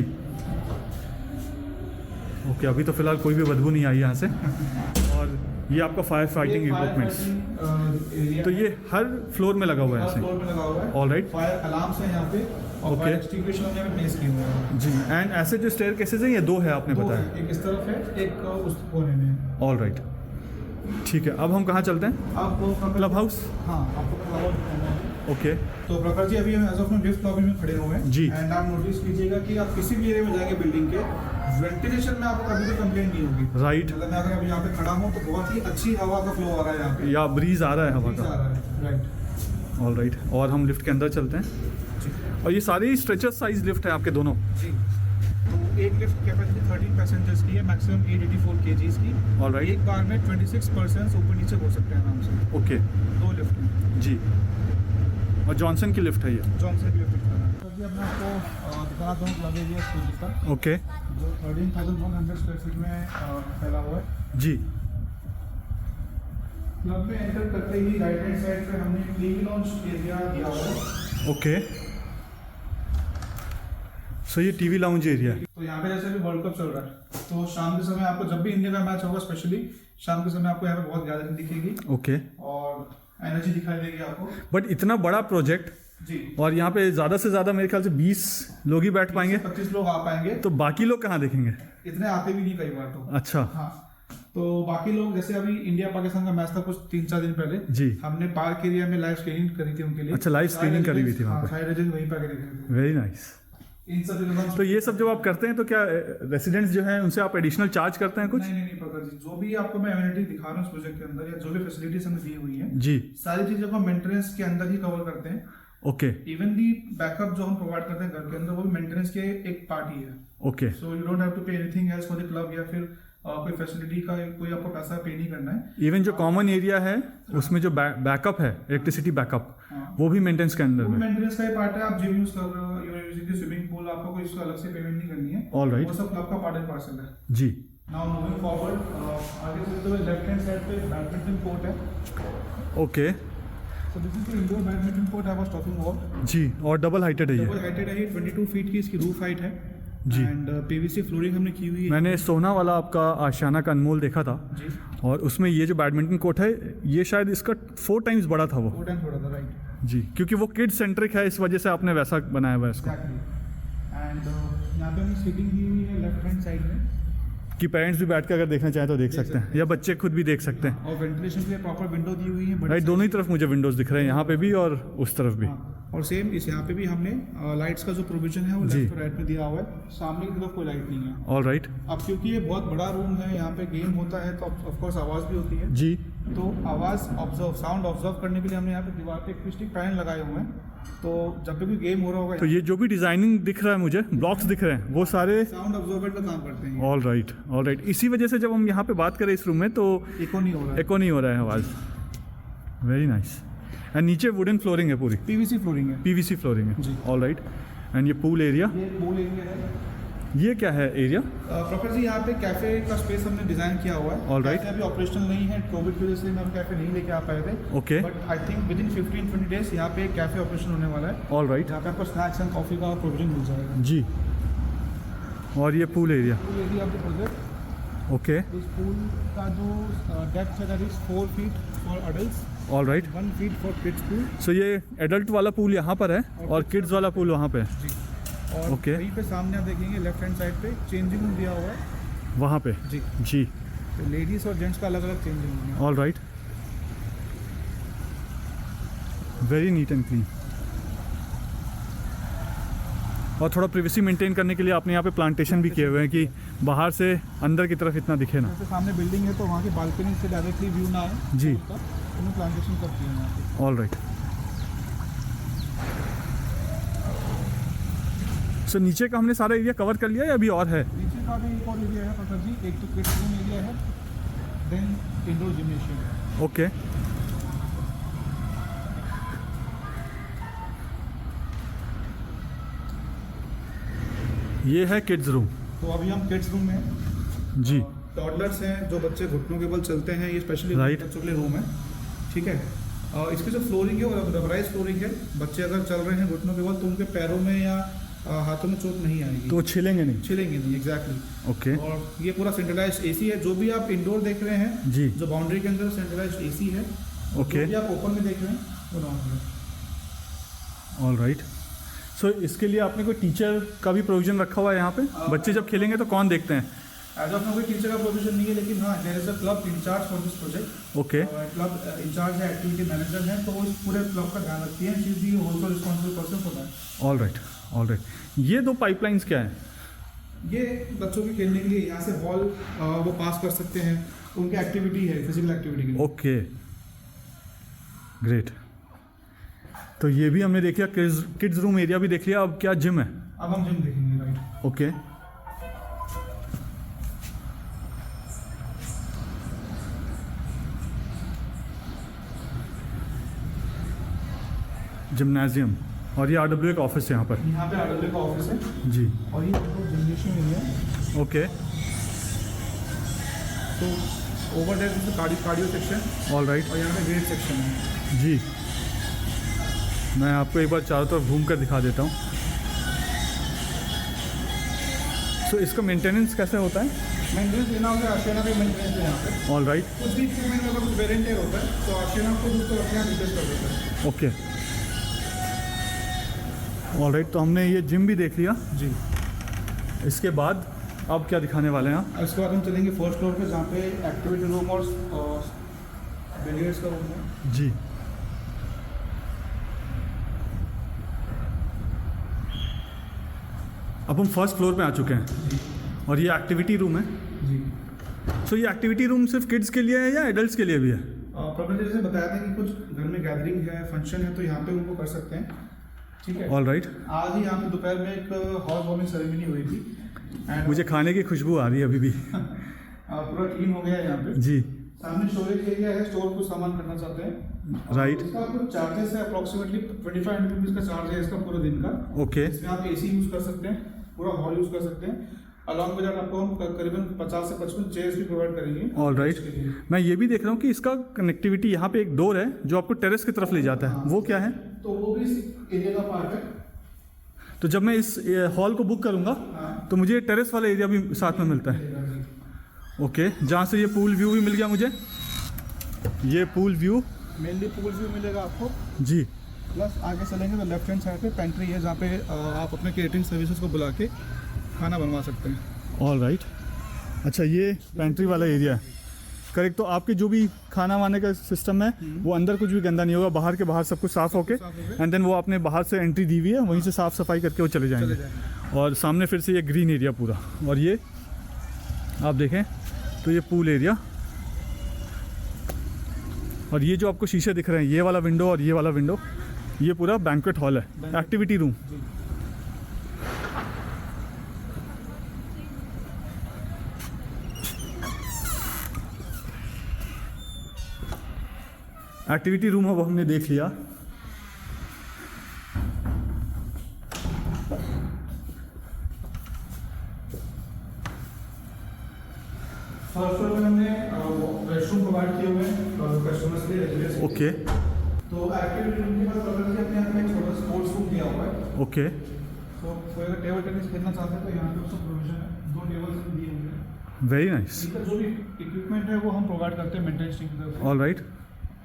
ओके। अभी तो फिलहाल कोई भी बदबू नहीं आई यहाँ से। और ये आपका फायर फाइटिंग इक्विपमेंट्स, तो ये हर फ्लोर में लगा हुआ है ऐसे? फ्लोर में लगा हुआ है। ऑलराइट। फायर अलार्म्स हैं यहाँ पे और Okay. फायर एक्सटिंग्विशर हमने यहाँ पे प्लेस किए हुए हैं। जी। एंड ऐसे जो स्टेयर केसेस हैं ये 2 है आपने दो बताया? है, एक इस तरफ है, एक उस कोने में है। ऑलराइट। ठीक है, अब हम कहाँ चलते हैं? आप क्लब हाउस। हाँ, आपको क्लब हाउस दिखाना है। ओके। तो प्रखर जी अभी हम as of now lift lobby में खड़े हुए हैं जी। एंड आप नोटिस कीजिएगा कि आप किसी भी एरिया में जाएंगे बिल्डिंग के, वेंटिलेशन में आपको कभी भी कंप्लेंट नहीं होगी। राइट। मतलब मैं अगर अभी यहाँ पे खड़ा हूँ तो बहुत ही अच्छी हवा का फ्लो आ रहा है यहाँ पे, या ब्रीज आ रहा है हवा ब्रीज आ का। रहा है। राइट ऑल राइट, और हम लिफ्ट के अंदर चलते हैं। और ये सारे ही स्ट्रेचर साइज लिफ्ट है आपके दोनों? जी। तो एक लिफ्ट कैपेसिटी 13 पैसेंजर्स की है, मैक्सिमम 884 kgs की। All right. एक बार में 26 पर्सन्स ऊपर नीचे हो सकते हैं आराम से। ओके। 2 लिफ्ट में। जी। और जॉनसन की लिफ्ट है ये? जॉनसन की लिफ्ट है। सर जी अब मैं आपको दिखाता हूँ क्लब एरिया स्कूल का, ओके। जो 13,100 स्क्वायर फीट में फैला हुआ है। जी। क्लब में एंटर करते ही राइट हैंड साइड पे हमने टीवी लॉन्च एरिया दिया हुआ है। ओके। सो ये टीवी लाउंज एरिया है। तो यहाँ पे जैसे भी वर्ल्ड कप चल रहा है तो शाम के समय आपको जब भी इंडिया का मैच होगा स्पेशली शाम के समय आपको यहाँ पे बहुत गैदरिंग दिखेगी ओके। और एनर्जी दिखाई देगी आपको। बट इतना बड़ा प्रोजेक्ट, जी। और यहाँ पे ज़्यादा से ज़्यादा मेरे ख्याल से 20 लोग ही बैठ पाएंगे। 25 लोग आ पाएंगे। तो बाकी लोग कहाँ देखेंगे? इतने आते भी नहीं कई बार तो। अच्छा। हाँ, तो बाकी लोग जैसे अभी इंडिया पाकिस्तान का मैच था कुछ 3-4 दिन पहले जी। हमने पार्क एरिया में लाइव स्क्रीनिंग करी थी उनके लिए। अच्छा, live screening करी हुई थी वहाँ पे। सारे रेजेंट वहीं पे आके देख रहे थे। Very nice. इन सब चीजों का तो ये सब जब आप करते हैं तो क्या रेसिडेंट्स जो हैं उनसे आप एडिशनल चार्ज करते हैं कुछ? नहीं प्रकाश जी, जो भी आपको मैं एम्यूनिटी दिखा रहा हूँ इस प्रोजेक्ट के अंदर या जो भी फैसिलिटीज हमें दी हुई है जी। सारी चीजों को मेंटेनेंस के अंदर ही कवर करते हैं। ओके। इवन दी बैकअप जो हम प्रोवाइड करते हैं घर के अंदर वो भी मेंटेनेंस के एक पार्ट ही है। Okay. So you don't have to pay anything else for the club या फिर कोई फैसिलिटी का कोई आपको पैसा पे नहीं करना है। इवन जो कॉमन एरिया है उसमें जो बैकअप है, इलेक्ट्रिसिटी बैकअप, हाँ। वो भी मेंटेनेंस के अंदर में? मेंटेनेंस का ही पार्ट है। आप जिम यूज कर रहे हो, you are using the swimming pool, आपको कोई इसका अलग से पेमेंट नहीं करनी है। All right. वो सब क्लब का पार्ट एंड पार्सल है। जी। नाउ मूविंग फॉरवर्ड, आगे चलते हुए लेफ्ट हैंड साइड पे बैडमिंटन कोर्ट है। Okay. So this is the indoor badminton court I was talking about. जी, और डबल हाइटेड है डबल ये? हाइटेड है, 22 फीट की इसकी रूफ हाइट है जी। एंड पीवीसी फ्लोरिंग हमने की हुई है। मैंने सोना वाला आपका आशियाना का अनमोल देखा था जी। और उसमें ये जो बैडमिंटन कोर्ट है ये शायद इसका 4 टाइम्स बड़ा था वो। 4 टाइम थोड़ा था, राइट। जी, क्योंकि वो किड सेंट्रिक है इस वजह से आपने वैसा बनाया हुआ है इसको। एग्जैक्टली। एंड यहाँ पे हमें सीटिंग दी हुई है लेफ्ट हैंड साइड में कि पेरेंट्स भी बैठ कर अगर देखना चाहें तो देख सकते हैं, या बच्चे खुद भी देख सकते हैं। और वेंटिलेशन के लिए प्रॉपर विंडो दी हुई है बड़ी राइट, सारी। दोनों ही तरफ मुझे विंडोज दिख रहे हैं, यहाँ पे भी और उस तरफ भी। हाँ, और सेम इस यहाँ पे भी हमने लाइट्स का जो प्रोविजन है वो जी। लेफ्ट और राइट में दिया हुआ है। सामने की तरफ कोई लाइट नहीं है। All right. अब क्योंकि ये बहुत बड़ा रूम है, यहाँ पे गेम होता है तो ऑफ कोर्स आवाज़ भी होती है। जी। तो आवाज़ साउंड ऑब्जर्व करने के लिए हमने यहाँ पे दीवार पे एक्यूस्टिक पैनल लगाए हुए हैं। तो जब भी कोई गेम हो रहा होगा तो ये जो भी डिजाइनिंग दिख रहा है मुझे, ब्लॉक्स दिख रहे हैं, वो सारे साउंड ऑब्जर्वेंट का काम करते हैं। All right. All right. इसी वजह से जब हम यहाँ पे बात करें इस रूम में तो इको नहीं हो रहा है। एको नहीं हो रहा है आवाज़। Very nice. एंड नीचे वुडन फ्लोरिंग है पूरी? पीवीसी फ्लोरिंग है। पीवीसी फ्लोरिंग है। जी। All right. एंड ये पूल एरिया, ये पूल एरिया है। ये क्या है एरिया? प्रॉपर जी यहाँ पे कैफे का स्पेस हमने डिजाइन किया हुआ है। All right. कैफे अभी ऑपरेशनल नहीं है, कोविड की वजह से हम कैफे नहीं लेके आ पाए थे। Okay. But I think with in 15-20 days यहाँ पे एक कैफे ऑपरेशन होने वाला है, ऑल राइट। जहाँ पे आपको स्नैक्स एंड कॉफी का प्रोविजन मिल जाएगा। जी। और ये pool area? Pool area of the project. Okay. इस पूल का जो डेप्थ है that is 4 feet for adults, all right. 1 feet for kids pool. So ये एडल्ट वाला पूल यहाँ पर है और किड्स वाला पूल वहाँ पे है? जी। और Okay. वहीं पे सामने आप देखेंगे लेफ्ट हैंड साइड पे चेंजिंग रूम दिया हुआ है। वहाँ पे? जी। जी। तो लेडीज और जेंट्स का अलग अलग चेंजिंग रूम है। All right. Very neat and clean. और थोड़ा प्रिवेसी मेंटेन करने के लिए आपने यहाँ पे प्लांटेशन भी किए हुए हैं कि बाहर से अंदर की तरफ इतना दिखे ना। जैसे सामने बिल्डिंग है तो वहाँ की बालकनी से डायरेक्टली व्यू ना आए जी। तो उन्हें प्लांटेशन कर दिए हैं यहाँ पे। All right. सो नीचे का हमने सारा एरिया कवर कर लिया या अभी और है? नीचे का भी एक और एरिया है प्रकाश जी, एक तो किड्स रूम एरिया है, देन इंडोर जिम्नेशियम। ओके। ये है किड्स रूम? तो अभी हम किड्स रूम में हैं। जी। टॉडलर्स हैं जो बच्चे घुटनों के बल चलते हैं, ये स्पेशली Right. बच्चों के लिए रूम है। ठीक है। इसकी जो फ्लोरिंग है वो रबराइज फ्लोरिंग है। बच्चे अगर चल रहे हैं घुटनों के बल तो उनके पैरों में या हाथों में चोट नहीं आएगी, तो वो छिलेंगे नहीं? छिलेंगे नहीं। एग्जैक्टली। ओके। और ये पूरा सेंट्रलाइज्ड एसी है। जो भी आप इंडोर देख रहे हैं जी। जो बाउंड्री के अंदर सेंट्रलाइज्ड एसी है, Okay. जो भी आप ओपन में देख रहे हैं वो नॉर्मल है। All right. सो इसके लिए आपने कोई टीचर का भी प्रोविजन रखा हुआ है यहाँ पे? बच्चे जब खेलेंगे तो कौन देखते हैं? एज ऑफ नाउ कोई टीचर का पोजीशन नहीं है, लेकिन हाँ there is a club in-charge for this project. Okay, club in-charge है, एक्टिविटी मैनेजर है, तो वो इस पूरे क्लब का ध्यान रखती है। She is the also responsible person for that. All right, all right. ये 2 पाइपलाइंस क्या है? ये बच्चों के खेलने के लिए यहाँ से बॉल वो पास कर सकते हैं, उनकी एक्टिविटी है, फिजिकल एक्टिविटी के लिए। Okay, great. तो ये भी हमने देख लिया, किड्स रूम एरिया भी देख लिया। अब क्या जिम है? अब हम जिम देखेंगे, राइट। ओके, जिम्नाजियम, और ये RWA का ऑफिस है यहाँ पर। यहाँ पे RWA का ऑफिस है जी, और ये जिम्नेशियम एरिया है। ओके, तो over there is the cardio section, all right. और यहाँ पे वेट सेक्शन है। जी, मैं आपको एक बार चारों तरफ घूम कर दिखा देता हूँ। सो इसका मेंटेनेंस कैसे होता है? मेंटेनेंस लेना होगा, आशियाना भी मेंटेनेंस है यहाँ पे। ऑल राइट, कुछ भी इक्विपमेंट में अगर कुछ वेरिएंट होता है तो आशियाना को उसको अपने आप रिप्लेस कर देता है। Okay, all right. तो हमने ये जिम भी देख लिया। जी, इसके बाद अब क्या दिखाने वाले हैं आप? इसके बाद हम चलेंगे फर्स्ट फ्लोर पे, जहाँ पे एक्टिविटी रूम और बिलियर्ड्स का रूम है। जी, अब हम फर्स्ट फ्लोर पे आ चुके हैं और ये एक्टिविटी रूम है। जी, सो ये एक्टिविटी रूम सिर्फ किड्स के लिए है या एडल्ट्स के लिए भी है? प्रॉपर जैसे बताया था कि कुछ घर में गैदरिंग है, फंक्शन है, तो यहाँ पे उनको कर सकते हैं। ठीक है। All right. आज ही यहाँ पे दोपहर में एक हाउस वार्मिंग सेरेमनी हुई थी एंड मुझे खाने की खुशबू आ रही है अभी भी। पूरा क्लीन हो गया है यहाँ पे। जी, सामने स्टोरेज एरिया है, स्टोर कुछ सामान करना चाहते हैं। राइट। इसका कुछ चार्जेस है, अप्रोक्सीमेटली 2500 रुपीज़ का चार्ज है इसका पूरे दिन का। ओके, इसमें आप AC यूज़ कर सकते हैं, पूरा हॉल यूज़ कर सकते हैं। अलॉन्ग विद दैट आपको हम करीबन 50 से 55 चेयर्स भी प्रोवाइड करेंगे। All right. मैं ये भी देख रहा हूँ कि इसका कनेक्टिविटी, यहाँ पे एक डोर है जो आपको टेरेस की तरफ ले जाता है, वो क्या है? तो वो भी इस एरिया का पार्ट है। तो जब मैं इस हॉल को बुक करूँगा तो मुझे टेरेस वाला एरिया भी साथ में मिलता है। ओके, जहाँ से ये पूल व्यू भी मिल गया मुझे। ये pool view, mainly pool view मिलेगा आपको। जी, प्लस आगे चलेंगे तो लेफ्ट हैंड साइड पे पेंट्री है, जहाँ पे आप अपने केटरिंग सर्विसेज को बुला के खाना बनवा सकते हैं। All right. अच्छा, ये पेंट्री वाला एरिया है, करेक्ट। तो आपके जो भी खाना वाने का सिस्टम है वो अंदर कुछ भी गंदा नहीं होगा, बाहर के बाहर सब कुछ साफ़ होके एंड देन वो आपने बाहर से एंट्री दी हुई है, वहीं से साफ़ सफाई करके वो चले जाएंगे। और सामने फिर से ये ग्रीन एरिया पूरा, और ये आप देखें तो ये पूल एरिया, और ये जो आपको शीशे दिख रहे हैं, ये वाला विंडो और ये वाला विंडो, ये पूरा बैंक्वेट हॉल है, एक्टिविटी रूम। एक्टिविटी रूम अब हमने देख लिया। फर्स्ट फ्लोर में हमने रेस्टरूम प्रोवाइड किए हुए हैं कस्टमर्स के लिए। ओके, तो एक्टिविटी रूम के पास प्रॉपर्टी अपने आप में एक छोटा स्पोर्ट्स रूम दिया हुआ है। ओके, तो कोई अगर टेबल टेनिस खेलना चाहते हैं तो यहाँ पे उसका प्रोविजन है, 2 टेबल्स दिए हुए हैं। Very nice. इनका जो भी इक्विपमेंट है वो हम प्रोवाइड करते हैं मेंटेनेंस टीम की तरफ से। All right.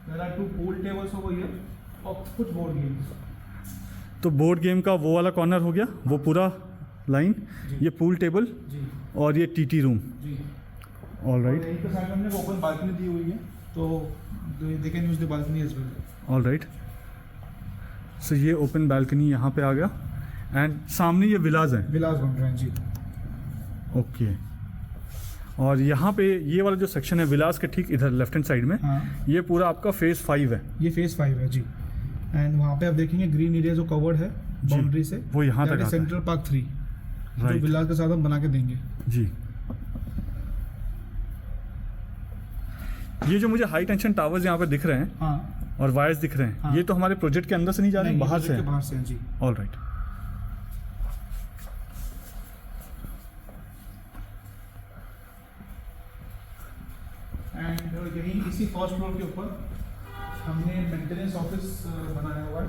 There are 2 pool tables over here और कुछ बोर्ड गेम्स। तो बोर्ड गेम का वो वाला कॉर्नर हो गया, वो पूरा लाइन, ये पूल टेबल जी और ये टीटी रूम। जी। ऑल राइट, यहीं पे साइड में हमने ओपन बालकनी दी हुई है, तो they can use the balcony as well. All right. So ये ओपन बालकनी यहाँ पे आ गया एंड सामने ये विलाज हैं। विलास बन रहे हैं जी। ओके, और यहाँ पे ये वाला जो सेक्शन है विलास के ठीक इधर लेफ्ट हैंड साइड में, हाँ, ये पूरा आपका फेज़ 5 है। ये फेज 5 है जी। एंड वहाँ पे आप देखेंगे ग्रीन एरिया जो कवर्ड है जी, बाउंड्री से, वो यहाँ तक आता है। सेंट्रल पार्क 3 जो राइट विलास के साथ हम बना के देंगे। जी। ये जो मुझे हाई टेंशन टावर्स यहाँ पे दिख रहे हैं हाँ, और वायर्स दिख रहे हैं, हाँ। ये तो हमारे प्रोजेक्ट के अंदर से नहीं जा रहे हैं, बाहर से हैं। बाहर से हैं जी। All right. एंड यहीं इसी फर्स्ट फ्लोर के ऊपर हमने मेंटेनेंस ऑफिस बनाया हुआ है।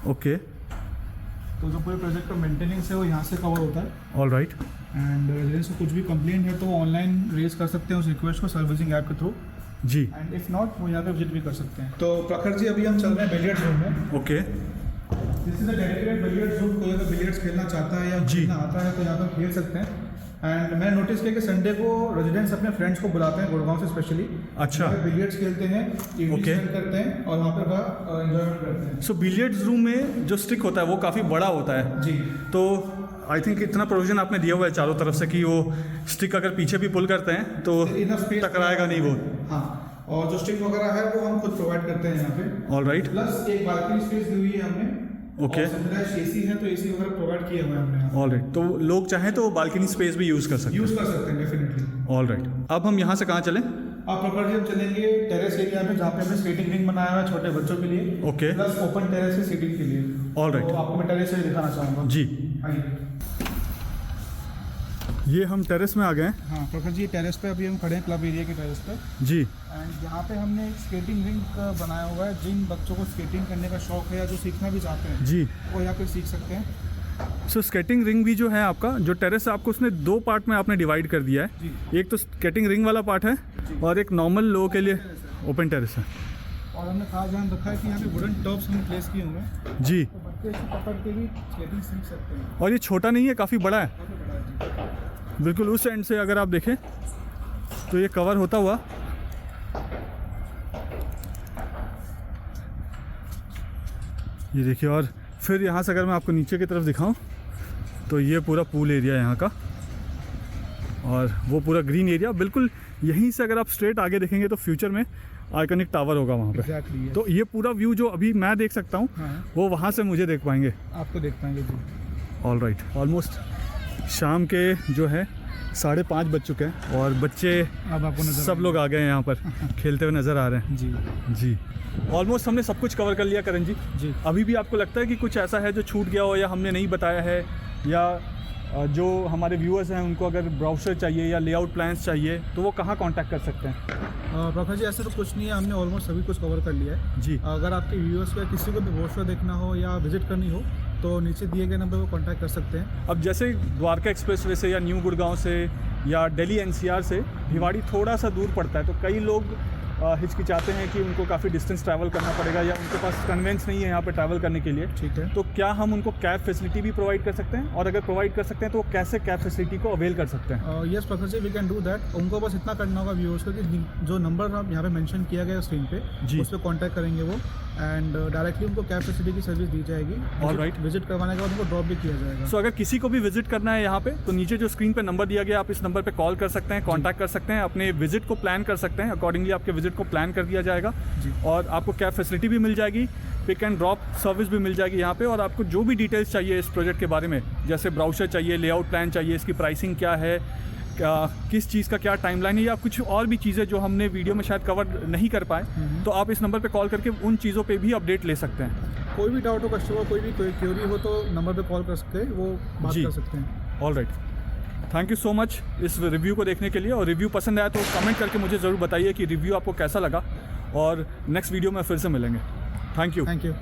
ओके, तो जो पूरे प्रोजेक्ट का मेंटेनेंस है वो यहाँ से कवर होता है। All right. एंड रेजिडेंट्स को कुछ भी कंप्लेंट है तो वो ऑनलाइन रेज कर सकते हैं उस रिक्वेस्ट को सर्विसिंग ऐप के थ्रू। जी, एंड इफ नॉट वो यहाँ पे विजिट भी कर सकते हैं। तो प्रखर जी अभी हम चल रहे हैं बिलियर्ड्स रूम में। Okay, this is a dedicated billiards room. कोई अगर बिलियर्ड्स खेलना चाहता है या जी। खेलना आता है तो यहाँ पर खेल सकते हैं। एंड मैंने नोटिस किया कि संडे को रेजिडेंट्स अपने फ्रेंड्स को बुलाते हैं गुड़गांव से स्पेशली। अच्छा। बिलियर्ड्स खेलते हैं, इवनिंग Okay. स्पेंड करते हैं और वहाँ पे बड़ा एंजॉयमेंट करते हैं। सो बिलियर्ड्स रूम में जो स्टिक होता है वो काफ़ी बड़ा होता है, जी। तो आई थिंक इतना प्रोविजन आपने दिया हुआ है चारों तरफ से कि वो स्टिक अगर पीछे भी पुल करते हैं तो इनफ स्पेस टकराएगा नहीं वो। हाँ, और जो स्टिक वगैरह है वो हम खुद प्रोवाइड करते हैं यहाँ पे। All right. प्लस एक बालकनी स्पेस दी हुई है हमने। Okay. एसी है तो एसी वगैरह प्रोवाइड किए हुए हैं हमने यहाँ। ऑल राइट, तो लोग चाहें तो बालकनी स्पेस भी यूज़ कर सकते यूज कर सकते हैं डेफिनेटली। हैं। ऑल राइट, अब हम यहाँ से कहाँ चलें? आप प्रॉपर्टी हम चलेंगे टेरेस एरिया में जहाँ पे हमने स्केटिंग रिंग बनाया हुआ है छोटे बच्चों के लिए। Okay. प्लस ओपन टेरेस है सीटिंग के लिए। All right. तो आपको मैं टेरेस से दिखाना चाहूँगा। जी, आइए। ये हम टेरेस में आ गए हैं। हाँ प्रखर जी, टेरेस पे अभी हम खड़े हैं क्लब एरिया के टेरेस पे। जी। एंड यहाँ पे हमने एक स्केटिंग रिंग बनाया हुआ है। जिन बच्चों को स्केटिंग करने का शौक है या जो सीखना भी चाहते हैं जी। वो यहाँ पे सीख सकते हैं। सो स्केटिंग रिंग भी जो है आपका, जो टेरेस है आपको उसने 2 पार्ट में आपने डिवाइड कर दिया है। जी। एक तो स्केटिंग रिंग वाला पार्ट है और एक नॉर्मल लोगों के लिए ओपन टेरेस है। और हमने खास ध्यान रखा है कि यहाँ पे वुडन टॉप्स हम प्लेस किए हुए हैं, जी। तो बच्चे इसको पकड़ के भी स्केटिंग सीख सकते हैं। और ये छोटा नहीं है, काफ़ी बड़ा है। काफ़ी बड़ा है जी। बिल्कुल उस एंड से अगर आप देखें तो ये कवर होता हुआ ये देखिए। और फिर यहाँ से अगर मैं आपको नीचे की तरफ दिखाऊं तो ये पूरा पूल एरिया है यहाँ का, और वो पूरा ग्रीन एरिया। बिल्कुल यहीं से अगर आप स्ट्रेट आगे देखेंगे तो फ्यूचर में आइकॉनिक टावर होगा वहाँ पे। Exactly, yes. तो ये पूरा व्यू जो अभी मैं देख सकता हूँ हाँ। वो वहाँ से मुझे देख पाएंगे। आपको देख पाएंगे जी। ऑल राइट, ऑलमोस्ट शाम के जो है 5:30 बज चुके हैं और बच्चे अब आपको नजर सब लोग आ गए हैं यहाँ पर खेलते हुए नज़र आ रहे हैं। जी जी, ऑलमोस्ट हमने सब कुछ कवर कर लिया करण जी। जी। अभी भी आपको लगता है कि कुछ ऐसा है जो छूट गया हो या हमने नहीं बताया है, या जो हमारे व्यूअर्स हैं उनको अगर ब्राउज़र चाहिए या लेआउट प्लान्स चाहिए तो वो कहाँ कांटेक्ट कर सकते हैं? प्रखर जी, ऐसा तो कुछ नहीं है, हमने ऑलमोस्ट सभी कुछ कवर कर लिया है। जी। अगर आपके व्यूअर्स को या किसी को भी ब्रोशर देखना हो या विजिट करनी हो तो नीचे दिए गए नंबर पर कांटेक्ट कर सकते हैं। अब जैसे द्वारका एक्सप्रेसवे से या न्यू गुड़गांव से या दिल्ली एनसीआर से भिवाड़ी थोड़ा सा दूर पड़ता है, तो कई लोग हिचकिचाते हैं कि उनको काफ़ी डिस्टेंस ट्रैवल करना पड़ेगा या उनके पास कन्वेंस नहीं है यहाँ पे ट्रैवल करने के लिए। ठीक है। तो क्या हम उनको कैब फैसिलिटी भी प्रोवाइड कर सकते हैं, और अगर प्रोवाइड कर सकते हैं तो वो कैसे कैब फैसिलिटी को अवेल कर सकते हैं? यस प्रखर जी, वी कैन डू दैट। उनको बस इतना करना होगा व्यूअर्स को कि जो नंबर आप यहाँ पे मेंशन किया गया स्क्रीन पे, जी। उस पर कॉन्टैक्ट करेंगे वो, एंड डायरेक्टली उनको कैब फैसिलिटी की सर्विस दी जाएगी। All right. विजिट करवाने के बाद उनको ड्रॉप भी किया जाएगा। सो अगर किसी को भी विजिट करना है यहाँ पे तो नीचे जो स्क्रीन पे नंबर दिया गया, आप इस नंबर पे कॉल कर सकते हैं, कांटेक्ट कर सकते हैं, अपने विजिट को प्लान कर सकते हैं। अकॉर्डिंगली आपके विजिट को प्लान कर दिया जाएगा जी। और आपको कैब फैसिलिटी भी मिल जाएगी, पिक एंड ड्रॉप सर्विस भी मिल जाएगी यहाँ पे। और आपको जो भी डिटेल्स चाहिए इस प्रोजेक्ट के बारे में, जैसे ब्राउज़र चाहिए, लेआउट प्लान चाहिए, इसकी प्राइसिंग क्या है, किस चीज़ का क्या टाइमलाइन है, या कुछ और भी चीज़ें जो हमने वीडियो में शायद कवर नहीं कर पाए, तो आप इस नंबर पे कॉल करके उन चीज़ों पे भी अपडेट ले सकते हैं। कोई भी डाउट हो कस्टमर, कोई भी कोई क्वेरी हो तो नंबर पे कॉल कर सकते हैं, वो बात जी। कर सकते हैं। All right, thank you so much इस रिव्यू को देखने के लिए। और रिव्यू पसंद आया तो कमेंट करके मुझे ज़रूर बताइए कि रिव्यू आपको कैसा लगा, और नेक्स्ट वीडियो में फिर से मिलेंगे। Thank you. Thank you.